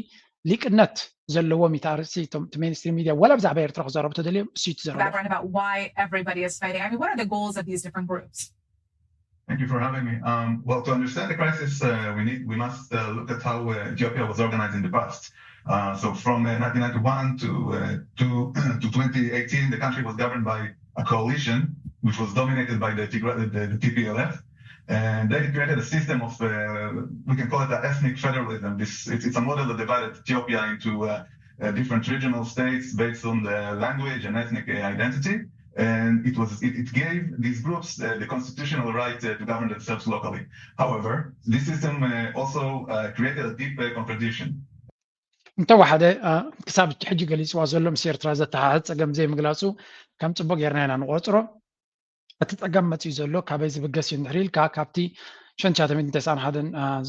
ሊቅነት ዘለዎም ይታርሲ ቶም ሜይንስትሪም ሚድያ ወላ ብዛዕባ ኤርትራ ክዛረቡ ተደልዮም እሱ ትዘረቡ about why everybody is fighting. I mean, what are the goals of these different groups? Thank you for having me. Well, to understand the crisis, we must look at how Ethiopia was organized in the past. So from 1991 to 2018, the country was governed by a coalition which was dominated by the TPLF. And they created a system of, we can call it an ethnic federalism. It's a model that divided Ethiopia into different regional states based on the language and ethnic identity. And it gave these groups the constitutional right to govern themselves locally. However, this system also created a deep contradiction. انت واحد كساب تحجي قليس وازلهم سير ترازة تحت أجمع زي مقلاسو كم تبغى يرنا نقطره أتتأجمع تيزلو كابيز بقسي نحريل كابتي شن شاتم انت سان حدن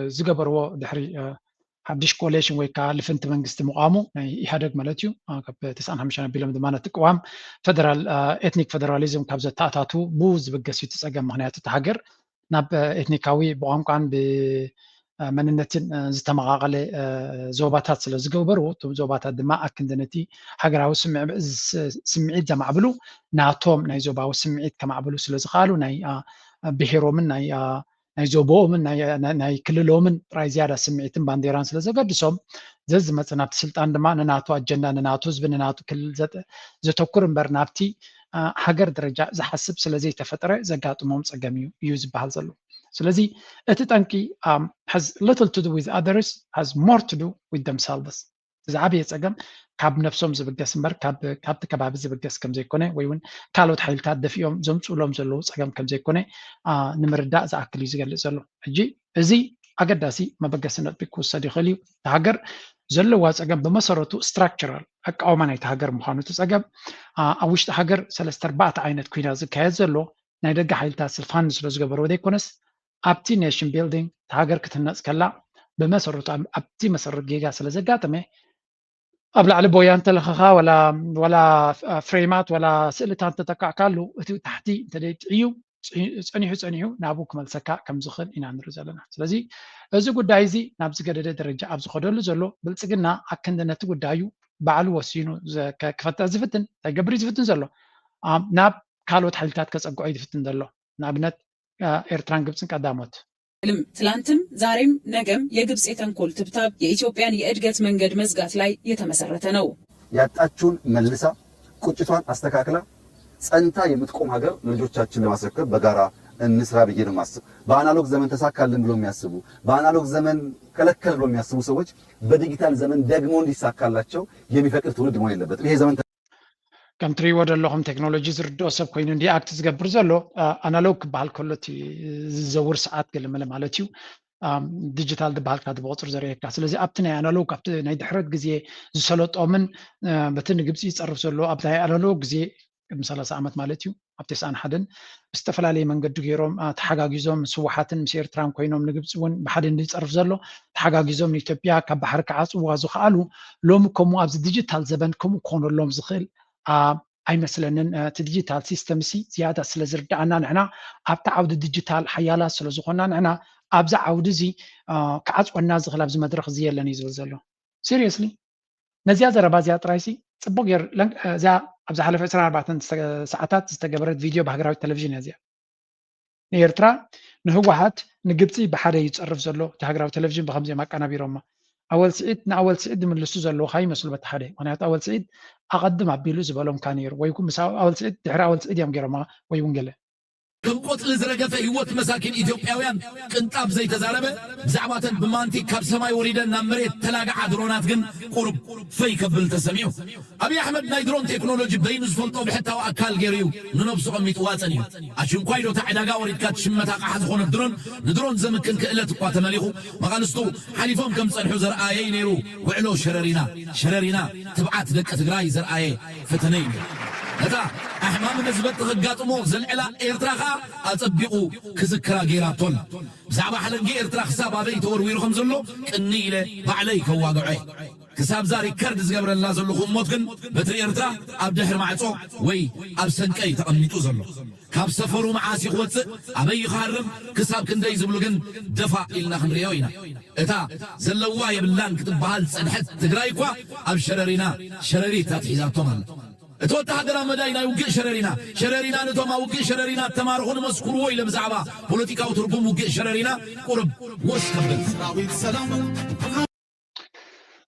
زجبروا دحري حبدش كوليشن ويكا لفنت من قست مقامو يهدق ملتيو كاب تسان همشان بيلم دمانة تقوام فدرال إثنيك فدراليزم كابزة تاتاتو بوز بقسي تتأجمع هنا تتهجر ناب إثنيكاوي بقام كان ب مننتن زتمغاغل زوباتات سلا زغبرو تو زوباتات دما اكندنتي حغراو سمعيت زمعبلو ناتوم ناي زوباو سمعيت كمعبلو سلا زخالو ناي بهيرومن ناي زوبومن ناي كللومن راي زياده سمعيتن بانديران سلا زغدسوم زز مصنابت سلطان دما ناتو اجندا ناتو زبن ناتو كل زتوكر برنابتي حجر درجه زحسب سلازي تفطره زغاطموم صقميو يوز بحال زلو ስለዚህ እቲ ጠንቂ has little to do with others, has more to do with themselves. ዝዓበየ ፀገም ካብ ነፍሶም ዝብገስ እምበር ካብቲ ከባቢ ዝብገስ ከም ዘይኮነ ወይ እውን ካልኦት ሓይልታት ደፊኦም ዘምፅኡሎም ዘለዉ ፀገም ከም ዘይኮነ ንምርዳእ ዝኣክል እዩ ዝገልፅ ዘሎ ሕጂ እዚ ኣገዳሲ መበገስነት ክውሰድ ይኽእል እዩ እቲ ሃገር ዘለዋ ፀገም ብመሰረቱ ስትራክቸራል ኣቃውማ ናይቲ ሃገር ምዃኑ እቲ ፀገም ኣብ ውሽጢ ሃገር 3-4 ዓይነት ኩናት ዝካየድ ዘሎ ናይ ደገ ሓይልታት ስልፋን ስለ ዝገበርዎ ዘይኮነስ ኣብቲ ኔሽን ቢልዲንግ ሃገር ክትነፅ ከላ ብመሰረቱ ኣብቲ መሰረት ጌጋ ስለ ዘጋጠመ ኣብ ላዕሊ ቦያ እንተለኸኻ ወላ ፍሬማት ወላ ስእልታት ተጠቃዕካሉ እቲ ታሕቲ እንተደይጥዕዩ ፀኒሑ ናብኡ ክመልሰካ ከም ዝኽእል ኢና ንርኢ ዘለና ስለዚ እዚ ጉዳይ እዚ ናብ ዝገደደ ደረጃ ኣብ ዝኸደሉ ዘሎ ብልፅግና ኣከንደነቲ ጉዳዩ ባዕሉ ወሲኑ ክፈትሕ ዝፍትን ተገብሪ ዝፍትን ዘሎ ናብ ካልኦት ሓይልታት ከፀግዖ ይፍትን ዘሎ ንኣብነት ኤርትራን ግብፅን ቀዳሞት ትላንትም ዛሬም ነገም የግብፅ የተንኮል ትብታብ የኢትዮጵያን የእድገት መንገድ መዝጋት ላይ የተመሰረተ ነው። ያጣችውን መልሳ ቁጭቷን አስተካክላ ጸንታ የምትቆም ሀገር ለልጆቻችን ለማስረከብ በጋራ እንስራ ብዬ ነው ማስብ። በአናሎግ ዘመን ተሳካልን ብሎ የሚያስቡ በአናሎግ ዘመን ከለከለ ብሎ የሚያስቡ ሰዎች በዲጂታል ዘመን ደግሞ እንዲሳካላቸው የሚፈቅድ ትውልድ መሆን የለበትም። ይሄ ዘመን ከም ትሪእዎ ዘለኹም ቴክኖሎጂ ዝርድኦ ሰብ ኮይኑ እንዲኣክት ዝገብር ዘሎ ኣናሎግ ክበሃል ከሎ እቲ ዝዘውር ሰዓት ገለመለ ማለት እዩ ዲጂታል ዝበሃል ካ ብቁፅር ዘርእየካ ስለዚ ኣብቲ ናይ ኣናሎግ ኣብቲ ናይ ድሕረት ግዜ ዝሰለጦምን በቲ ንግብፂ ይፀርፍ ዘሎ ኣብቲ ናይ ኣናሎግ ግዜ ቅድሚ 30 ዓመት ማለት እዩ ኣብ 91 ብዝተፈላለየ መንገዲ ገይሮም ተሓጋጊዞም ስዋሓትን ምስ ኤርትራን ኮይኖም ንግብፂ እውን ብሓደ እንዲፀርፍ ዘሎ ተሓጋጊዞም ንኢትዮጵያ ካብ ባሕሪ ክዓፅዋ ዝኽኣሉ ሎሚ ከምኡ ኣብዚ ዲጂታል ዘበን ከምኡ ክኾነሎም ዝኽእል ኣይመስለንን እቲ ዲጂታል ሲስተም ሲ ዝያዳ ስለ ዝርዳእና ንሕና ኣብቲ ዓውዲ ዲጂታል ሓያላት ስለ ዝኾንና ንሕና ኣብዛ ዓውዲ እዚ ክዓፅወና ዝኽእል ኣብዚ መድረክ እዚ የለን እዩ ዝብል ዘሎ ሲሪየስሊ ነዚያ ዘረባ እዚኣ ጥራይ ሲ ፅቡቅ ጌር እዚኣ ኣብ ዝሓለፈ 24 ሰዓታት ዝተገበረት ቪድዮ ብሃገራዊ ቴሌቭዥን እያ እዚኣ ንኤርትራ ንህወሓት ንግብፂ ብሓደ ይፀርፍ ዘሎ እቲ ሃገራዊ ቴሌቭዥን ብከምዚኦም ኣቀናቢሮማ أول سعيد نأول سعيد من لسوز اللي خاي مسؤول بتحدي أنا أول سعيد أقدم عبيلو زبالهم كانير ويكون مساو أول سعيد تحرى أول سعيد يوم جرما ويكون قله كم قتل زرقة هيوت مساكين إثيوبياويان كنتاب زي تزاربة زعماتن بمانتي كاب سماي وريدن نمريت تلاقى عدرونات جن قرب في كبل تسميو أبي أحمد نايدرون تكنولوجي بين زفلطو بحتى وأكال جريو ننبسو عميت واتنيو عشان كويلو تعداقا وريد كات شمتا قاحد خون ندرون زمكن كإلة قوات مليخو مغالستو حليفهم كم صنحو زرآيي نيرو وعلو شررينا تبعات دكة تقراي زرآيي فتنين هذا أحمام النسبة تغقاطمو زلعلا إيرتراخا أتبقو كذكرا جيراتون بزعبا حلنجي إيرتراخ ساب هذا يتور ويرخم زلو كنيلة بعليك هو واقعي كساب زاري كرد زقبر الله زلو خموتكن بتر إيرترا أبدهر معصو وي أبسنكي تقميتو زلو كاب سفرو معاسي خوتس أبي خارم كساب كندي زبلوكن دفع إلنا خمريوينا إتا زلوا يبلان كتب بحال سنحت تقرايكوا أب شرري تاتحيزاتهم اتوتا هاجرا مداينا وقع شررينا نتوما وقع شررينا تمارخون مسكرو إلى بزعبا بوليتيكا وتربوم وقع شررينا قرب وسكبل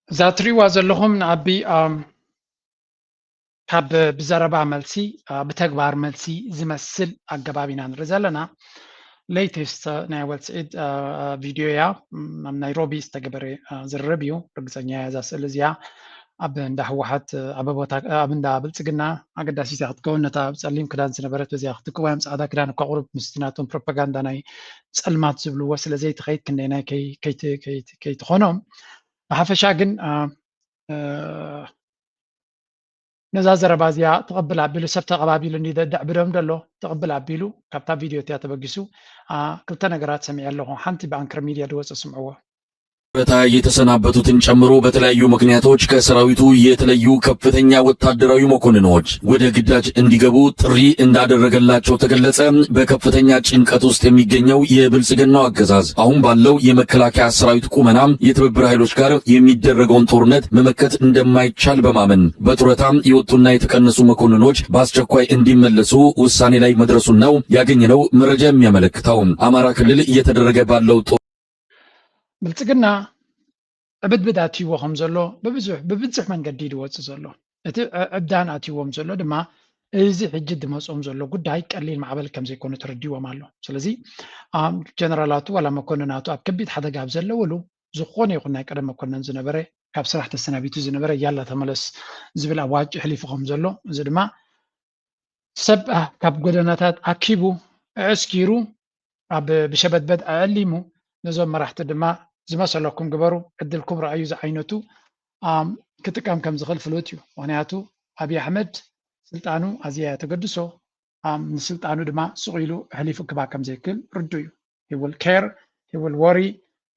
زاتري وازلهم نعبي كاب بزربا ملسي بتكبار ملسي زمسل أجبابينا نرزلنا latest ናይ ወልጽኢድ ቪድዮ ያ ኣብ ናይሮቢ ዝተገበረ ዝርርብ እዩ ርግፀኛ እዛ ስእሊ እዚኣ ኣብ እንዳ ህወሓት ኣብ እንዳ ብልፅግና ኣገዳሲት ክትከውን ነታ ብፀሊም ክዳን ዝነበረት በዚኣ ክትቅዋም ፃዕዳ ክዳን እኳ ቁሩብ ምስቲ ናቶም ፕሮፓጋንዳ ናይ ፀልማት ዝብልዎ ስለዘይትኸይድ ክንደይ ከይትኾኖም ብሓፈሻ ግን ነዛ ዘረባ እዚኣ ተቐብል ኣቢሉ ሰብ ተቐባቢሉ እንዲደዳዕ ብዶም ደሎ ተቐብል ኣቢሉ ካብታ ቪድዮ እትያ ተበጊሱ ክልተ ነገራት ሰሚዕ ኣለኹ ሓንቲ በአንከር ሚድያ ድወፅ ስምዕዎ በታ የተሰናበቱትን ጨምሮ በተለያዩ ምክንያቶች ከሰራዊቱ የተለዩ ከፍተኛ ወታደራዊ መኮንኖች ወደ ግዳጅ እንዲገቡ ጥሪ እንዳደረገላቸው ተገለጸ። በከፍተኛ ጭንቀት ውስጥ የሚገኘው የብልጽግናው አገዛዝ አሁን ባለው የመከላከያ ሰራዊት ቁመናም የትብብር ኃይሎች ጋር የሚደረገውን ጦርነት መመከት እንደማይቻል በማመን በጡረታም የወጡና የተቀነሱ መኮንኖች በአስቸኳይ እንዲመለሱ ውሳኔ ላይ መድረሱን ነው ያገኘነው መረጃ የሚያመለክተው። አማራ ክልል እየተደረገ ባለው ብልጽግና ዕብድብድ ኣትይዎ ከም ዘሎ ብብዙሕ መንገዲ ድወፅእ ዘሎ እቲ ዕብዳን ኣትይዎም ዘሎ ድማ እዚ ሕጂ ድመፆም ዘሎ ጉዳይ ቀሊል ማዕበል ከም ዘይኮነ ተረዲዎም ኣሎ። ስለዚ ጀነራላቱ ዋላ መኮንናቱ ኣብ ከቢድ ሓደጋ ኣብ ዘለውሉ ዝኾነ ይኹን ናይ ቀደም መኮነን ዝነበረ ካብ ስራሕ ተሰናቢቱ ዝነበረ ያላ ተመለስ ዝብል ኣዋጅ ሕሊፉ ከም ዘሎ እዚ ድማ ሰብ ካብ ጎደናታት ኣኪቡ ዕስኪሩ ኣብ ብሸበድበድ ኣዕሊሙ ነዞም መራሕቲ ድማ ዝመሰለኩም ግበሩ ዕድልኩም ረኣዩ ዝዓይነቱ ክጥቀም ከም ዝኽእል ፍሉጥ እዩ። ምክንያቱ ኣብይ ኣሕመድ ስልጣኑ ኣዝያ ተገድሶ ንስልጣኑ ድማ ስቑኢሉ ሕሊፉ ክባ ከም ዘይክእል ርዱ እዩ። he will care, he will worry,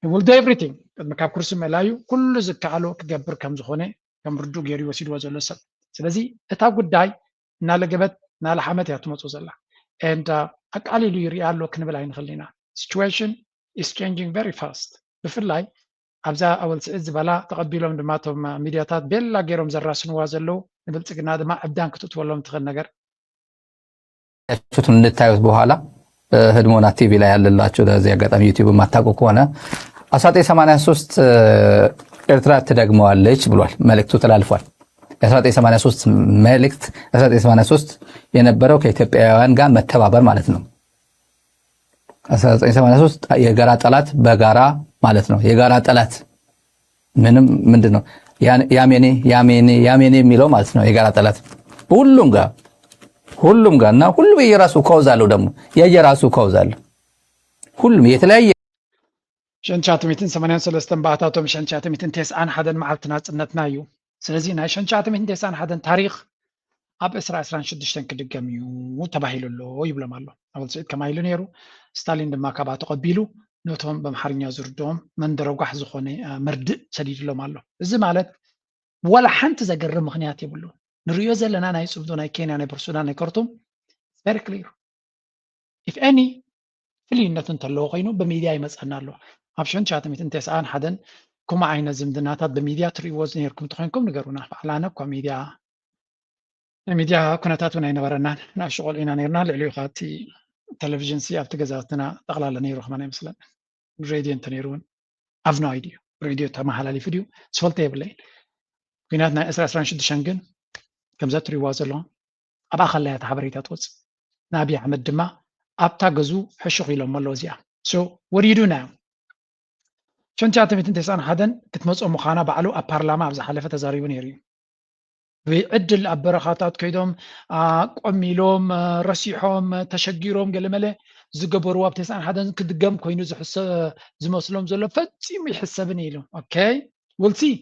he will do everything ቅድሚ ካብ ኩርሲ መላዩ ኩሉ ዝከኣሎ ክገብር ከም ዝኾነ ከም ርዱ ገይሩ ወሲድዎ ዘሎ ሰብ። ስለዚ እታ ጉዳይ እናለገበት እናለሓመት እያ ትመፁ ዘላ and ኣቃሊሉ ይሪኣ ኣሎ ክንብል ኣይንኽእል ኢና። situation is changing very fast. ብፍላይ ኣብዛ ኣወልፅዒት ዝበላ ተቐቢሎም ድማ እቶም ሚድያታት ቤላ ገይሮም ዘራስንዋ ዘለው ንብልፅግና ድማ ዕብዳን ክትእትወሎም ትኽእል ነገር እንድታዩት በኋላ ህድሞና ቲቪ ላይ ያለላቸው ለዚህ አጋጣሚ ዩቲዩብ የማታውቁ ከሆነ 1983 ኤርትራ ትደግመዋለች ብሏል። መልእክቱ ተላልፏል። 1983 መልእክት 1983 የነበረው ከኢትዮጵያውያን ጋር መተባበር ማለት ነው። 1983 የጋራ ጠላት በጋራ ማለት ነው። የጋራ ጠላት ምንድነው? ያሜኔ የሚለው ማለት ነው። የጋራ ጠላት ሁሉም ጋርና ሁሉም የራሱ ኮዝ አለው። ደግሞ የየራሱ ኮዝ አለው። ሁሉም የተለያየ ሸንቻትሚትን 83 ባታቶም ሸንቻትሚትን 91 መዓልቲ ናጽነትና እዩ። ስለዚህ ናይ ሸንቻትሚትን 91 ታሪክ ኣብ 26 ክድገም እዩ ተባሂሉሎ ይብሎም ኣሎ። ኣወልፅዒት ከማ ኢሉ ነይሩ። ስታሊን ድማ ካብኣ ተቐቢሉ ነቶም በምሓርኛ ዝርድኦም መንደረጓሕ ዝኾነ መርድእ ሰዲድሎም ኣሎ። እዚ ማለት ወላ ሓንቲ ዘገርም ምክንያት የብሉ ንሪኦ ዘለና ናይ ፅብዶ ናይ ኬንያ ናይ ሱዳን ናይ ካርቱም very clear if any ፍልይነት እንተለዎ ኮይኑ በሚድያ ይመፀና ኣሎ። ኣብ 1991 ኩማ ዓይነት ዝምድናታት በሚድያ ትሪእዎ ዝነርኩም ትኮንኩም ንገሩና። ባዕላነ እኳ ሚድያ ኩነታት እውን ኣይነበረናን ንኣሽቆል ኢና ነርና። ልዕሊኡ ካቲ ቴሌቪዥን ኣብቲ ገዛትና ጠቕላላ ነይሩ ከመና ይመስለን ሬድዮ እንተነይሩ እውን ኣብ ኖ አይዲያ ሬድዮ ተመሓላሊፉ ድዩ ስፈልጦ የብለይን። ኩናት ናይ 16 ግን ከምዛ ትሪእዋ ዘለኹም ኣብ ኣኸላያ ሓበሬታ ትወፅእ ንኣብይ ኣሕመድ ድማ ኣብታ ገዙ ሕሹኽ ኢሎም ኣሎ እዚኣ ሶ what do you do now 1991 ክትመፅኦ ምዃና ባዕሉ ኣብ ፓርላማ ኣብ ዝሓለፈ ተዛሪቡ ነይሩ እዩ። ብዕድል ኣብ በረኻታት ከይዶም ቆሚሎም ረሲሖም ተሸጊሮም ገለመለ ዝገበሩ ኣብ 91 ክድገም ኮይኑ ዝመስሎም ዘሎ ፈፂሙ ይሕሰብን ኢሉ ኦኬ we'll see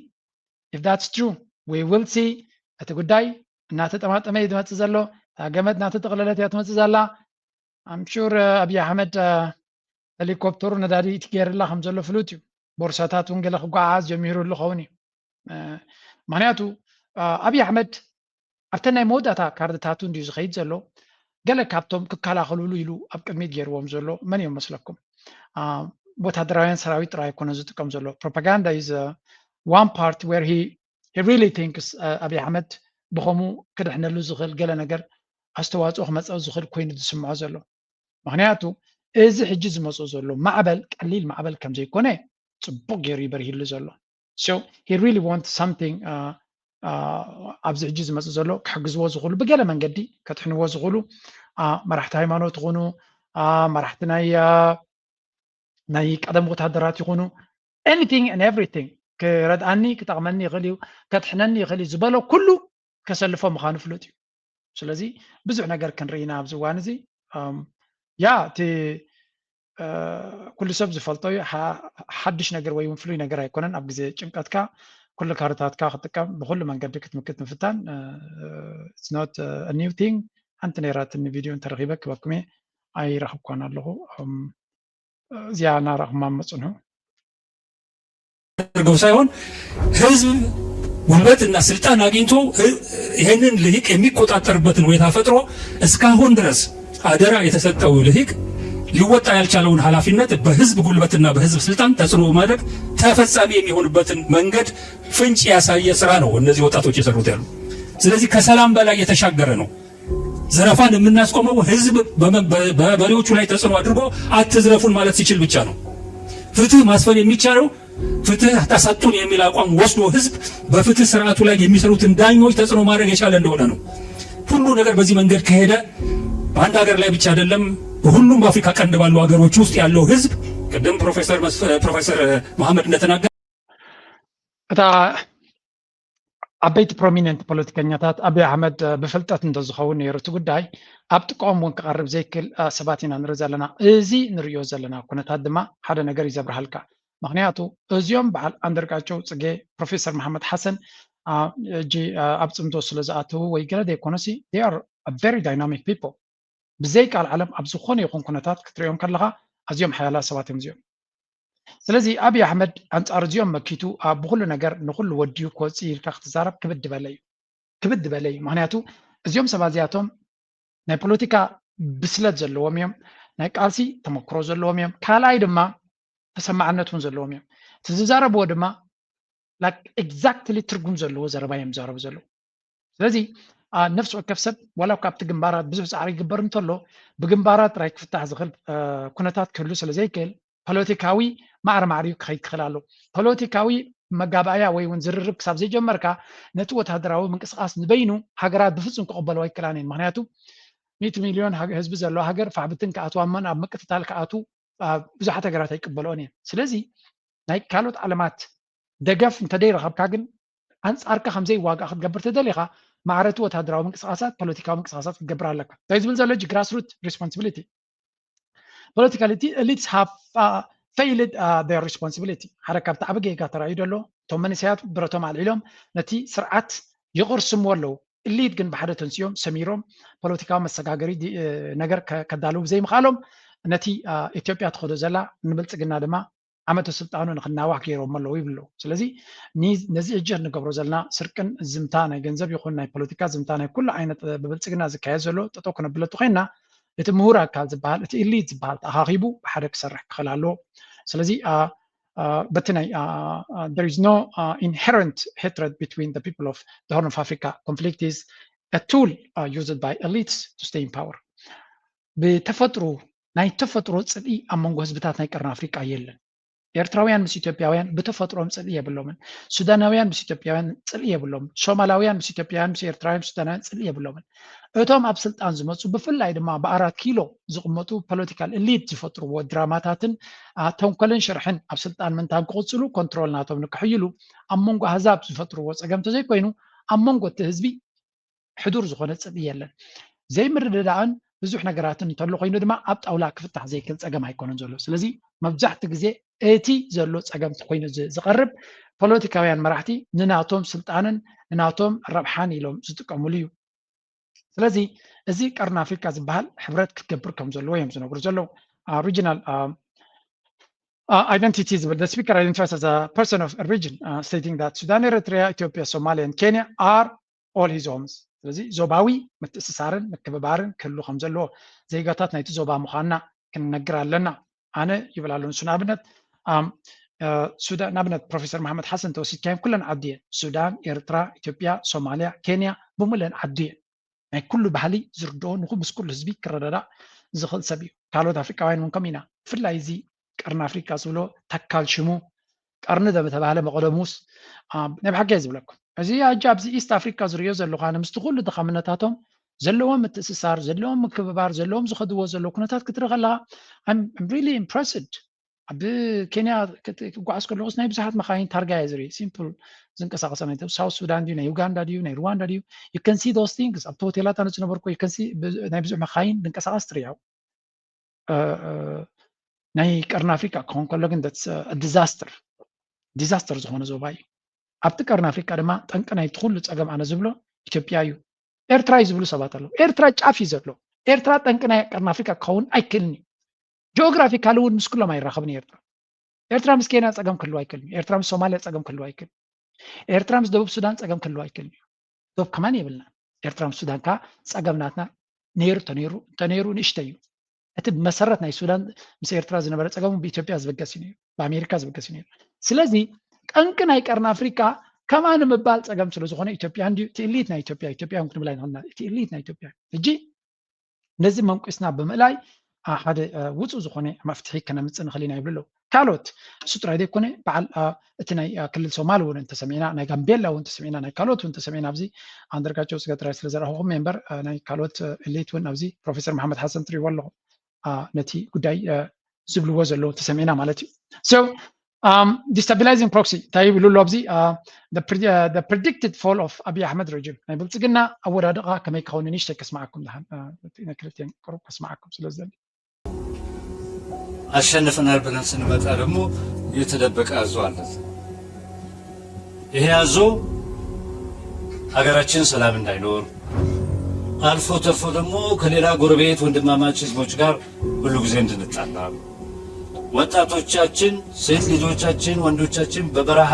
if that's true we will see እቲ ጉዳይ እናተጠማጠመ ይመፅእ ዘሎ ገመድ እናተጠቕለለት እያ ትመፅእ ዘላ I'm sure ኣብይ ኣሕመድ ሄሊኮፕተሩ ነዳዲ ትገይርላ ከም ዘሎ ፍሉጥ እዩ። ቦርሳታት እውን ገለ ክጓዓዝ ጀሚሩሉ ኸውን እዩ። ምክንያቱ ኣብይ ኣሕመድ ኣብተን ናይ መወዳእታ ካርድታቱ እንዲዩ ዝኸይድ ዘሎ ገለ ካብቶም ክከላኸልሉ ኢሉ ኣብ ቅድሚት ገይርዎም ዘሎ መን እዮም መስለኩም? ወታደራውያን ሰራዊት ጥራይ ኮነ ዝጥቀም ዘሎ ፕሮፓጋንዳ is one part where he really thinks ኣብይ ኣሕመድ ብኸምኡ ክድሕነሉ ዝኽእል ገለ ነገር ኣስተዋፅኦ ክመፅእ ዝኽእል ኮይኑ ዝስምዖ ዘሎ። ምክንያቱ እዚ ሕጂ ዝመፅእ ዘሎ ማዕበል ቀሊል ማዕበል ከም ዘይኮነ ፅቡቅ ገይሩ ይበርሂሉ ዘሎ so he really wants something ኣብዚ ሕጂ ዝመፅእ ዘሎ ክሕግዝዎ ዝኽእሉ ብገለ መንገዲ ከጥሕንዎ ዝኽእሉ መራሕቲ ሃይማኖት ይኹኑ መራሕትና ናይ ቀደም ወታደራት ይኹኑ anything and everything ክረድኣኒ ክጠቕመኒ ይኽእል እዩ ከጥሕነኒ ይኽእል እዩ ዝበሎ ኩሉ ከሰልፎ ምዃኑ ፍሉጥ እዩ ስለዚ ብዙሕ ነገር ክንርኢና ኣብዚ እዋን እዚ ያ እቲ ኩሉ ሰብ ዝፈልጦ እዩ ሓድሽ ነገር ወይ እውን ፍሉይ ነገር ኣይኮነን ኣብ ግዜ ጭንቀትካ ኩሉ ካርታትካ ክትጥቀም ብኩሉ መንገዲ ክትምክት ምፍታን it's not a new thing ሓንቲ ነይራትኒ ቪድዮ እንተረኺበ ክበክሜ ኣይረኽብኳን ኣለኹ እዚያ ናረኽማ መፅንሑ አድርገው ሳይሆን ህዝብ ጉልበትና ስልጣን አግኝቶ ይሄንን ልሂቅ የሚቆጣጠርበትን ሁኔታ ፈጥሮ እስካሁን ድረስ አደራ የተሰጠው ልሂቅ ሊወጣ ያልቻለውን ኃላፊነት በህዝብ ጉልበትና በህዝብ ስልጣን ተጽዕኖ ማድረግ ተፈጻሚ የሚሆንበትን መንገድ ፍንጭ ያሳየ ስራ ነው እነዚህ ወጣቶች የሰሩት ያሉ። ስለዚህ ከሰላም በላይ የተሻገረ ነው። ዘረፋን የምናስቆመው ህዝብ በበሬዎቹ ላይ ተጽዕኖ አድርጎ አትዝረፉን ማለት ሲችል ብቻ ነው። ፍትህ ማስፈን የሚቻለው ፍትህ ተሰጡን የሚል አቋም ወስዶ ህዝብ በፍትህ ስርዓቱ ላይ የሚሰሩትን ዳኞች ተጽዕኖ ማድረግ የቻለ እንደሆነ ነው። ሁሉ ነገር በዚህ መንገድ ከሄደ በአንድ ሀገር ላይ ብቻ አይደለም በሁሉም በአፍሪካ ቀንድ ባሉ ሀገሮች ውስጥ ያለው ህዝብ ቅድም ፕሮፌሰር መሐመድ እንደተናገረ እታ ዓበይቲ ፕሮሚነንት ፖለቲከኛታት አብይ አሕመድ ብፍልጠት እንደዝኸውን ነይሩ እቲ ጉዳይ ኣብ ጥቃኦም እውን ክቐርብ ዘይክእል ሰባት ኢና ንርኢ ዘለና እዚ ንሪኦ ዘለና ኩነታት ድማ ሓደ ነገር ይዘብርሃልካ ምክንያቱ እዚኦም በዓል አንዳርጋቸው ጽጌ ፕሮፌሰር መሐመድ ሓሰን እጂ ኣብ ጽምዶ ስለ ዝኣተዉ ወይ ገለ ዘይኮነሲ they are a very dynamic people ብዘይ ቃል ዓለም ኣብ ዝኾነ ይኹን ኩነታት ክትሪኦም ከለኻ ኣዝዮም ሓያላት ሰባት እዮም እዚኦም ስለዚ አብይ አሕመድ አንጻር እዚኦም መኪቱ ብኩሉ ነገር ንኩሉ ወዲዩ ክወፅእ ኢልካ ክትዛረብ ክብድ በለ እዩ ምክንያቱ እዚኦም ሰባት እዚኣቶም ናይ ፖለቲካ ብስለት ዘለዎም እዮም ናይ ቃልሲ ተመክሮ ዘለዎም እዮም ካልኣይ ድማ ተሰማዕነት እውን ዘለዎም እዮም እቲ ዝዛረብዎ ድማ ኤግዛክትሊ ትርጉም ዘለዎ ዘረባ እዮም ዝዛረቡ ዘለዉ ስለዚ ነፍሲ ወከፍ ሰብ ዋላ ካብቲ ግንባራት ብዙሕ ፃዕሪ ይግበር እንተሎ ብግንባራት ጥራይ ክፍታሕ ዝኽእል ኩነታት ክህሉ ስለዘይክእል ፖለቲካዊ ማዕረማዕሪዩ ክኸይድ ክኽእል ኣሎ ፖለቲካዊ መጋባእያ ወይ እውን ዝርርብ ክሳብ ዘይጀመርካ ነቲ ወታደራዊ ምንቅስቃስ ንበይኑ ሃገራት ብፍፁም ክቕበሉ ኣይከኣላን እየን ምክንያቱ 100 ሚልዮን ህዝቢ ዘለዎ ሃገር ፋዕብትን ከኣትዋመን ኣብ ምቅትታል ከኣቱ ብዙሓት ሃገራት ኣይቅበልኦን እየን ስለዚ ናይ ካልኦት ዓለማት ደገፍ እንተደይረኸብካ ግን አንጻርካ ከምዘይ ዋጋእ ክትገብር ተደሊኻ ማዕረቱ ወታደራዊ ምንቅስቃሳት ፖለቲካዊ ምንቅስቃሳት ክትገብር ኣለካ እንታይ ዝብል ዘሎ ግራስሩት ሪስፖንሲቢሊቲ political elites have failed their responsibility ሓደ ካብቲ ዓብ ጌጋ ተራእዩ ደሎ እቶም መንእሰያት ብረቶም ኣልዒሎም ነቲ ስርዓት ይቕርስምዎ ኣለዉ ኢሊት ግን ብሓደ ተንስዮም ሰሚሮም ፖለቲካዊ መሰጋገሪ ነገር ከዳልው ብዘይምኻሎም ነቲ ኢትዮጵያ ትኸዶ ዘላ ንብልፅግና ድማ ዓመተ ስልጣኑ ንክናዋሕ ገይሮም ኣለዉ ይብሉ ስለዚ ነዚ እጅ ንገብሮ ዘለና ስርቅን ዝምታ ናይ ገንዘብ ይኹን ናይ ፖለቲካ ዝምታ ናይ ኩሉ ዓይነት ብብልፅግና ዝካየድ ዘሎ ጠጠው ክነብለቱ ኮይና እቲ ምሁር ኣካል ዝበሃል እቲ ኢሊት ዝበሃል ተኣኻኺቡ ብሓደ ክሰርሕ ክኽእል ኣለዎ ስለዚ በቲ ናይ there is no inherent hatred between the people of the Horn of Africa conflict is a tool used by elites to stay in power ብተፈጥሮ ናይ ተፈጥሮ ፅልኢ ኣብ መንጎ ህዝብታት ናይ ቀረን ኣፍሪቃ የለን ኤርትራውያን ምስ ኢትዮጵያውያን ብተፈጥሮም ፅልኢ የብሎምን ሱዳናውያን ምስ ኢትዮጵያውያን ፅልኢ የብሎምን ሶማላውያን ምስ ኢትዮጵያውያን ምስ ኤርትራውያን ምስ ሱዳናውያን ፅልኢ የብሎምን እቶም ኣብ ስልጣን ዝመፁ ብፍላይ ድማ ብኣራት ኪሎ ዝቕመጡ ፖለቲካል ኤሊት ዝፈጥርዎ ድራማታትን ተንኮልን ሽርሕን ኣብ ስልጣን ምንታን ክቕፅሉ ኮንትሮል ናቶም ንክሕይሉ ኣብ መንጎ ኣህዛብ ዝፈጥርዎ ፀገም እንተዘይኮይኑ ኣብ መንጎ እቲ ህዝቢ ሕዱር ዝኾነ ፅልኢ የለን ዘይምርድዳእን ብዙሕ ነገራትን እንተሎ ኮይኑ ድማ ኣብ ጣውላ ክፍታሕ ዘይክእል ፀገም ኣይኮነን ዘሎ ስለዚ መብዛሕትኡ ግዜ እቲ ዘሎ ፀገም ኮይኑ ዝቐርብ ፖለቲካውያን መራሕቲ ንናቶም ስልጣንን ንናቶም ረብሓን ኢሎም ዝጥቀምሉ እዩ ስለዚ እዚ ቀርኒ ኣፍሪካ ዝበሃል ሕብረት ክትገብር ከም ዘለዎ እዮም ዝነግሩ ዘለዉ ሪጂናል identities the speaker identifies as a person of a region stating that Sudan, Eritrea, Ethiopia, Somalia and Kenya are all his homes ስለዚ ዞባዊ ምትእስሳርን ምክብባርን ክህሉ ከም ዘለዎ ዜጋታት ናይቲ ዞባ ምዃንና ክንነግር ኣለና ኣነ ይብል ኣሎ ንሱ ንኣብነት ሱዳን ንኣብነት ፕሮፌሰር መሐመድ ሓሰን ተወሲድካዮም ኩለን ዓዲ እየን ሱዳን ኤርትራ ኢትዮጵያ ሶማልያ ኬንያ ብምለን ዓዲ እየን ናይ ኩሉ ባህሊ ዝርድኦ ንኩምስ ኩሉ ህዝቢ ክረዳዳእ ዝኽእል ሰብ እዩ ካልኦት ኣፍሪካውያን እውን ከምኡ ኢና ብፍላይ እዚ ቀርኒ ኣፍሪካ ዝብሎ ተካል ሽሙ ቀርኒ ዘተባሃለ መቐደሙስ ናይ ብሓቂ ዝብለኩም እዚ ሕጂ ኣብዚ ኢስት ኣፍሪካ ዝርዮ ዘለኹ ኣነ ምስቲ ኩሉ ድኻምነታቶም ዘለዎም ምትእስሳር ዘለዎም ምክብባር ዘለዎም ዝኸድዎ ዘሎ ኩነታት ክትርኢ ከለኻ I'm really impressed ኣብ ኬንያ ክጓዓዝ ከለኹ ናይ ብዙሓት መካይን ታርጋ እየ ዝርኢ ሲምፕል ዝንቀሳቐሳ ናይ ሳውት ሱዳን ድዩ ናይ ዩጋንዳ ድዩ ናይ ሩዋንዳ ድዩ you can see those things ኣብቲ ሆቴላት ኣነ ዝነበርኩ you can see ናይ ብዙሕ መካይን ዝንቀሳቐስ ትሪኦ ናይ ቀርኒ ኣፍሪካ ክኾን ከሎ ግን ዲዛስተር ዝኾነ ዞባ እዩ ኣብቲ ቀርኒ ኣፍሪካ ድማ ጠንቂ ናይ ትኩሉ ፀገም ኣነ ዝብሎ ኢትዮጵያ እዩ ኤርትራ እዩ ዝብሉ ሰባት ኣለዉ ኤርትራ ጫፍ እዩ ዘሎ ኤርትራ ጠንቂ ናይ ቀርኒ ኣፍሪካ ክኸውን ኣይክእልኒ ጂኦግራፊካሊ እውን ምስ ኩሎም ኣይራኸብን ኤርትራ ምስ ኬንያ ፀገም ክህልዎ ኣይክእልኒ ኤርትራ ምስ ሶማልያ ፀገም ክህልዎ ኣይክእልኒ ኤርትራ ምስ ደቡብ ሱዳን ፀገም ክህልዎ ኣይክእልኒ ዶብ ከማን የብልና ኤርትራ ምስ ሱዳን ከዓ ፀገምናትና ተነይሩ ንእሽተይ እዩ እቲ መሰረት ናይ ሱዳን ምስ ኤርትራ ዝነበረ ፀገሙ ብኢትዮጵያ ዝበገስ እዩ በኣሜሪካ ዝበገስ እዩ ስለዚ ጠንቂ ናይ ቀርኒ ኣፍሪካ ከማ ንምባል ፀገም ስለ ዝኾነ ኢትዮጵያ እንዲሁ እቲ ኢሊት ናይ ኢትዮጵያ ክንብላ ንኽእልና እቲ ኢሊት ናይ ኢትዮጵያ ሕጂ ነዚ መንቁስና ብምእላይ ሓደ ውፁእ ዝኾነ መፍትሒ ከነምፅእ ንኽእል ኢና ይብሉ ኣለዉ ካልኦት እሱ ጥራይ ዘይኮነ በዓል እቲ ናይ ክልል ሶማሊ እውን እንተሰሚዕና ናይ ጋምቤላ እውን ተሰሚዕና ናይ ካልኦት እውን ተሰሚዕና ኣብዚ ኣንደርጋቸው ፅገጥራይ ስለ ዘረኸብኩም ሜምበር ናይ ካልኦት ኢሊት እውን ኣብዚ ፕሮፌሰር መሓመድ ሓሰን ትሪእዎ ኣለኹ ነቲ ጉዳይ ዝብልዎ ዘለዉ ተሰሚዕና ማለት እዩ so destabilizing proxy እንታይ ይብሉ ኣሎ ኣብዚ the predicted fall of Abiy Ahmed regime ናይ ብልፅግና ኣወዳድቓ ከመይ ክኸውን ንእሽተይ ከስማዓኩም ክልቲአን ቅሩብ ከስማዓኩም ስለዘለ አሸንፈናል ብለን ስንመጣ ደግሞ የተደበቀ አዞ አለ። ይሄ አዞ ሀገራችን ሰላም እንዳይኖር አልፎ ተርፎ ደግሞ ከሌላ ጎረቤት ወንድማማች ህዝቦች ጋር ሁሉ ጊዜ እንድንጣላ ወጣቶቻችን፣ ሴት ልጆቻችን፣ ወንዶቻችን በበረሃ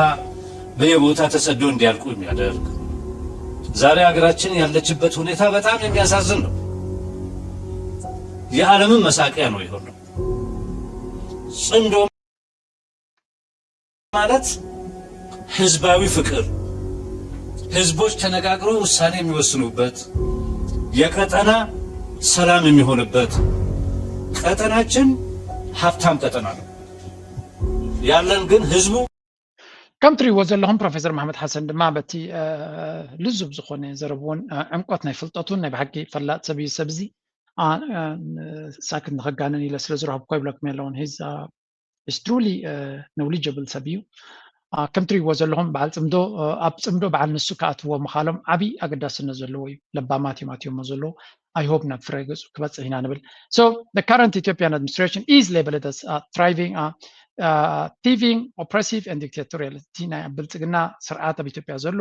በየቦታ ተሰዶ እንዲያልቁ የሚያደርግ ዛሬ ሀገራችን ያለችበት ሁኔታ በጣም የሚያሳዝን ነው። የዓለምን መሳቂያ ነው የሆነው። ጽንዶ ማለት ህዝባዊ ፍቅር፣ ህዝቦች ተነጋግረው ውሳኔ የሚወስኑበት የቀጠና ሰላም የሚሆንበት ቀጠናችን ሀብታም ቀጠና ነው ያለን ግን ህዝቡ ከም ትሪእዎ ዘለኹም ፕሮፌሰር መሓመድ ሓሰን ድማ በቲ ልዙብ ዝኾነ ዘረብዎን ዕምቆት ናይ ፍልጠቱን ናይ ብሓቂ ፈላጥ ሰብ እዩ ሰብ እዚ ሳክት ንኸጋነን ኢለ ስለ ዝረኸብኮ ይብለኩም ኣለውን ሂዝ ትሩሊ knowledgeable ሰብ እዩ ከም ትሪእዎ ዘለኹም በዓል ፅምዶ ኣብ ፅምዶ በዓል ንሱ ከኣትዎ ምኻሎም ዓብዪ ኣገዳስነት ዘለዎ እዩ ለባማት እዮሞ ዘለዎ I hope ናብ ፍረ ገፁ ክበፅሕ ኢና ንብል so the current Ethiopian administration is labeled as thriving thieving oppressive and dictatorial ናይ ብልፅግና ስርዓት ኣብ ኢትዮጵያ ዘሎ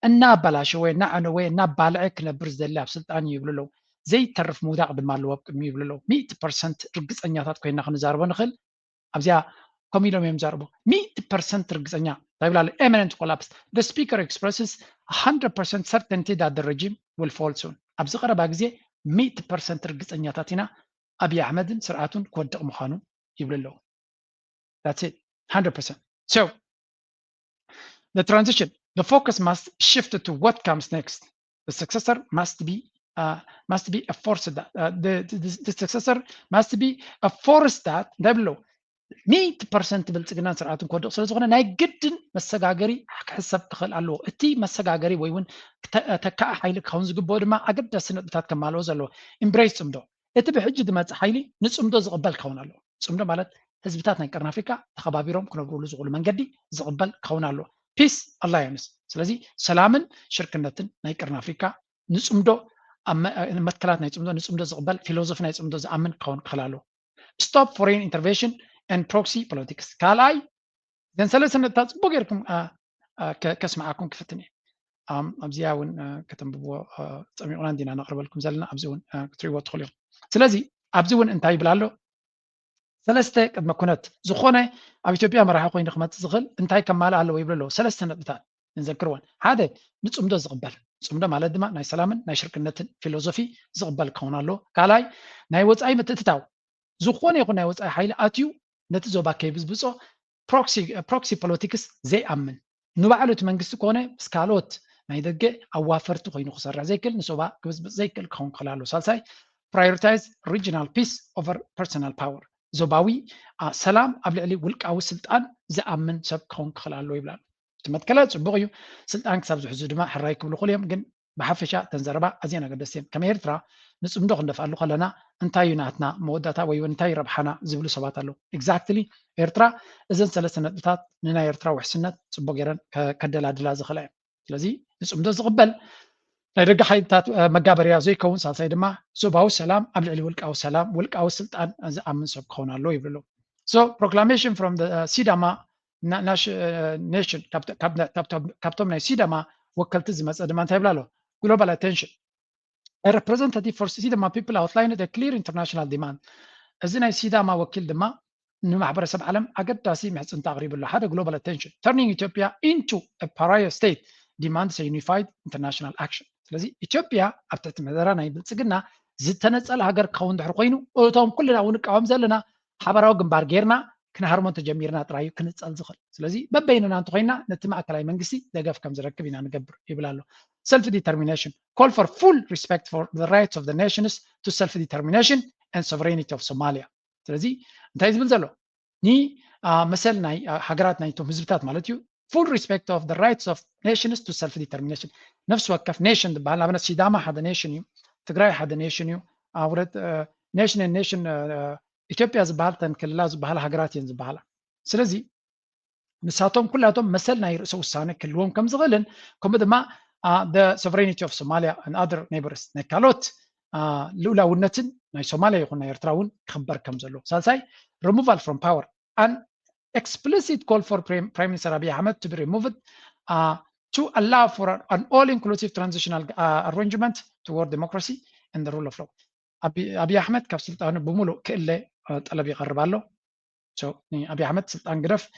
እናበላሸወ እናዓነወ እናባልዐ ክነብር ዝደሊ ኣብ ስልጣን እዩ ይብሉ ኣለዉ ዘይተርፍ ምውዳቕ ድማ ኣለዎ ኣብ ቅድሚ ይብሉ ኣለዉ 100% ርግፀኛታት ኮይና ክንዛርቦ ንኽእል ኣብዚኣ ከምኡ ኢሎም እዮም ዛርቦ 100% ርግፀኛ ይብላ ኣሎ imminent collapse the speaker expresses 100% certainty that the regime will fall soon ኣብዚ ቀረባ ግዜ 100% ርግፀኛታት ኢና ኣብይ ኣሕመድን ስርዓቱን ክወድቕ ምዃኑ ይብሉ ኣለዉ that's it 100%. So the transition, the focus must shift to what comes next. The successor must be a force that the successor must be a force that ደብሎ 100% ብልፅግናን ስርዓቱን ክወድቕ ስለ ዝኾነ ናይ ግድን መሰጋገሪ ክሕሰብ ክኽእል ኣለዎ እቲ መሰጋገሪ ወይ እውን ተካእ ሓይሊ ክኸውን ዝግብኦ ድማ ኣገዳሲ ነጥብታት ከማልኦ ዘለዎ ኢምብሬስ ፅምዶ እቲ ብሕጂ ዝመፅእ ሓይሊ ንፅምዶ ዝቕበል ክኸውን ኣለዎ ፅምዶ ማለት ህዝብታት ናይ ቀርኒ ኣፍሪካ ተኸባቢሮም ክነብሩሉ ዝኽእሉ መንገዲ ዝቕበል ክኸውን ኣለዎ ፒስ ኣላያንስ ስለዚ ሰላምን ሽርክነትን ናይ ቀርኒ ኣፍሪካ ንፅምዶ መትከላት ናይ ፅምዶ ንፅምዶ ዝቕበል ፊሎዞፊ ናይ ፅምዶ ዝኣምን ክኸውን ክኽእል ኣለዎ ስቶፕ ፎሬን ኢንተርቬንሽን and proxy politics ካልኣይ ዘን ሰለስተ ነጥብታት ፅቡቅ ጌርኩም ከስማዓኩም ክፍትን እየ ኣብዚኣ እውን ከተንብብዎ ፀሚቑና እንዲና ነቕርበልኩም ዘለና ኣብዚ እውን ክትሪእዎ ትኽእሉ ኢኹም ስለዚ ኣብዚ እውን እንታይ ይብል ኣሎ ሰለስተ ቅድመ ኩነት ዝኾነ ኣብ ኢትዮጵያ መራሒ ኮይኑ ክመፅእ ዝኽእል እንታይ ከማልእ ኣለዎ ይብሉ ኣለዎ ሰለስተ ነጥብታት ንዘክርዎን ሓደ ንፅምዶ ዝቕበል ፅምዶ ማለት ድማ ናይ ሰላምን ናይ ሽርክነትን ፊሎዞፊ ዝቕበል ክኸውን ኣለዎ ካልኣይ ናይ ወፃኢ ምትእትታው ዝኾነ ይኹን ናይ ወፃኢ ሓይሊ ኣትዩ ነቲ ዞባ ከይብዝብፆ ፕሮክሲ ፖለቲክስ ዘይኣምን ንባዕሉ እቲ መንግስቲ ከሆነ ምስ ካልኦት ናይ ደገ ኣዋፈርቲ ኮይኑ ክሰርሕ ዘይክእል ንሶባ ክብዝብፅ ዘይክእል ክኸውን ክኽእል ኣሎ ሳልሳይ ፕራዮሪታይዝ ሪጅናል ፒስ ኦቨር ፐርሰናል ፓወር ዞባዊ ሰላም ኣብ ልዕሊ ውልቃዊ ስልጣን ዝኣምን ሰብ ክኸውን ክኽእል ኣሎ ይብላ እቲ መትከለ ፅቡቅ እዩ ስልጣን ክሳብ ዝሕዙ ድማ ሕራይ ክብሉ ክእሉ እዮም ግን بحفشة تنزربا أزينا قدسين كما إرترا نصمدو خندفعلو خلنا انتاي ناتنا مودتا وي انتاي ربحنا زبلو سباتالو exactly إرترا إذن ثلاث نقطات ننا إرترا وحسنات صبو غيران كدلادلا زخلا ስለዚህ ንጽምዶ ዝቕበል ናይ ደጋ ሓይልታት መጋበርያ ዘይከውን ሳልሳይ ድማ ዞባዊ ሰላም ኣብ ልዕሊ ውልቃዊ ሰላም ውልቃዊ ስልጣን ዝኣምን ሰብ ክኸውን ኣሎ ይብሉ so proclamation from the ሲዳማ nation ካብቶም ናይ ሲዳማ ወከልቲ ዝመፀ ድማ እንታይ ይብላ ኣሎ global attention a representative for Sidama people outlined a clear international demand እዚ ናይ ሲዳማ ወኪል ድማ ንማሕበረሰብ ዓለም ኣገዳሲ ምሕፅንታ ኣቕሪብሉ ሓደ global attention turning Ethiopia into a pariah state demands a unified international action ስለዚ ኢትዮጵያ ኣብ ትሕቲ መደራ ናይ ብልፅግና ዝተነፀለ ሃገር ክኸውን ድሕሪ ኮይኑ እቶም ኩልና እውን ንቃወም ዘለና ሓበራዊ ግንባር ጌርና ክንሃርሞን ተጀሚርና ጥራዩ ክንፀል ዝኽእል ስለዚ በበይንና እንተኮይና ነቲ ማእከላይ መንግስቲ ደገፍ ከም ዝረክብ ኢና ንገብር ይብል ኣሎ self determination call for full respect for the rights of the nations to self determination and sovereignty of Somalia ስለዚ እንታይ ዝብል ዘሎ ኒ መሰል ናይ ሃገራት ናይቶም ህዝብታት ማለት እዩ full respect of the rights of nations to self determination نفس وكف nation دبال أبنا سيداما هذا nation يو تجري هذا nation يو أورد nation إثيوبيا زبالة كلها زبالة هجراتين زبالة سلزي نساتهم كلهم مثلنا يرسوا السنة كلهم كم زغلن كم بدما the sovereignty of Somalia and other neighbors نكالوت لولا ونتن ناي سوماليا يكون يرتراون خبر كم زلو سالساي removal from power and explicit call for Prime Minister Abiy Ahmed to be removed to allow for an all-inclusive transitional arrangement toward democracy and the rule of law. Abiy Ahmed كاب سلطان بمولو كله طلب يقرب له. So Abiy Ahmed سلطان قرف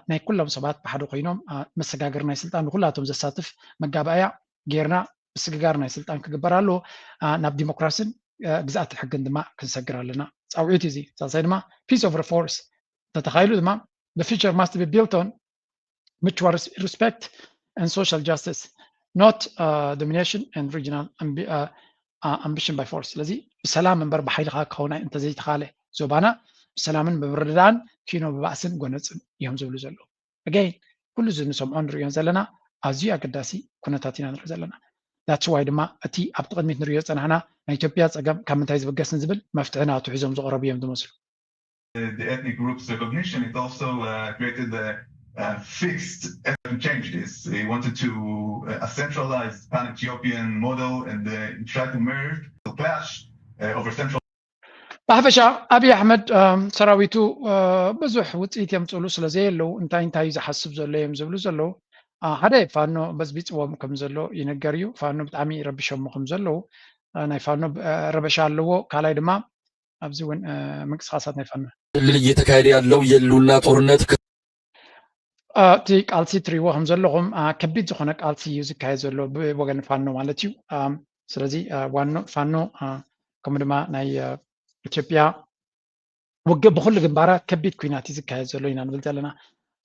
ناي كلهم سبات بحدو قينهم مسجاجر ناي سلطان كلهم زساتف مجابايا غيرنا مسجاجر ناي سلطان كجبر له ناب ديمقراطية جزءات الحق عندما كنسجر لنا. أو إتزي سالسيدما peace over force. تتخيلوا دما the future must be built on mutual respect and social justice, not domination and regional ambition by force. لذي بسلام من بر بحيل خاك هنا أنت زي تخاله زبانا بسلام من بردان كينو ببعثن قنصن يوم زولو زلو. Again كل زين سوم عن ريان زلنا أزيا قداسي كنا تاتينا نرزلنا. That's why دما أتي أبتقد مثل ريان أنا هنا نيتوبيا أجمع كم تايز بقصن زبل مفتعنا تحزم زغربية من دمصر. The ethnic groups recognition, it also created fixed and changed this. They wanted to a centralized pan-Ethiopian model and try to merge the clash over central. بحفشة أبي أحمد سراويتو بزح وتيت يمتلو سلزيلو انتاي زحسب زلو يمزبلو زلو هذا فانو بس بيت ومكم زلو ينقريو فانو بتعمي ربشو مكم زلو ناي فانو ربشالو كالاي دما أبزون مكس خاصات ناي فانو اللي يتكايد لو يلونا طورنت تي قالسي تريو هم زلهم كبيت زخونه قالسي يوز كاي زلو بوغن فانو مالتيو سلازي وانو فانو كمدما ناي ኢትዮጵያ ወገብ በሁሉ ግንባራት ከቢት ኩናት ይዝካየድ ዘሎ ኢና ንብል ዘለና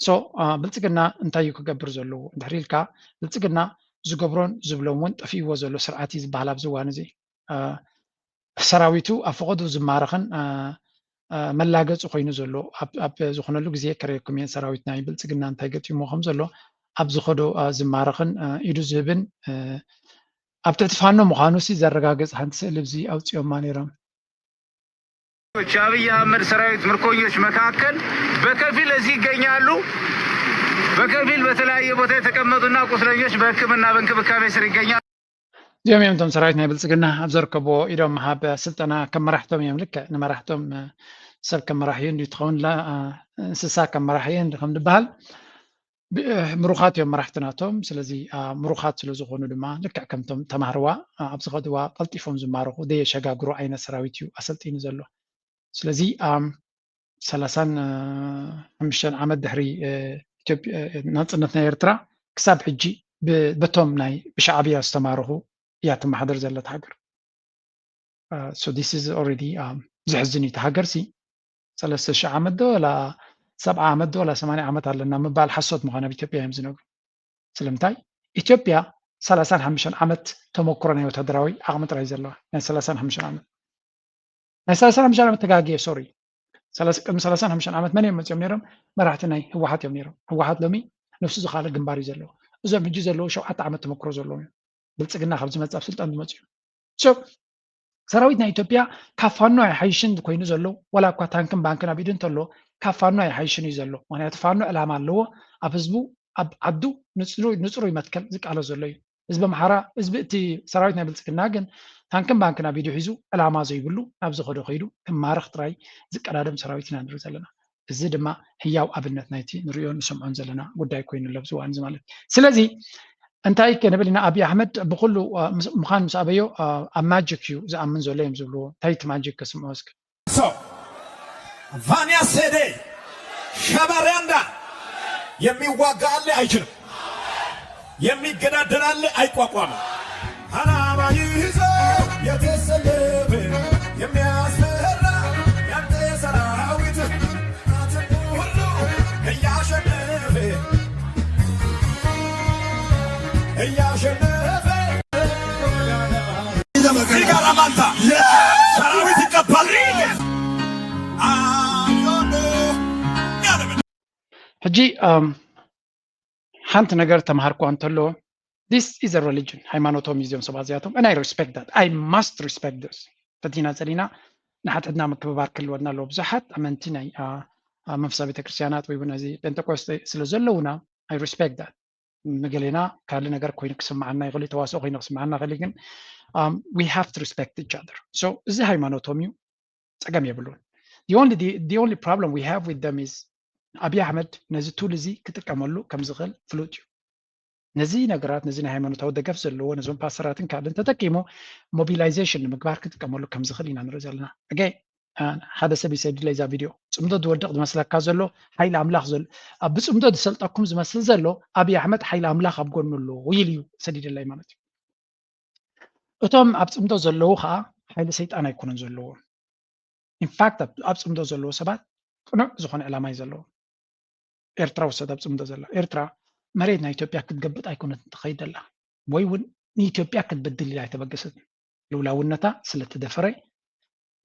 ሶ ብልጽግና እንታይ ክገብር ዘሎ እንድሕሪልካ ብልጽግና ዝገብሮን ዝብሎም እውን ጠፊእዎ ዘሎ ስርዓት ዝበሃል ኣብዚ እዋን እዚ ሰራዊቱ ኣብ ፈቐዱ ዝማረኽን መላገፂ ኮይኑ ዘሎ ኣብ ዝኾነሉ ግዜ ከረየኩም እየ ሰራዊት ናይ ብልጽግና እንታይ ገጢሞ ከም ዘሎ ኣብ ዝኸዶ ዝማረኽን ኢዱ ዝህብን ኣብ ትሕቲ ፋኖ ምዃኑ ዘረጋግፅ ሓንቲ ስእሊ እዚ ኣውፅኦማ ነይሮም አብይ አህመድ ሰራዊት ምርኮኞች መካከል በከፊል እዚህ ይገኛሉ። በከፊል በተለያየ ቦታ የተቀመጡና ቁስለኞች በሕክምና በእንክብካቤ ስር ይገኛሉ። ዚኦም ሰራዊት ናይ ብልጽግና ኣብ ዘርከቦ ኢዶም ሃብ ስልጠና ከም መራሕቶም እዮም ልክዕ ንመራሕቶም ሰብ ከም መራሒ እንዲ ትኸውን እንስሳ ከም መራሒ ከም ዝበሃል ምሩኻት እዮም መራሕቲ ናቶም ስለዚ ምሩኻት ስለ ዝኾኑ ድማ ልክዕ ከምቶም ተማሃርዋ ኣብ ዝኸድዋ ቀልጢፎም ዝማርኹ ደየሸጋግሩ ዓይነት ሰራዊት እዩ ኣሰልጢኑ ዘሎ ስለዚ 35 ዓመት ድሕሪ ኢትዮጵያ ናጽነት ናይ ኤርትራ ክሳብ ሕጂ በቶም ናይ ብሻዕብያ ዝተማርኹ እያ ትመሓደር ዘለት ሃገር so this is already ዝሕዝን እዩ ሃገር ሲ 3000 ዓመት ዶ ወላ 7 ዓመት ዶ ወላ 80 ዓመት ኣለና ምባል ሓሶት ምዃነ ኣብ ኢትዮጵያ እዮም ዝነግሩ ስለምንታይ ኢትዮጵያ 35 ዓመት ተመክሮ ናይ ወታደራዊ ዓቕሚ ጥራይ ዘለዋ ናይ 35 ዓመት ናይ 35 ዓመት ተጋጊየ ሶሪ 35 ዓመት መን እዮም መፅኦም ነይሮም መራሕቲ ናይ ህወሓት እዮም ነይሮም ህወሓት ሎሚ ነፍሱ ዝኻለ ግንባር እዩ ዘለዎ እዞም ሕጂ ዘለዎ 7 ዓመት ተመክሮ ዘለዎም እዮም ብልጽግና ካብ ዝመጽ ኣብ ስልጣን ዝመጽ እዩ ሶ ሰራዊት ናይ ኢትዮጵያ ካብ ፋኖ ኣይሓይሽን ኮይኑ ዘሎ ወላ እኳ ታንክን ባንክን ኣብ ኢዱ እንተሎ ካብ ፋኖ ኣይሓይሽን እዩ ዘሎ ምክንያቱ ፋኖ ዕላማ ኣለዎ ኣብ ህዝቡ ኣብ ዓዱ ንፅሩይ መትከል ዝቃሎ ዘሎ እዩ ህዝቢ ኣምሓራ ህዝቢ እቲ ሰራዊት ናይ ብልጽግና ግን ታንክን ባንክን ኣብ ኢዱ ሒዙ ዕላማ ዘይብሉ ናብ ዝኸዶ ከይዱ ማረኽ ጥራይ ዝቀዳደም ሰራዊት ኢና ንርኢ ዘለና እዚ ድማ ህያው ኣብነት ናይቲ ንሪኦ ንሰምዖን ዘለና ጉዳይ ኮይኑ ለብዚ ዋን ማለት ስለዚ እንታይ ክንብል ኢና ኣብይ ኣሕመድ ብኩሉ ምዃን ምስ ኣበዮ ኣብ ማጂክ እዩ ዝኣምን ዘሎ እዮም ዝብልዎ እንታይ እቲ ማጂክ ከስምዖ እስኪ ቫንያ ሴዴ ሻባሪያንዳ የሚዋጋ አለ አይችልም የሚገዳደር አለ አይቋቋምም ዓላማ ይዞ የተሰለፈ የሚያስፈራ ያንተ ሰራዊት ናትን ሁሉ እያሸነፈ ይጋራማንታ ሰራዊት ይቀባል ሕጂ ሓንቲ ነገር ተምሃርኳ እንተሎ this is a religion ሃይማኖቶም እዚኦም ሰባት እዚኣቶም and I respect that I must respect this ፈቲና ፀሊና ንሓትሕትና ምክብባር ክልወድና ኣለዎ ብዙሓት ኣመንቲ ናይ መንፈሳዊ ቤተክርስትያናት ወይ እውን እዚ ጴንጤቆስጤ ስለ ዘለውና I respect that መገሌና ካለ ነገር ኮይኑ ክስማዓና ይኽእል ተዋስኦ ኮይኑ ክስማዓና ይኽእል ግን we have to respect each other so እዚ ሃይማኖቶም እዩ ፀገም የብሉን the only problem we have with them is ኣብይ ኣሕመድ ነዚ ቱል እዚ ክጥቀመሉ ከም ዝኽእል ፍሉጥ እዩ ነዚ ነገራት ነዚ ናይ ሃይማኖታዊ ደገፍ ዘለዎ ነዞም ፓስተራትን ካልእን ተጠቂሙ ሞቢላይዜሽን ንምግባር ክጥቀመሉ ከም ዝኽእል ኢና ንርኢ ዘለና ሓደ ሰብ ይሰዲለ ዛ ቪድዮ ፅምዶ ዝወድቕ ዝመስለካ ዘሎ ሓይሊ ኣምላኽ ዘሎ ኣብ ብፅምዶ ዝሰልጠኩም ዝመስል ዘሎ ኣብይ ኣሕመድ ሓይሊ ኣምላኽ ኣብ ጎኑ ኣሎ ኢሉ እዩ ሰዲደላይ ማለት እዩ እቶም ኣብ ፅምዶ ዘለዉ ከዓ ሓይሊ ሰይጣን ኣይኮነን ዘለዎ ኢንፋክት ኣብ ፅምዶ ዘለዎ ሰባት ቅኑዕ ዝኾነ ዕላማ እዩ ዘለዎ ኤርትራ ወሰድ ኣብ ፅምዶ ዘላ ኤርትራ መሬት ናይ ኢትዮጵያ ክትገብጥ ኣይኮነት ትኸይድ ኣላ ወይ እውን ንኢትዮጵያ ክትበድል ኢላ ኣይተበገሰት ልውላውነታ ስለተደፈረ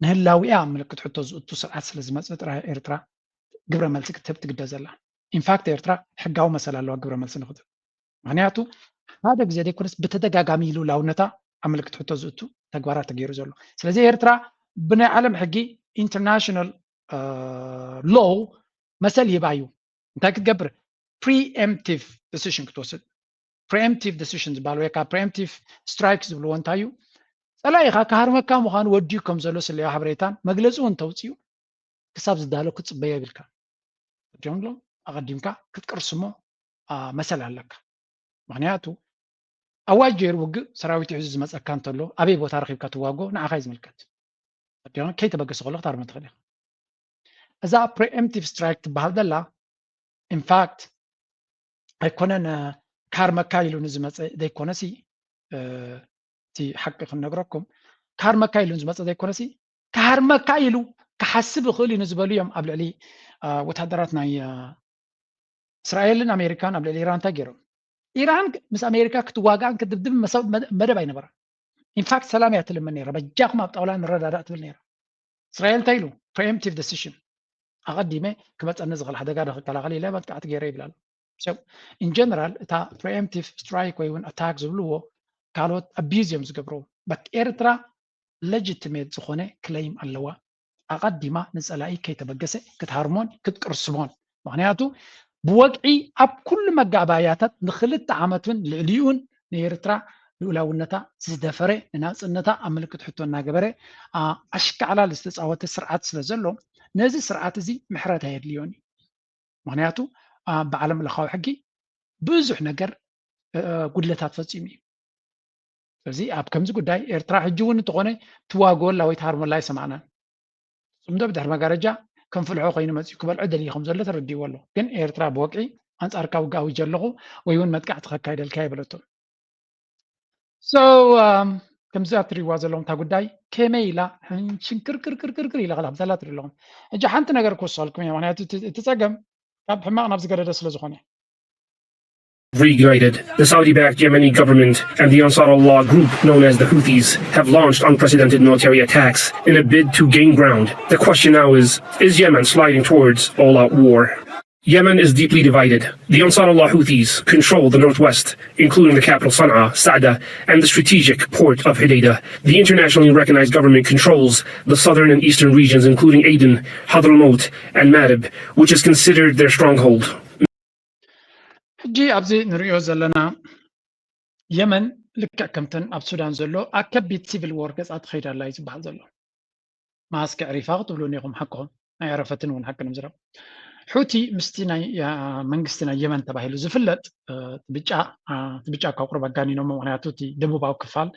ንህላዊኣ ምልክት ሕቶ ዝእቱ ስርዓት ስለ ዝመፅእ ጥራይ ኤርትራ ግብረ መልሲ ክትህብ ትግደዝ ኣላ ኢንፋክት ኤርትራ ሕጋዊ መሰል ኣለዋ ግብረ መልሲ ንክትህብ ምክንያቱ ሓደ ግዜ ዘይኮነስ ብተደጋጋሚ ልውላውነታ ኣብ ምልክት ሕቶ ዝእቱ ተግባራት ተገይሩ ዘሎ ስለዚ ኤርትራ ብናይ ዓለም ሕጊ ኢንተርናሽናል ሎው መሰል ይባ እዩ እንታይ ክትገብር preemptive decision ክትወስድ preemptive decision ዝበሃል ወይ ከዓ preemptive strike ዝብልዎ እንታይ እዩ ፀላኢኻ ካሃርመካ ምዃኑ ወዲዩ ከም ዘሎ ስለዮ ሓበሬታን መግለፂ እውን ተውፅኡ ክሳብ ዝዳሎ ክትፅበዮ ይብልካ እጆምሎ ኣቐዲምካ ክትቅርስሞ መሰል ኣለካ ምክንያቱ ኣዋጅ ገይሩ ውግእ ሰራዊት ሒዙ ዝመፀካ እንተሎ ኣበይ ቦታ ረኺብካ ትዋጎ ንዓኻ እዩ ዝምልከት ከይተበገሰ ከሎ ክትሃርሞ ትኽእል ኢኻ እዛ preemptive strike ትበሃል ዘላ ኢንፋክት ኣይኮነን ካርመካ ኢሉ ንዝመፀ ዘይኮነሲ እቲ ሓቂ ክንነግረኩም ካርመካ ኢሉ ንዝመፀ ዘይኮነሲ ካርመካ ኢሉ ክሓስብ ይኽእል እዩ ንዝበሉ እዮም ኣብ ልዕሊ ወታደራት ናይ እስራኤልን ኣሜሪካን ኣብ ልዕሊ ኢራን እንታይ ገይሮም ኢራን ምስ ኣሜሪካ ክትዋጋእን ክትድብድብ መደብ ኣይነበራ ኢንፋክት ሰላም እያ ትልመን ነይራ በጃኹም ኣብ ጣውላ ንረዳዳእ ትብል ነይራ እስራኤል እንታይ ኢሉ preemptive decision ኣቐዲመ ክመፀኒ ዝኽእል ሓደጋ ንክከላኸል ኢለ መጥቃዕቲ ገይረ ይብላሉ so in general እታ preemptive strike ወይ እውን attack ዝብልዎ ካልኦት abuse እዮም ዝገብርዎ but ኤርትራ legitimate ዝኾነ ክሌም ኣለዋ ኣቐዲማ ንፀላኢ ከይተበገሰ ክትሃርሞን ክትቅርስሞን ምክንያቱ ብወግዒ ኣብ ኩሉ መጋባያታት ንክልተ ዓመትን ልዕሊኡን ንኤርትራ ልኡላውነታ ዝደፈረ ንናፅነታ ኣብ ምልክት ሕቶ እናገበረ ኣሽካዕላል ዝተፃወተ ስርዓት ስለ ዘሎ ነዚ ስርዓት እዚ ምሕረት ኣየድልዮን እዩ ምክንያቱ ብዓለም ለኻዊ ሕጊ ብዙሕ ነገር ጉድለታት ፈፂሙ እዩ ስለዚ ኣብ ከምዚ ጉዳይ ኤርትራ ሕጂ እውን እንተኾነ ትዋግወላ ወይ ትሃርመላ ይሰማዕናን ፅምዶ ብድሕሪ መጋረጃ ከም ፍልሖ ኮይኑ መፅኡ ክበልዖ ደልዩ ከም ዘሎ ተረዲእዎ ኣሎ ግን ኤርትራ ብወቅዒ ኣንፃርካ ውጋዊ ዘለኹ ወይ እውን መጥቃዕቲ ከካይደልካ ይበለቶም ሶ ከምዚ እትሪእዋ ዘለኹም እታ ጉዳይ ከመይ ኢላ ሽንክርክርክርክር ኢላ ከላ ብዘላ ትሪኢ ኣለኹም ሕጂ ሓንቲ ነገር ክወስኸልኩም እያ ምክንያቱ እቲ ፀገም ካብ ሕማቕ ናብ ዝገደደ ስለ ዝኾነ Reignited, the Saudi-backed Yemeni government and the Ansar Allah group known as the Houthis have launched unprecedented military attacks in a bid to gain ground. The question now is Yemen sliding towards all-out war? Yemen is deeply divided. The Ansar Allah Houthis control the northwest, including the capital Sana'a, Sa'da, and the strategic port of Hodeidah. The internationally recognized government controls the southern and eastern regions, including Aden, Hadramaut, and Marib, which is considered their stronghold. ሕጂ ኣብዚ ንሪኦ ዘለና የመን ልክዕ ከምተን ኣብ ሱዳን ዘሎ ኣብ ከቢድ ሲቪል ዎር ገፃ ትኸይድ ኣላ እዩ ዝበሃል ዘሎ ማስከ ዕሪፋ ክትብሉ እኒኹም ሓቅኹም ናይ ዕረፈትን እውን ሓቂ ንምዝረብ ሑቲ ምስቲ ናይ መንግስቲ ናይ የመን ተባሂሉ ዝፍለጥ ብጫ ካብ ቁርብ ኣጋኒኖሞ ምክንያቱ እቲ ደቡባዊ ክፋል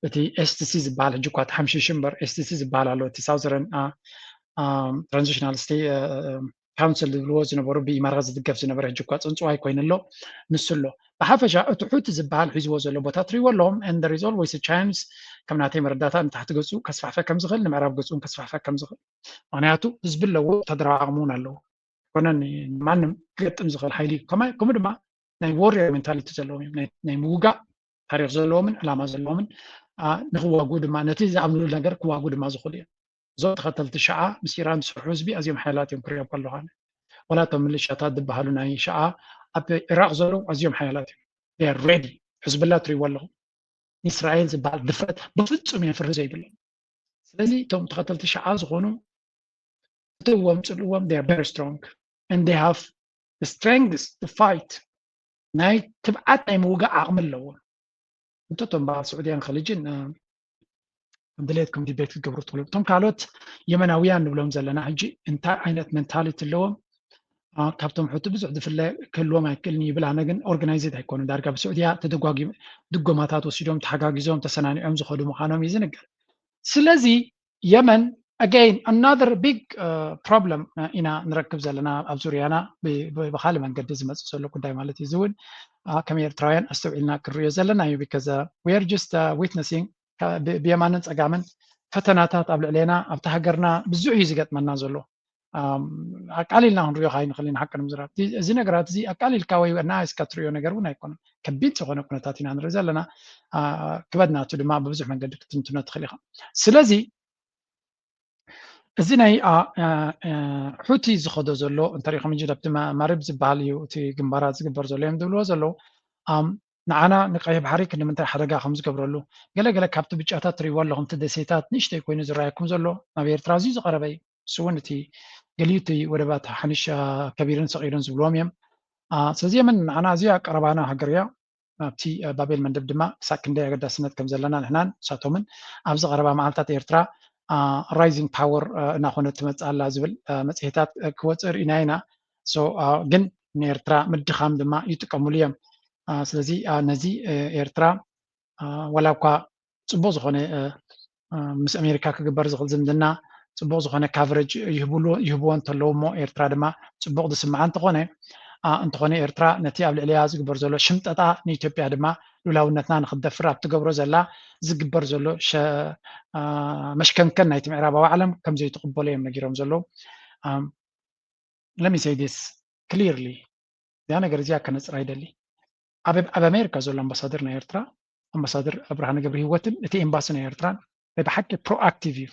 እቲ ኤስቲሲ ዝበሃል ሕጂ እኳ ተሓምሺሽ እምበር ኤስቲሲ ዝበሃል ኣሎ እቲ ሳውዘርን ትራንዚሽናል ካውንስል ዝብልዎ ዝነበሩ ብኢማራት ዝድገፍ ዝነበረ ሕጂ እኳ ፅንፅዋ ይኮይኑ ኣሎ ንሱ ኣሎ ብሓፈሻ እቲ ሑቲ ዝበሃል ሒዝዎ ዘሎ ቦታ ትሪእዎ ኣለዎም and there is always a chance ከም ናተይ መረዳእታ ንታሕቲ ገፁ ከስፋሕፈ ከም ዝኽእል ንምዕራብ ገፁን ከስፋሕፈ ከም ዝኽእል ምክንያቱ ህዝቢ ኣለዎ ተደረባቕሙ እውን ኣለዎ ኮነን ማንም ክገጥም ዝኽእል ሓይሊ ከምኡ ድማ ናይ ዎሪየር ሜንታሊቲ ዘለዎም እዮም ናይ ምውጋእ ታሪክ ዘለዎምን ዕላማ ዘለዎምን ንክዋግኡ ድማ ነቲ ዝኣምንሉ ነገር ክዋግኡ ድማ ዝኽእሉ እዮም እዞም ተኸተልቲ ሸዓ ምስ ኢራን ዝሰርሑ ህዝቢ ኣዝዮም ሓያላት እዮም ክሪኦም ከለኹ ወላ እቶም ሚሊሻታት ዝበሃሉ ናይ ሸዓ ኣብ ኢራቅ ዘለዉ ኣዝዮም ሓያላት እዮም ሬዲ ሕዝብላ ትሪእዎ ኣለኹም እስራኤል ዝበሃል ድፍረት ብፍፁም የፍርህ ዘይብሉ ስለዚ እቶም ተኸተልቲ ሸዓ ዝኾኑ እትዎም ፅልእዎም very strong and they have the strength to fight ናይ ትብዓት ናይ ምውጋእ ዓቕሚ ኣለዎም እንተቶም በዓል ስዑድያን ኸልጅን ድሌትኩም ዲቤት ክገብሩ ትኽእሉ እቶም ካልኦት የመናውያን ንብሎም ዘለና ሕጂ እንታይ ዓይነት ሜንታሊቲ ኣለዎም ካብቶም ሕቲ ብዙሕ ዝፍለ ክህልዎም ኣይክእልን ይብል ኣነ ግን ኦርጋናይዝድ ኣይኮኑ ዳርጋ ብስዑድያ ተደጓጊ ድጎማታት ወሲዶም ተሓጋጊዞም ተሰናኒዖም ዝኸዱ ምዃኖም እዩ ዝንገር ስለዚ የመን again another big problem ኢና ንረክብ ዘለና ኣብ ዙርያና ብካልእ መንገዲ ዝመፅእ ዘሎ ጉዳይ ማለት እዩ ዝውን ከም ኤርትራውያን ኣስተውዒልና ክንሪኦ ዘለና እዩ because we are just witnessing ብየማንን ፀጋምን ፈተናታት ኣብ ልዕልና ኣብቲ ሃገርና ብዙሕ እዩ ዝገጥመና ዘሎ ኣቃሊልና ክንሪኦ ካይንኽእል ኢና ሓቂ ንምዝራብ እዚ ነገራት እዚ ኣቃሊልካ ወይ ናይስካ ትሪኦ ነገር እውን ኣይኮነን ከቢድ ዝኾነ ኩነታት ኢና ንርኢ ዘለና ክበድናቱ ድማ ብብዙሕ መንገዲ ክትንትኖ ትኽእል ኢኻ ስለዚ እዚ ናይ ሑቲ ዝኸዶ ዘሎ እንተሪኢኹም እንጂ ኣብቲ ማሪብ ዝበሃል እዩ እቲ ግንባራት ዝግበር ዘሎ እዮም ዝብልዎ ዘለዉ ንዓና ንቀይሕ ባሕሪ ክንምንታይ ሓደጋ ከም ዝገብረሉ ገለገለ ካብቲ ብጫታት ትሪእዎ ኣለኹም እቲ ደሴታት ንእሽተይ ኮይኑ ዝረኣየኩም ዘሎ ናብ ኤርትራ ኣዝዩ ዝቐረበ እዩ እሱ እውን እቲ ገሊኡ እቲ ወደባት ሓንሻ ከቢርን ሰቂርን ዝብልዎም እዮም ስለዚ የመን ንዓና ኣዝያ ቀረባና ሃገር እያ ኣብቲ ባቤል መንደብ ድማ ክሳብ ክንደይ ኣገዳስነት ከም ዘለና ንሕናን ንሳቶምን ኣብዚ ቀረባ መዓልትታት ኤርትራ ራይዚንግ ፓወር እናኾነት ትመፅእ ኣላ ዝብል መፅሄታት ክወፅእ ርኢና ኢና ግን ንኤርትራ ምድኻም ድማ ይጥቀምሉ እዮም ስለዚ ነዚ ኤርትራ ወላ እኳ ፅቡቅ ዝኾነ ምስ ኣሜሪካ ክግበር ዝኽእል ዝምድና ፅቡቅ ዝኾነ ካቨሬጅ ይህብዎ እንተለዉ እሞ ኤርትራ ድማ ፅቡቅ ዝስምዓ እንተኾነ ኤርትራ ነቲ ኣብ ልዕልያ ዝግበር ዘሎ ሽምጠጣ ንኢትዮጵያ ድማ ሉላውነትና ንክትደፍር ኣብ ትገብሮ ዘላ ዝግበር ዘሎ መሽከንከን ናይቲ ምዕራባዊ ዓለም ከም ዘይትቕበሎ እዮም ነጊሮም ዘለዉ let me say this clearly ያ ነገር እዚኣ ከነፅራ ይደሊ ኣብ ኣሜሪካ ዘሎ ኣምባሳደር ናይ ኤርትራ ኣምባሳደር ብርሃነ ገብረ ሂወትን እቲ ኤምባሲ ናይ ኤርትራን ብሓቂ ፕሮኣክቲቭ እዩ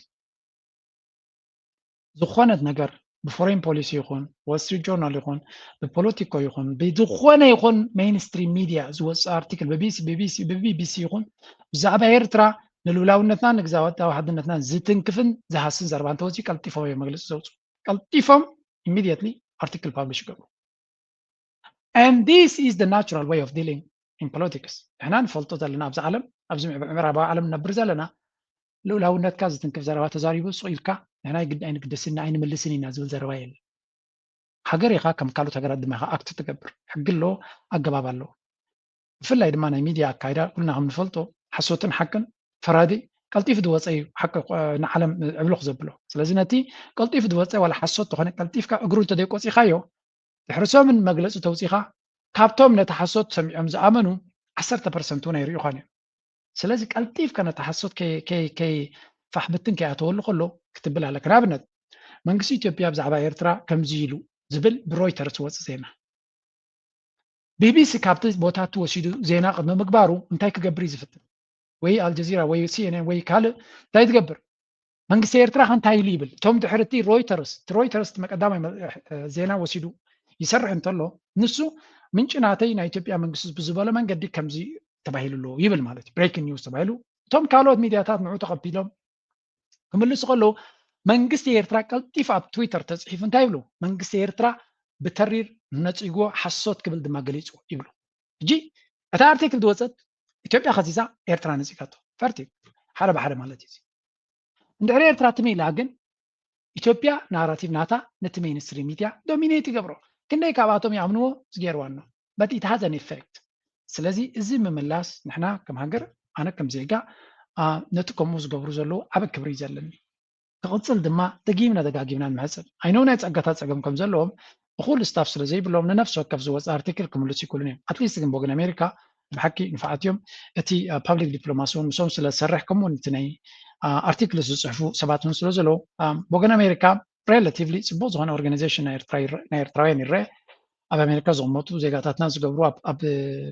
ዝኾነት ነገር ብፎሬን ፖሊሲ ይኹን ዎል ስትሪት ጆርናል ይኹን ብፖለቲኮ ይኹን ብዝኾነ ይኹን ሜይንስትሪም ሚድያ ዝወፅእ ኣርቲክል ብቢቢሲ ይኹን ብዛዕባ ኤርትራ ንልውላውነትና ንግዛወታዊ ሓድነትና ዝትንክፍን ዝሃስን ዘረባ እንተወፅኡ ቀልጢፎም እዮም መግለፂ ዘውፅኡ ቀልጢፎም ኢሚድየትሊ ኣርቲክል ፓብሊሽ ይገብሩ and this is the natural way of dealing in politics እሕና ንፈልጦ ዘለና ኣብዚ ዓለም ኣብዚ ምዕራባዊ ዓለም ነብር ዘለና ልውላውነትካ ዝትንክፍ ዘረባ ተዛሪቡ ስኢልካ ንሕና ግዳይ ንግደስና ኣይንምልስን ኢና ዝብል ዘረባ የለን ሃገር ኢኻ ከም ካልኦት ሃገራት ድማ ኢኻ ኣክት ትገብር ሕጊ ኣሎ ኣገባብ ኣሎ ብፍላይ ድማ ናይ ሚድያ ኣካይዳ ኩልና ከም ንፈልጦ ሓሶትን ሓቅን ፈራዲ ቀልጢፍ ዝወፀ እዩ ሓቂ ንዓለም ዕብልኽ ዘብሎ ስለዚ ነቲ ቀልጢፍ ዝወፀ ዋላ ሓሶት ዝኾነ ቀልጢፍካ እግሩ እንተደይቆፂኻዮ ድሕርሶምን መግለፂ ተውፂኻ ካብቶም ነቲ ሓሶት ሰሚዖም ዝኣመኑ 10% እውን ኣይርኢኾን እዮም ስለዚ ቀልጢፍካ ነቲ ሓሶት ከይፋሕብትን ከይኣተወሉ ከሎ ክትብል ኣለካ ንኣብነት መንግስቲ ኢትዮጵያ ብዛዕባ ኤርትራ ከምዚ ኢሉ ዝብል ብሮይተርስ ወፅእ ዜና ቢቢሲ ካብቲ ቦታት ወሲዱ ዜና ቅድሚ ምግባሩ እንታይ ክገብር እዩ ዝፍትን ወይ ኣልጀዚራ ወይ ሲኤንኤን ወይ ካልእ እንታይ ትገብር መንግስቲ ኤርትራ እንታይ ኢሉ ይብል እቶም ድሕርቲ ሮይተርስ መቀዳማይ ዜና ወሲዱ ይሰርሕ እንተሎ ንሱ ምንጭ ናተይ ናይ ኢትዮጵያ መንግስቲ ብዝበለ መንገዲ ከምዚ ተባሂሉሎ ይብል ማለት እዩ ብሬኪንግ ኒውስ ተባሂሉ እቶም ካልኦት ሚድያታት ንዑ ተቐቢሎም ክምልሱ ከለዉ መንግስቲ ኤርትራ ቀልጢፍ ኣብ ትዊተር ተፅሒፉ እንታይ ይብሉ መንግስቲ ኤርትራ ብተሪር ነፂጎ ሓሶት ክብል ድማ ገሊፁ ይብሉ እጂ እታ ኣርቲክል ዝወፀት ኢትዮጵያ ከዚዛ ኤርትራ ነፂጋቶ ፈርቲ ሓደ ብሓደ ማለት እዩ እንድሕሪ ኤርትራ ትሚላ ግን ኢትዮጵያ ናራቲቭ ናታ ነቲ ሜይንስትሪም ሚድያ ዶሚኔት ይገብሮ ክንደይ ካብኣቶም ይኣምንዎ ዝገይርዋኖ but it has an effect ስለዚ እዚ ምምላስ ንሕና ከም ሃገር ኣነ ከም ዜጋ ነቲ ከምኡ ዝገብሩ ዘለዉ ዓብ ክብሪ እዩ ዘለኒ ክቕፅል ድማ ደጊምና ደጋጊምና ንመሕፅብ ኣይነው ናይ ፀጋታት ፀገም ከም ዘለዎም እኹል ስታፍ ስለ ዘይብሎም ንነፍሲ ወከፍ ዝወፅ ኣርቲክል ክምልሱ ይክእሉን እዮም ኣትሊስት ግን ብወገን ኣሜሪካ ብሓቂ ንፋዓትዮም እቲ ፓብሊክ ዲፕሎማሲ እውን ምሶም ስለ ዝሰርሕ ከምኡ እቲ ናይ ኣርቲክል ዝፅሕፉ ሰባት እውን ስለ ዘለዉ ብወገን ኣሜሪካ ሬላቲቭሊ ፅቡቅ ዝኾነ ኦርጋናይዜሽን ናይ ኤርትራውያን ይረአ ኣብ ኣሜሪካ ዝቕመጡ ዜጋታትና ዝገብሩ ኣብ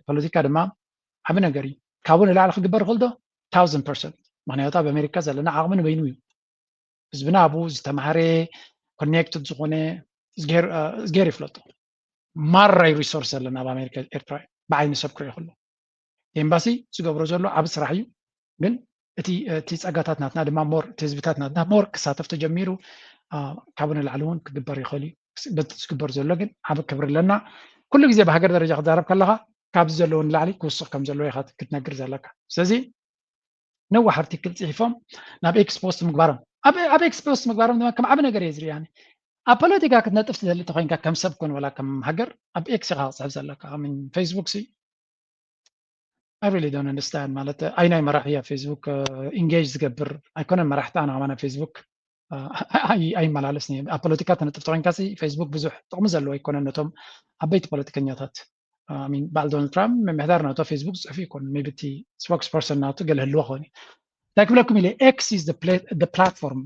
ፖለቲካ ድማ ዓብ ነገር እዩ ካብኡ ንላዕሊ ክግበር ይኽእል ዶ 1000% ምክንያቱ ኣብ ኣሜሪካ ዘለና ዓቕሚ ንበይኑ እዩ ህዝብና ኣብኡ ዝተምሃረ ኮኔክትድ ዝኾነ ዝገይር ይፍለጡ ማራይ ሪሶርስ ኣለና ኣብ ኣሜሪካ ኤርትራውያን ብዓይኒ ሰብ ክሪኦ ከሎ ኤምባሲ ዝገብሮ ዘሎ ዓብ ስራሕ እዩ ግን እቲ ፀጋታት ናትና ድማ ሞር እቲ ህዝብታት ናትና ሞር ክሳተፍ ተጀሚሩ ካብኡ ንላዕሊ እውን ክግበር ይኽእል እዩ በቲ ዝግበር ዘሎ ግን ዓብ ክብሪ ኣለና ኩሉ ግዜ ብሃገር ደረጃ ክዛረብ ከለካ ካብዚ ዘለዎ ንላዕሊ ክውስኽ ከም ዘለዎ ኢኻ ክትነግር ዘለካ ስለዚ ነዋሕ ኣርቲክል ፅሒፎም ናብ ኤክስፖስት ምግባሮም ኣብ ኤክስፖስት ምግባሮም ድማ ከም ዓብ ነገር እየ ዝርያ ኣብ ፖለቲካ ክትነጥፍ ትደሊ ተኮይንካ ከም ሰብ ኮን ወላ ከም ሃገር ኣብ ኤክስ ኢኻ ክፅሕፍ ዘለካ ፌስቡክ ሲ I really don't understand ማለት ኣይናይ መራሒ ኣብ ፌስቡክ ኢንጌጅ ዝገብር ኣይኮነን መራሕቲ ኣነ ከማና ፌስቡክ ኣይመላለስኒ ኣብ ፖለቲካ ተነጥፍ ተኮይንካ ፌስቡክ ብዙሕ ጥቕሚ ዘለዎ ኣይኮነን ነቶም ዓበይቲ ፖለቲከኛታት በዓል ዶናልድ ትራምፕ ምምሕዳር ናቶ ፌስቡክ ዝፅሕፉ ይኮን ሜቢ እቲ ስፖክስ ፐርሰን ናቱ ገለ ህልዎ ክኾን እንታይ ክብለኩም ኢለ ኤክስ ኢዝ the platform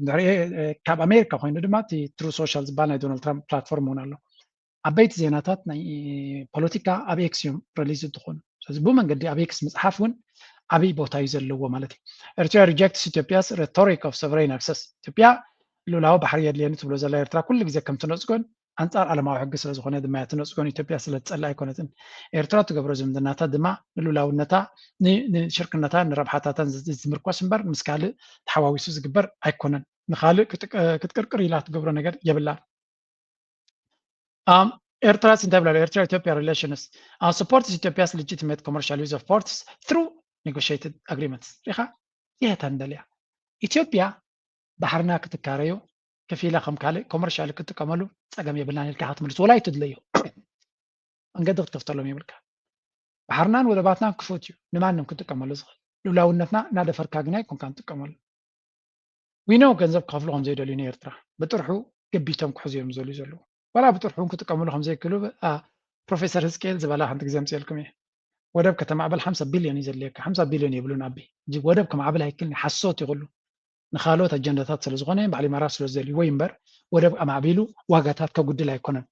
ካብ ኣሜሪካ ኮይኑ ድማ እቲ ትሩ ሶሻል ዝበሃል ናይ ዶናልድ ትራምፕ ፕላትፎርም እውን ኣሎ ዓበይቲ ዜናታት ናይ ፖለቲካ ኣብ ኤክስ እዮም ሪሊዝ እንትኾኑ ስለዚ ብመንገዲ ኣብ ኤክስ ምፅሓፍ እውን ዓብይ ቦታ እዩ ዘለዎ ማለት እዩ ኤርትራ ሪጀክትስ ኢትዮጵያስ ሬቶሪክ ኦፍ ሶቨሬን ኣክሰስ ኢትዮጵያ ሉላዊ ባሕሪ የድልየኒ ትብሎ ዘላ ኤርትራ ኩሉ ግዜ ከም ትነፅጎን ኣንፃር ዓለማዊ ሕጊ ስለ ዝኾነ ድማ ትነፅጎን ኢትዮጵያ ስለ ትፀላ ኣይኮነትን ኤርትራ ትገብሮ ዝምድናታት ድማ ንሉላውነታ ንሽርክነታ ንረብሓታታን ዝምርኮስ እምበር ምስ ካልእ ተሓዋዊሱ ዝግበር ኣይኮነን ንካልእ ክትቅርቅር ኢላ ትገብሮ ነገር የብላ ኤርትራ እንታይ ብላ ኤርትራ ኢትዮጵያ ሪሌሽንስ supports Ethiopia's legitimate commercial use of ports through negotiated agreements ኢኻ ይህተን ደልያ ኢትዮጵያ ባሕርና ክትካረዩ ከፊላ ከም ካልእ ኮመርሻል ክትጥቀመሉ ፀገም የብልናን ኢልካ ክትምልስ ወላይ ትድለዮ መንገዲ ክትከፍተሎም የብልካ ባሕርናን ወደባትናን ክፉት እዩ ንማንም ክትጥቀመሉ ዝኽእል ሉላውነትና እናደፈርካ ግና ይኮንካ ንጥቀመሉ ዊኖ ገንዘብ ክከፍሉ ከም ዘይደልዩ ንኤርትራ ብጥርሑ ገቢቶም ክሕዙ እዮም ዘልዩ ዘለዉ ወላ ብጥርሑ ክትጥቀመሉ ከም ዘይክእሉ ፕሮፌሰር ህዝቅኤል ዝበላ ሓንቲ ግዜ ምፅልኩም እየ ወደብ ከተማዕበል 50 ቢልዮን እዩ ዘድልየካ 50 ቢልዮን የብሉን ኣቢ ወደብ ከማዕበል ኣይክልኒ ሓሶት ይኽእሉ ንካልኦት ኣጀንዳታት ስለ ዝኾነ ባዕሊ መራ ስለ ዘድልዩ ወይ እምበር ወደብ ኣማዕቢሉ ዋጋታት ከጉድል ኣይኮነን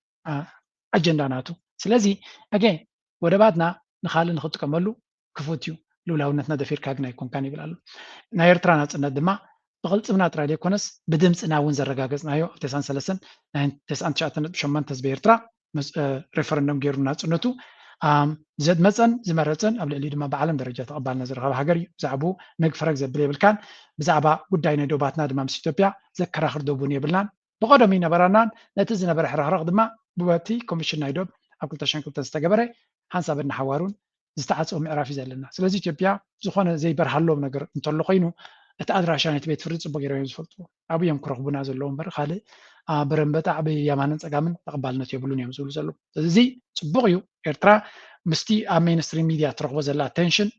ኣጀንዳ ናቱ ስለዚ ኣገን ወደባትና ንካልእ ንክጥቀመሉ ክፉት እዩ ልውላውነትና ደፊርካ ግና ኣይኮንካን ይብል ኣሎ ናይ ኤርትራ ናፅነት ድማ ብቅልፅምና ጥራይ ዘይኮነስ ብድምፅና እውን ዘረጋገፅናዮ ኣብ 93.8 ህዝቢ ኤርትራ ሬፈረንደም ገይሩ ናፅነቱ ዘድመፀን ዝመረፀን ኣብ ልዕሊ ድማ ብዓለም ደረጃ ተቐባልና ዝረኸበ ሃገር እዩ ብዛዕባ መግፈረግ ዘብል የብልካን ብዛዕባ ጉዳይ ናይ ዶባትና ድማ ምስ ኢትዮጵያ ዘከራኽር ዶቡን የብልናን ብቀደም ይነበረናን ነቲ ዝነበረ ሕርኽርኽ ድማ ብበቲ ኮሚሽን ናይ ዶብ ኣብ 2002 ዝተገበረ ሓንሳብ እናሓዋሩን ዝተዓፀው ምዕራፍ እዩ ዘለና ስለዚ ኢትዮጵያ ዝኾነ ዘይበርሃሎም ነገር እንተሎ ኮይኑ እቲ ኣድራሻ ናይቲ ቤት ፍርዲ ፅቡቅ ጌሮም ዝፈልጥዎ ኣብዮም ክረኽቡና ዘለዎ እምበር ካልእ ብረንበጣ ዓብ የማንን ፀጋምን ተቐባልነት የብሉን እዮም ዝብሉ ዘለዉ እዚ ፅቡቅ እዩ ኤርትራ ምስቲ ኣብ ሜይንስትሪም ሚድያ ትረኽቦ ዘላ ኣቴንሽን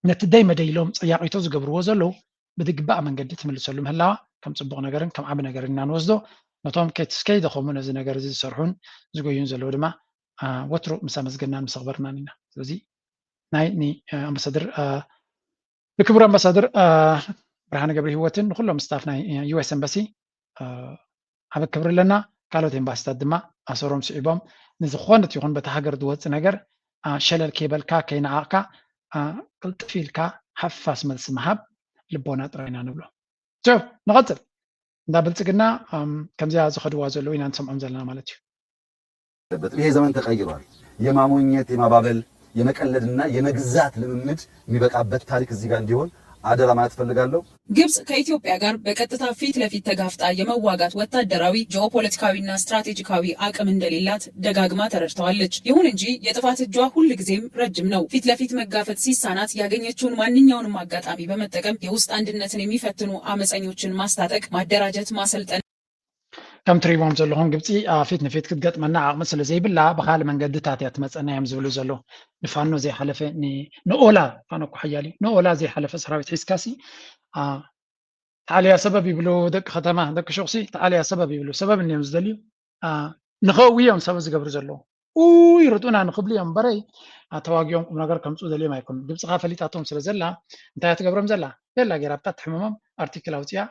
ነቲ ደይ መደይሎም ፀያቂቶ ዝገብርዎ ዘለዉ ብድግባእ መንገዲ ትምልሰሉ ምህላዋ ከም ፅቡቅ ነገርን ከም ዓብ ነገርን ኢና ንወስዶ ነቶም ከይደኸሙ ነዚ ነገር እዚ ዝሰርሑን ዝጎዩን ዘለዉ ድማ ወትሮ ምስ ኣመስገናን ምስ ኣኽበርናን ኢና ስለዚ ናይ ኣምባሳደር ንክቡር ኣምባሳደር ብርሃነ ገብረ ሂወትን ንኩሎም ስታፍ ናይ ዩኤስ ኤምባሲ ዓብ ክብሪ ኣለና ካልኦት ኤምባሲታት ድማ ኣሰሮም ስዒቦም ንዝኾነት ይኹን በቲ ሃገር ዝወፅእ ነገር ሸለል ከይበልካ ከይነዓቕካ ቅልጥፍ ኢልካ ሓፋስ መልሲ ምሃብ ልቦና ጥራይና ንብሎ ንቐፅል እንዳ ብልፅግና ከምዚኣ ዝኸድዋ ዘለዉ ኢና ንሰምዖም ዘለና ማለት እዩ ይሄ ዘመን ተቀይሯል። የማሞኘት የማባበል የመቀለድና የመግዛት ልምምድ የሚበቃበት ታሪክ እዚህ ጋር እንዲሆን አደራ ማለት ፈልጋለሁ። ግብጽ ከኢትዮጵያ ጋር በቀጥታ ፊት ለፊት ተጋፍጣ የመዋጋት ወታደራዊ ጂኦፖለቲካዊና ስትራቴጂካዊ አቅም እንደሌላት ደጋግማ ተረድተዋለች። ይሁን እንጂ የጥፋት እጇ ሁልጊዜም ረጅም ነው። ፊት ለፊት መጋፈጥ ሲሳናት ያገኘችውን ማንኛውንም አጋጣሚ በመጠቀም የውስጥ አንድነትን የሚፈትኑ አመፀኞችን ማስታጠቅ፣ ማደራጀት፣ ማሰልጠን كم تريبهم زلهم قبتي فيت نفيت كد قط منا مثل زي بالله بخال من قد تاتيات مثلا يمزولو زلو نفانو زي حلفه نولا فانو كحيالي نولا زي حلفه سراويت حس كاسي تعالي يا سبب يبلو دك ختمه دك شخصي تعالي يا سبب يبلو سبب اني مزدلي نخويهم سبب زي قبر زلو ويردونا نخبليهم بري تواقيهم كم نقر كم سودلي ما يكون قبت غافلي تعطوهم سلزلا انت تقبرهم زلا يلا قرابتات حمامهم ارتكل اوتيا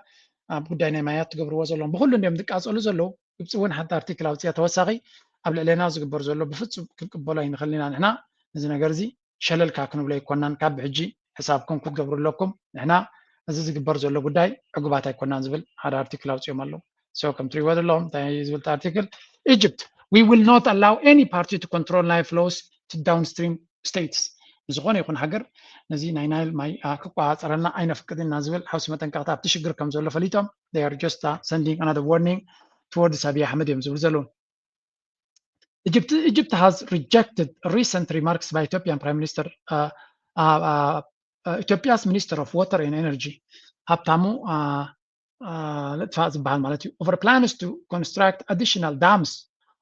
ጉዳይ ናይ ማያት ትገብርዎ ዘለዎም ብኩሉ እንዲኦም ዝቃፀሉ ዘለዉ ግብፂ እውን ሓንቲ ኣርቲክል ኣውፅያ ተወሳኺ ኣብ ልዕልና ዝግበር ዘሎ ብፍፁም ክንቅበሎ ኣይንኽእልና ንሕና እዚ ነገር እዚ ሸለልካ ክንብሎ ኣይኮናን ካብ ሕጂ ሕሳብኩም ክትገብሩ ኣለኩም ንሕና እዚ ዝግበር ዘሎ ጉዳይ ዕጉባት ኣይኮናን ዝብል ሓደ ኣርቲክል ኣውፅዮም ኣለዉ ሶ ከም ትሪእዎ ዘለኹም እንታይ ዝብል ኣርቲክል ኢጅፕት we will not allow any party to control Nile flows to downstream states ዝኾነ ይኹን ሃገር ነዚ ናይ ናይል ማይ ክቋፀረና ኣይነፍቅድና ዝብል ሓውሲ መጠንቀቕታ ኣብቲ ሽግር ከም ዘሎ ፈሊጦም they are just sending another warning towards Abiy Ahmed እዮም ዝብል ዘለዉ Egypt has rejected recent remarks by Ethiopian Prime Minister Ethiopia's Minister of Water and Energy ሀብታሙ ለጥፋ ዝበሃል ማለት እዩ over plans to construct additional dams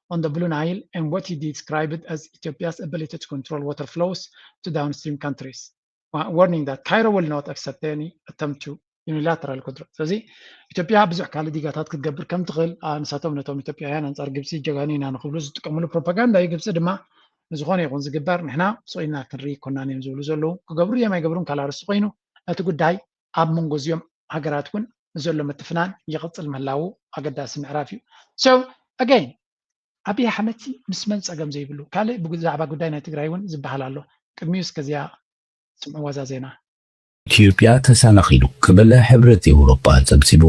on the Blue Nile and what he described as Ethiopia's ability to control water flows to downstream countries, warning that Cairo will not accept any attempt to unilateral control. So, Ethiopia ብዙሕ ካለ ዲጋታት ክትገብር ከም ትኽእል ንሳቶም ነቶም ኢትዮጵያውያን አንጻር ግብፂ ጀጋኒና ንኽብሉ ዝጥቀምሉ ፕሮፓጋንዳ እዩ ግብፂ ድማ ዝኾነ ይኹን ዝግበር ንሕና ስቆይና ክንርኢ ኮናን እዮም ዝብሉ ዘለዉ ክገብሩ እዮም ኣይገብሩን ካላርስቲ ኮይኑ እቲ ጉዳይ ኣብ መንጎ እዚኦም ሃገራት እውን ዘሎ ምትፍናን ይቕፅል ምህላዉ ኣገዳሲ ምዕራፍ እዩ so again Abiy Ahmed ምስ መን ፀገም ዘይብሉ ካልእ ብዛዕባ ጉዳይ ናይ ትግራይ እውን ዝበሃል ኣሎ ቅድሚኡ እስከዚያ ስምዑ ዋዛ ዜና ኢትዮጵያ ተሰናኺሉ ክበለ ሕብረት ኤውሮጳ ፀብፂቡ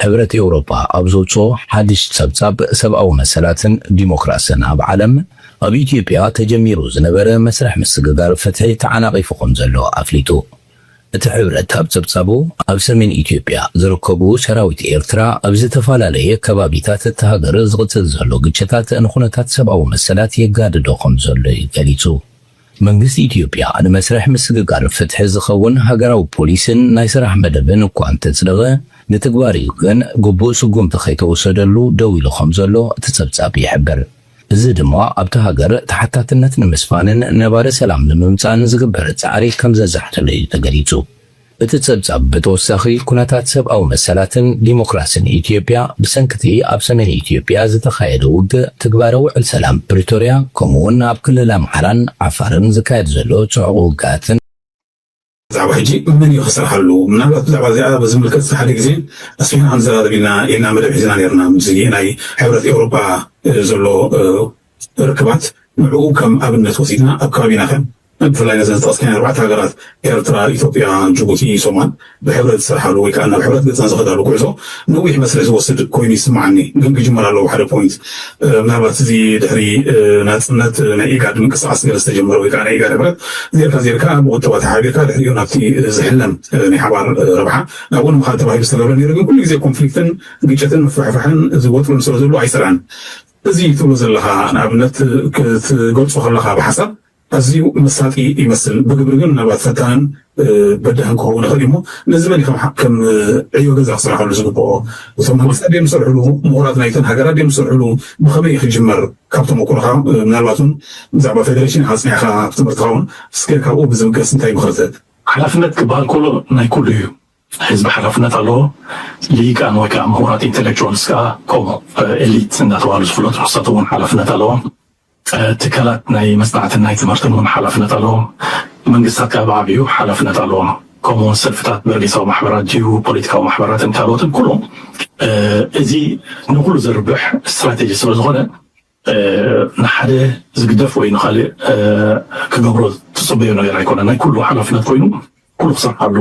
ሕብረት ኤውሮጳ ኣብ ዘውፅኦ ሓድሽ ፀብፃብ ሰብኣዊ መሰላትን ዲሞክራስን ኣብ ዓለም ኣብ ኢትዮጵያ ተጀሚሩ ዝነበረ መስርሕ ምስግጋር ፍትሒ ተዓናቒፉ ከም ዘሎ ኣፍሊጡ እቲ ሕብረት ኣብ ፀብፃቡ ኣብ ሰሜን ኢትዮጵያ ዝርከቡ ሰራዊት ኤርትራ ኣብ ዝተፈላለየ ከባቢታት እቲ ሃገር ዝቕፅል ዘሎ ግጭታት ንኹነታት ሰብኣዊ መሰላት የጋድዶ ከም ዘሎ ገሊጹ መንግስቲ ኢትዮጵያ ንመስርሕ ምስግጋር ፍትሒ ዝኸውን ሃገራዊ ፖሊስን ናይ ስራሕ መደብን እኳ እንተፅደቐ ንትግባር ግን ግቡእ ስጉምቲ ከይተወሰደሉ ደው ኢሉ ከም ዘሎ እቲ ፀብፃብ ይሕብር እዚ ድማ ኣብቲ ሃገር ተሓታትነት ንምስፋንን ነባረ ሰላም ንምምፃን ዝግበር ፃዕሪ ከም ዘዛሕተለ እዩ ተገሊጹ እቲ ፀብፃብ ብተወሳኺ ኩነታት ሰብኣዊ መሰላትን ዲሞክራስን ኢትዮጵያ ብሰንኪቲ ኣብ ሰሜን ኢትዮጵያ ዝተኻየደ ውግእ ትግባረ ውዕል ሰላም ፕሪቶርያ ከምኡውን ኣብ ክልል ኣምሓራን ዓፋርን ዝካየድ ዘሎ ፅዑቕ ውግኣትን ብዛዕባ ሕጂ ምን እዩ ክስርሓሉ ምናልባት ብዛዕባ እዚኣ በዝምልከት ሓደ ግዜ ኣስፊና ክንዘራረብ ኢልና መደብ ሒዝና ነርና ምስ ናይ ሕብረት ኤውሮጳ ዘሎ ርክባት ንዕኡ ከም ኣብነት ወሲድና ኣብ ከባቢና ከም ብፍላይ ነዘን ዝጠቕስከና 4 ሃገራት ኤርትራ ኢትዮጵያ ጅቡቲ ሶማል ብሕብረት ዝሰርሓሉ ወይ ከዓ ናብ ሕብረት ገፅና ዝኸዳሉ ጉዕዞ ነዊሕ መስርዕ ዝወስድ ኮይኑ ይስማዓኒ ግን ክጅመር ኣለዎ ሓደ ፖይንት ምናልባት እዚ ድሕሪ ናፅነት ናይ ኢጋድ ምንቅስቃስ ገለ ዝተጀመረ ወይ ከዓ ናይ ኢጋድ ሕብረት ዜርካ ብቁጠባ ተሓቢርካ ድሕሪኡ ናብቲ ዝሕለም ናይ ሓባር ረብሓ ናብኡ ንምኻድ ተባሂሉ ዝተገብረ ነይሩ ግን ኩሉ ግዜ ኮንፍሊክትን ግጭትን ምፍሕፋሕን ዝወጥሮ ምስሎ ዘሎ ኣይስራን እዚ ትብሎ ዘለካ ንኣብነት ክትገልፆ ከለካ ብሓሳብ ኣዝዩ መሳጢ ይመስል ብግብሪ ግን ምናልባት ፈታንን በዳህን ክኸውን ይኽእል እሞ ነዚ መን ከም ዕዮ ገዛ ክስራሓሉ ዝግብኦ እቶም መንግስታት ድዮም ዝሰርሕሉ ምሁራት ናይተን ሃገራት ድዮም ዝሰርሕሉ ብኸመይ ክጅመር ካብቶም እኩልካ ምናልባቱን ብዛዕባ ፌደሬሽን ሓፅኒዕካ ትምህርቲ ኸውን እስከ ካብኡ ብዝምገስ እንታይ ምክርተት ሓላፍነት ክበሃል ከሎ ናይ ኩሉ እዩ ህዝቢ ሓላፍነት ኣለዎ ሊቃን ወይ ከዓ ምሁራት ኢንቴሌክቹዋልስ ከዓ ከምኡ ኤሊት እናተባሃሉ ዝፍለጡ ንሳቶም እውን ሓላፍነት ኣለዎም ትካላት ናይ መፅናዕትን ናይ ትምህርትን እውን ሓላፍነት ኣለዎም መንግስታት ከዓ ብዓብዩ ሓላፍነት ኣለዎም ከምኡውን ሰልፍታት በርሊሳዊ ማሕበራት ጅዩ ፖለቲካዊ ማሕበራትን ካልኦትን ኩሎም እዚ ንኩሉ ዘርብሕ ስትራቴጂ ስለ ዝኾነ ንሓደ ዝግደፍ ወይ ንካሊእ ክገብሮ ትፅበዮ ነገር ኣይኮነ ናይ ኩሉ ሓላፍነት ኮይኑ ኩሉ ክሰርሓሉ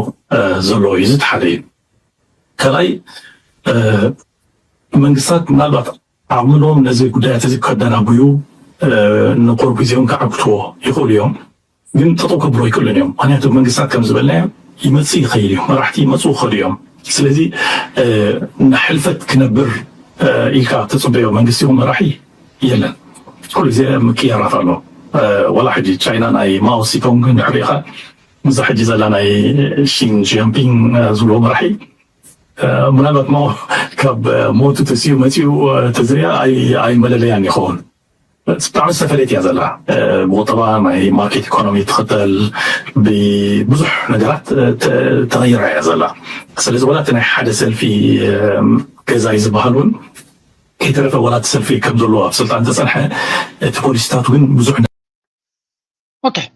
ዘለዎ እዩ እቲ ሓደ እዩ ካልኣይ መንግስታት ምናልባት عملهم نزي قدات كدنا بيو نقرب زيهم كعبتوا يقول يوم ግን ተጠቅብሮ ይክልን እዮም ምክንያቱ መንግስታት ከም ዝበልና ይመጽእ ይኸይድ እዮም መራሕቲ ይመጽኡ ኸዱ እዮም ስለዚ ንሕልፈት ክነብር ኢልካ ተጽበዮ መንግስቲ ይኹን መራሒ የለን ኩሉ ግዜ ምክያራት ኣሎ ወላ ሕጂ ቻይና ናይ ማኦ ሴቱንግ ንዕሪኻ ምዛ ሕጂ ዘላ ናይ ሺን ጂንፒንግ ዝብሎ መራሒ ምናልባት ካብ ሞቱ ተሲኡ መጺኡ ተዝርያ ኣይመለለያን ይኸውን بتعمل سفلات يا زلمه بوطبعا مع ماركت ايكونومي تخطل ببزح نجرات تغير يا زلمه بس ولا تنح حدث في كذا يزبهلون كي تعرف ولا تسلفي كم زلوا سلطان تصنح تبوليستات وين بزح اوكي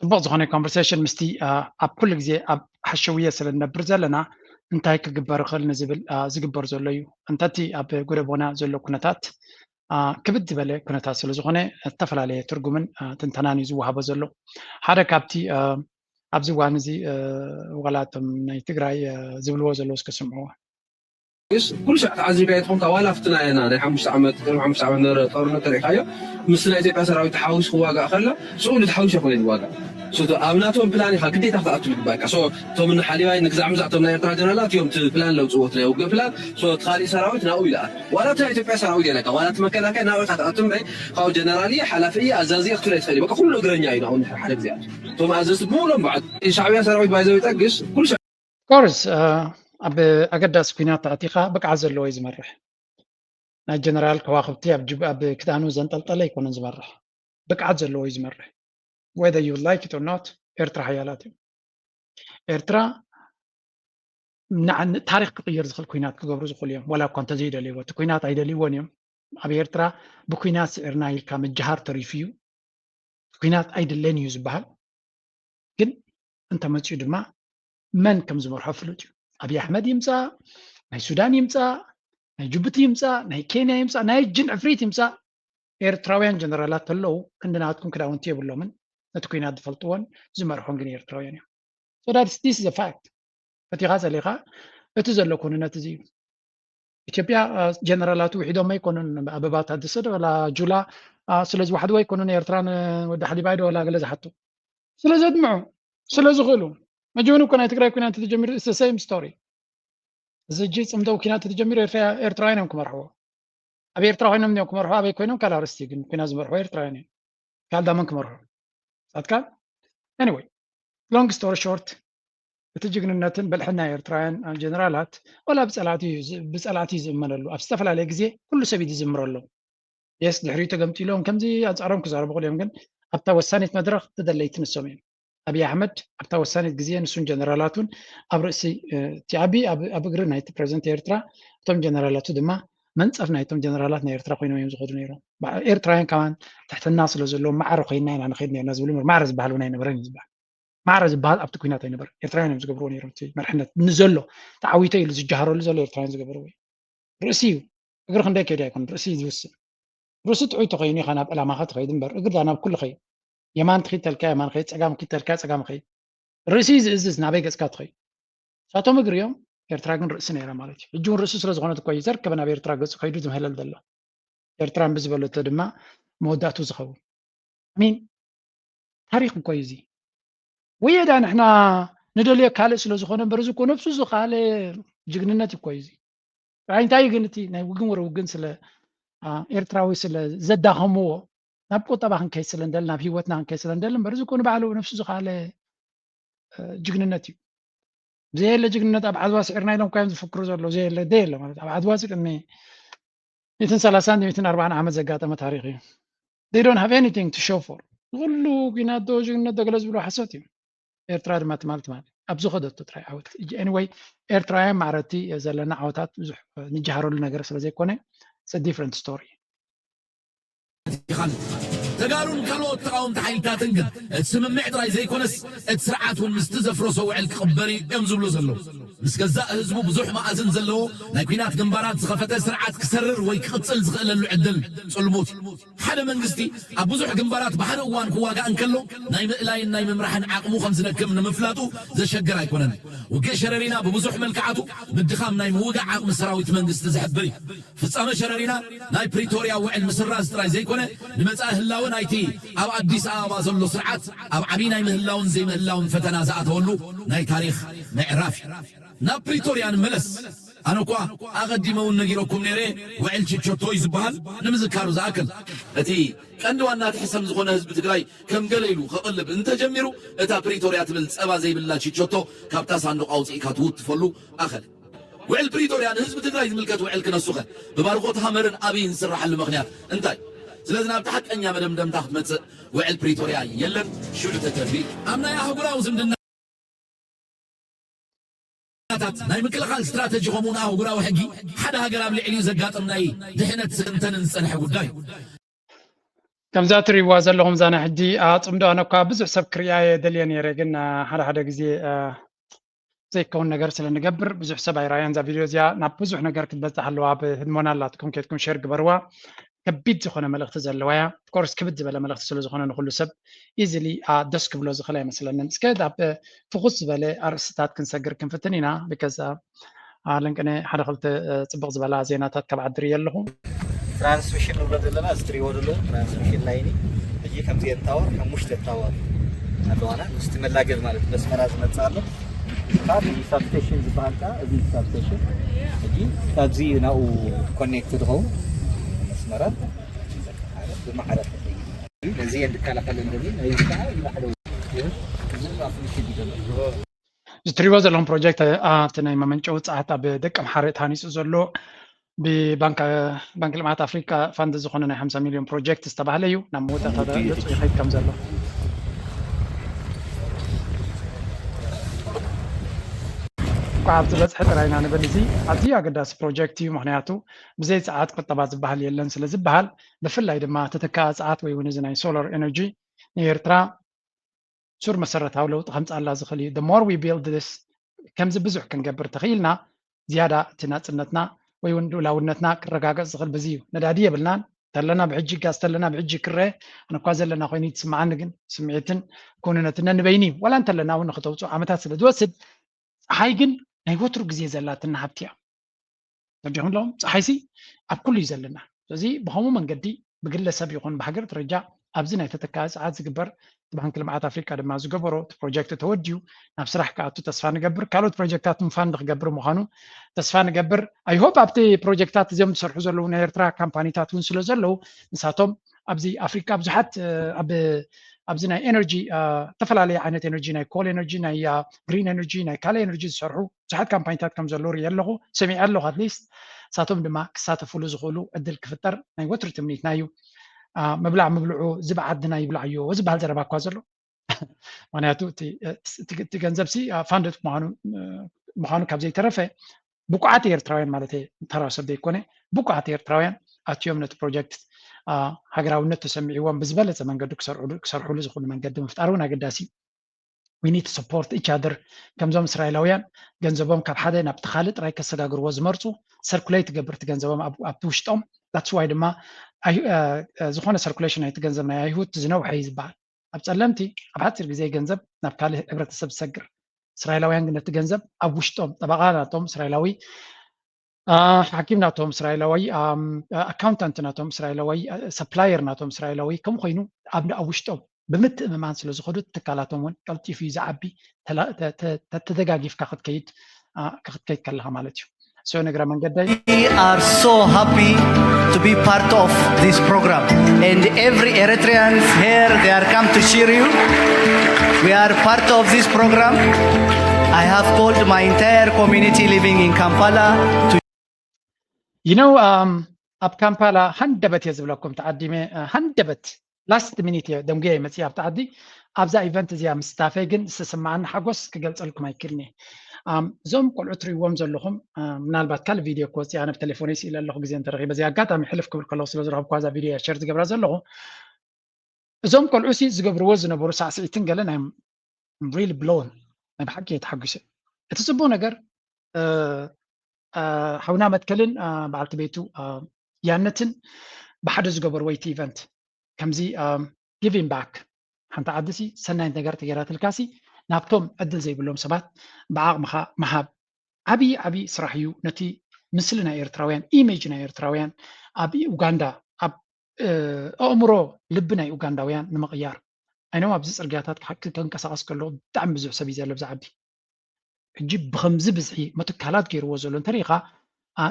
بعض هنا كونفرسيشن مستي اب كل جزء اب حشويه سلنبر زلنا انت هيك جبر خل نزبل زجبر زليو انتتي اب غربونا زلو كنتات كبد بله كنتات سلو زخونه تفلاليه ترجمن تنتناني زوهاب زلو حدا كابتي ابزي وانزي وغلاتم ناي تግራይ ዝብልዎ ዘለው እስከ ስምዑ كل شيء عزيزي يتهم كوالا فتنا هنا ده 5 عام طورنا تاريخية مثل إذا سراوي تحاوش خواجة خلا سؤال تحاوش يكون الواجع سو أمناتهم بلاني خاكدي تحت أطول الباك سو توم من حالي واي نكزع مزعتهم لا يرتاجنا لا يوم تبلان لو صوت له وقف بلان سو تخالي سراوي تناوي لا ولا تأتي سراوي لك ولا تمكن لك ناوي تحت أطول بي خاو جنرالية حلفية أزازية اختلي تخلي بقى كله قرنيا هنا هون حلف زياد توم أزاز مولم بعد شعبية سراوي بايزوي تقش كل شيء كورس اب اقدس كينات عتيقه بقع زلو يزمرح نا جنرال كواخبتي اب كدانو زنطلطله يكون زمرح بقع زلو يزمرح whether you like it or not ارترا حيالاتي ارترا نعن تاريخ تغير زخل كينات كغبر زخل يوم ولا كنت زيد لي وت كينات ايدلي ونيم اب ارترا بكينات سعرنا يلكا مجهار تريفيو كينات ايدلين يزبحال كن انت ما تشي دما من كم زمرح فلوتيو أبي أحمد يمسا ناي سودان يمسا ناي جيبوتي يمسا ناي كينيا يمسا ناي جن عفريت يمسا إيرتراويان جنرالات تلو عندنا عندكم كده وانتي بقول لهم نتكوينات دفلتوان زمر حونجني إيرتراويان so this is a fact فتي غازة لغا اتزلو كوننا تزي إثيوبيا جنرالات وحيدهم ما يكونون أبابات هاد السد ولا جولا سلز واحد واي يكونون إيرتران ود حلي بايد ولا غلز حتو سلز أدمعوا سلز غلو مجونو كنا تقرأ كنا تتجمر it's the same story زجي صمدو كنا تتجمر إيرتراينهم كمرحوا أبي إيرتراينهم نيو كمرحوا أبي كوينهم كلا رستيجن كنا زمرحوا إيرتراينين كال دامن كمرحوا صدقا anyway long story short بتجينا النتن بالحنا إيرتراين جنرالات ولا بسألاتي زمرلو أبستفل على جزء كل سبيد زمرلو يس دحريته قمتي لهم كم زي أتعرفهم كزار بقول يوم كن أبتا وسانة مدرخ تدليتن السومين أبي أحمد أبتا وسانة جزية نسون جنرالاتون أبرسي تيابي أبغر نايت بريزنت إيرترا توم جنرالاتو دما من صف نايتهم جنرالات إيرترا قينو يمزخدون نيرو إيرتراين كمان تحت الناس اللي زلوا معرو خينا أنا خيدني الناس بيقولوا معرز بحالونا ينبرين يزبح معرز بحال أبتو كينات ينبر إيرتراين يمزقبرون نيرو تي مرحنا نزلوا تعويتي اللي زجهروا اللي زلوا إيرتراين يزقبروا رأسيو أقدر خندق كده يكون رأسي يوسف رأسي تعويتو خيني خنا بلا ما خد خيد نبر أقدر أنا بكل خيد يمان تخيد تلكا يمان خيد سقام كي تلكا سقام خيد رئيس إزز نابيك إسكات خيد ساتو مقريوم إيرتراغن رئيسنا يرى مالتي الجون رئيس سلزغونة كويسر كبنا بإيرتراغ خيدو زم هلال دلا إيرتران بزبالو تدما موداتو زخو مين تاريخ كويسي ويدا نحنا ندلي كالي سلزغونة برزوكو نفسو زخالي جغنناتي كويسي عين تاي جنتي ناي وجن ورا وجن سلا إيرتراوي سلا زدا همو نبقو طبعا كيس لندل ناب هيوتنا كيس لندل برزوكو نبعلو نفسو زخالي جغنناتي زي اللي جغننات أبعاد واسع إرنا يلوم كاين فكروا زلوا زي اللي ديل مالت أبعاد واسع إني 230 240 عام زقات ما تاريخي they don't have anything to show for قولوا كينات دو جغننات دقلز بلو حسوتي إيرترا مات أبزو خدت تراي عوت anyway إيرترا معرتي زلنا عوتات بزح نجهروا لنا جرس لزي كونه it's a different story تقالون كالوت تقاوم تحيلتات انقد تسمم معدراي زي كونس تسرعات والمستزفرو سوعي الكخبري يمزبلو زلو مسكزا هزبو بزوح مأزن زلو نايكوينات جنبارات زخفتة سرعات كسرر ويكتسل زغل العدل صلموت حدا منجستي أبوزوح جنبارات بحر وان كواجا أنكلو نايم إلاين نايم مرحن عقمو خمسة كم نمفلاتو زي شجرة يكونن وكي شررينا ببوزوح ملكعاتو مدخام نايم وقع عقم سراويت منجست زحبري فتصام شررينا ناي بريتوريا وعل مسراز تراي زي كونه لمسأ هلاون ايتي أو أديس آوا زلو سرعات أو عبينا مهلاون زي مهلاون فتنا زعت ولو ناي تاريخ نعرافي نا بريتوريا ملس أنا كوا أقدمون نجيركم نيري وعل تشوتو يزبال نمزكارو زاكل أتي كأنه أنا تحسب زغون هزب تقراي كم قليلو خقلب أنت جميرو أتا بريتوريا تبلت أبا زي بالله تشوتو كابتا صندوق أوزي كاتوت فلو أخل وعل بريتوريا هزب تقراي ملكات وعل كنا السخن ببارغوتها مرن أبين سرح المغنيات انتاي سلازنا بتحك أنيا مدام دم تحت متس وعل بريتوريا يلن شو تتربي أمنا يا حقرا وزمدنا ناي مكلخال استراتيجي قومونا وقرا وحقي حدا هقرام لعليو زقاطم ناي دحنت سنتن نصنح قداي كم زاتري وازل لهم زانا حدي اصمدو انا كا بزح سب كريايه دليان يرغنا حدا غزي زي كون نجار سلا نجبر بزح سب رايان ذا فيديو زيا نا بزح نجار كتبصح لوا بهدمونا لاتكم كيتكم شير غبروا كبيت زخونه ملخت زلوايا كورس كبد بلا ملخت سلو زخونه نخلو سب ايزلي دسك بلو زخلاي مثلا اسكاد فخص بلا ارستات كنسجر كنفتنينا بكذا لنكنه حدا خلت صبغ زبلا زيناتات كبعدر يلهم ترانسميشن ولا ستري ودلو ترانسميشن لايني اجي كم زين تاور كمش تاور አለዋና ምስትመላገል ማለት በስመራዝ መጻለው ታዲ ሳብስቴሽን ዝባልታ እዚ ሳብስቴሽን እጂ ታዚ ነው ኮኔክትድ ሆም መስመራት በማዕረፍ ለዚህ እንድካላከለ እንደዚህ አይታ ይባለው ዝትሪዋ ዘለዎም ፕሮጀክት አፍተናይ መመንጨው ጻታ በደቀም ሓሬት ሃኒጽ ዘሎ ببنك لمعات افريقيا فاند زخونه 50 مليون بروجكت استباهله يو نام موتا هذا يخيط كم زلو قعدت بصح راينا نبلزي عزي اقداس بروجكت مخنياتو بزي ساعات قطبا زبحال يلن سلا زبحال بفلاي دما تتكا ساعات وي ونزناي سولار انرجي نيرترا سور مسرتاو لو خمس الله زخلي the more we build this كم زبزح كنقبر تخيلنا زياده تناصنتنا ወይ ወንዱላውነትና ክረጋገጽ ዝኽል በዚዩ ነዳዲ የብልናን ተለና ብሕጂ ጋዝ ተለና ብሕጂ ክረ እንኳ ዘለና ኮይኑ ይስማዓን ግን ስምዒትን ኮንነትን ንበይኒ ወላ እንተለና እውን ከተውፁ ዓመታት ስለ ዝወስድ ፀሓይ ግን ናይ ወትሩ ግዜ ዘላትና ሃብቲያ ተጀሁን ሎም ፀሓይሲ ኣብ ኩሉ ዘለና ስለዚ ብኸምኡ መንገዲ ብግለሰብ ይኹን ብሃገር ደረጃ ኣብዚ ናይ ተተካኢ ሰዓት ዝግበር ባንክ ልምዓት ኣፍሪካ ድማ ዝገበሮ ፕሮጀክት ተወዲዩ ናብ ስራሕ ከኣቱ ተስፋ ንገብር ካልኦት ፕሮጀክታት ምፋን ንክገብር ምዃኑ ተስፋ ንገብር ኣይሆፕ ኣብቲ ፕሮጀክታት እዚኦም ዝሰርሑ ዘለዉ ናይ ኤርትራ ካምፓኒታት እውን ስለ ዘለዉ ንሳቶም ኣብዚ ኣፍሪካ ብዙሓት ኣብዚ ናይ ኤነርጂ ዝተፈላለየ ዓይነት ኤነርጂ ናይ ኮል ኤነርጂ ናይ ግሪን ኤነርጂ ናይ ካልእ ኤነርጂ ዝሰርሑ ብዙሓት ካምፓኒታት ከም ዘለዉ ርኢ ኣለኹ ሰሚዐ ኣለኹ ኣትሊስት ንሳቶም ድማ ክሳተፍሉ ዝኽእሉ ዕድል ክፍጠር ናይ ወትሪ ትምኒትና እዩ مبلع مبلعو زبعدنا يبلعيو وزبال زربا كوازلو معناتو تجنزبسي فاندت مخانو كابزي ترفه بقعات ايرتراويان مالتي تراسب ديكونه بقعات ايرتراويان اتيوم نت بروجكت هاغراونت تسمعيوان بزبله منقدو كسرحو لزخون منقد مفتارونا قداسي we need to support each other كمزوم اسرائيلاويان ገንዘቦም ካብ ሓደ ናብ ተኻልጥ ራይ ከሰጋግርዎ ዝመርፁ ሰርኩሌት ገብርት ገንዘቦም ኣብ ውሽጦም that's why ድማ ዝኾነ ሰርኩሌሽን ናይቲ ገንዘብ ናይ አይሁድ ዝነውሐ ይዝባል ኣብ ጸለምቲ ኣብ ሓፂር ግዜ ገንዘብ ናብ ካልእ ሕብረተሰብ ዝሰግር እስራኤላውያን ግን ነቲ ገንዘብ ኣብ ውሽጦም ጠበቃ ናቶም እስራኤላዊ ሓኪም ናቶም እስራኤላዊ ኣካውንታንት ናቶም እስራኤላዊ ሰፕላየር ናቶም እስራኤላዊ ከም ኮይኑ ኣብ ውሽጦም ብምትእምማን ስለ ዝኸዱ ትካላቶም እውን ቀልጢፉ እዩ ዝዓቢ ተደጋጊፍካ ክትከይድ ከለኻ ማለት እዩ So we are so happy to be part of this program, and every Eritrean here, they are come to cheer you. We are part of this program. I have called my entire community living in Kampala to. You know, up Kampala, handabat yazblakum ta'addime handabat last minute دمجي مسيا بتعدي أبزا إيفنت زي مستافيجن سسمعنا حقوس كجلس لكم هيكلني زوم كل عطري وامزل لهم من البعد كل فيديو كوسي أنا في تليفوني سيل الله جزين ترغيب زي قطع محلف كل كلاس لزراب كوازا فيديو شيرت قبل زل له زوم كل عسي زقبر وزن برسع ساعتين قالنا I'm really blown ما بحكي يتحقق شيء تسبون أجر حونا متكلن بعلت بيتو يانتن بحد زجبر ويت إيفنت كمزي giving back حنت عدسي سنة أنت قرت جرات الكاسي نابتوم أدل زي بلوم سبات بعق محاب أبي صراحيو نتي مثلنا إيرتراويان إيميجنا إيرتراويان أبي أوغندا أمرو لبنا أوغنداويان نمغيار أنا ما بزس رجعتات حق كان كساس كله دعم بزح سبي زي لبز عبدي جيب بخمز بزحي ما تكالات غير وزلون طريقة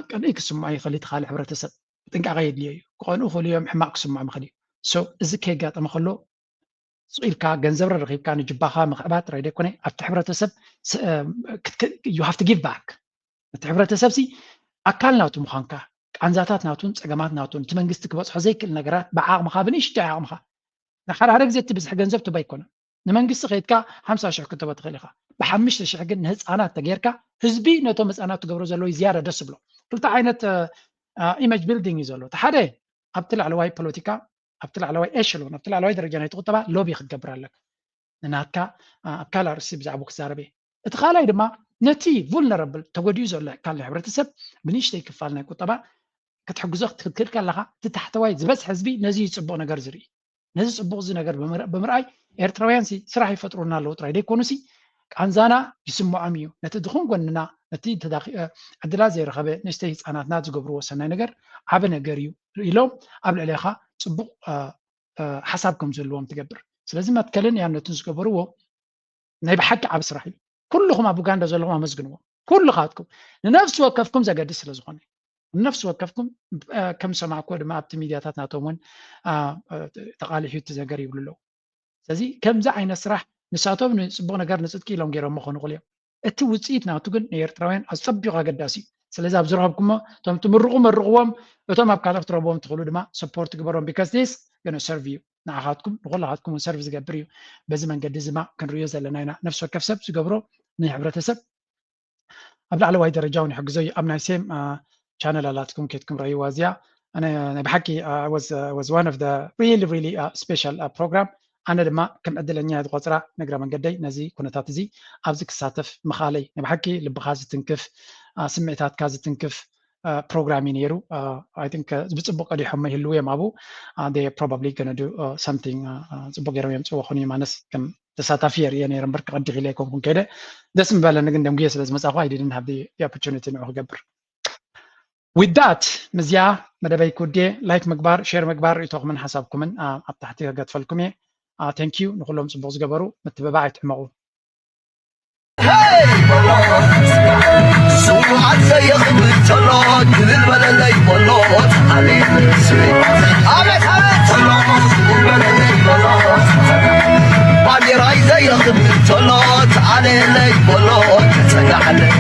كان إكسم معي خليت خالي حبرة السب تنقع غيد لي قانو خلي يوم حماق سم مع مخلي سو إذا كيجات أما خلو سؤال كا جنزبر الرغيب كان جباها مخبات رايدة كوني أفتح حبرة السب you have to give back أفتح حبرة السب سي أكل ناتو مخانكا عنزاتات ناتون سجمات ناتون تمنجستك بس حزيك النجارات بعاق مخابنيش تعاق مخا نخر عرق زيت بس جنزب تبي كونه نمنجست خيتكا 5 كتبة تخليها بحمش لشحقن هز أنا تغيركا حزبي نتومس أنا تجبر زلوا زيارة دسبلو قلت عينت image building يزلوا تحدي أبتل على واي بوليتيكا أبتل على واي إيشلون أبتل على واي درجة نيتو تبع لوبي خجبر لك ناتكا أبكال رسيب زعبوك ساربي اتخالي دما نتي vulnerable تودي يزول كان حبرتسب بنيشتي كفالنا كتبا كتحجزخ تذكر كلها تتحتوي بس حزبي نزي يصبو نجار زري نزي يصبو زي نجار بمرأي إيرتراويان سي سراحي فترونا لو ترايدي كونسي عنزانا يسمو عميو نتدخون قلنا نتي تداخل عدلا زي رخبة نشتهي أنا ناتز قبرو سنة نجار عبنا نجاريو يلوم قبل عليها صبو حسابكم زلوهم تجبر لازم أتكلم يعني نتنز قبرو نبي حكي عبس رحيل كلهم أبو جاندا زلوهم مزجنوا كل خاتكم لنفس وقفكم زجدس لزخاني نفس وقفكم كم سمع كود ما أبتميدياتنا تومن تقالي حيت تزجري يقولوا سازي كم زعين سرح نساتهم نسبونا قرن نسدكي لهم غيرهم مخون غليا التوصيتنا تقول نيرتراوين أصبيغا قداسي سلازا بزرهبكم توم مرغوم وتوم أبكالف تربوهم تقولوا دما support كبرهم because this gonna serve you نعهاتكم نقول هاتكم ونسيرفيس قبريو بزمن قد زما كان ريوزا لنا نفس وقف سب سقبرو نحبرة سب قبل على وايد رجاوني حق زي أمنا سيم channel لاتكم كيتكم رأي وازيا أنا بحكي was one of the really special program أنا لما كم أدل أني هذا قصرة نقرأ من قدي نزي كنا تاتزي أبزك ساتف مخالي نبحكي لبخازة تنكف سمعتات كازة تنكف programming يرو I think بتصبق على حمى هلوية مابو they are probably gonna do something صبق يروي يمسوا خوني ما ناس كم تساتفير يعني رمبرك قد غليكم كده ده سنبلا نقدم جيس لازم أسافر I didn't have the opportunity إنه أقبر with that مزيا مدبي كودي لايك مقبار شير مقبار يتوق من حسابكم من أبتحتي قد فلكمي thank you نقول لهم صبوز قبروا متبعت حمقوا سوعد زيخ بالتلات بالبلدي بلوت عليك السويت عمت تلات بالبلدي بلوت بعدي راي زيخ بالتلات عليك بلوت تقع عليك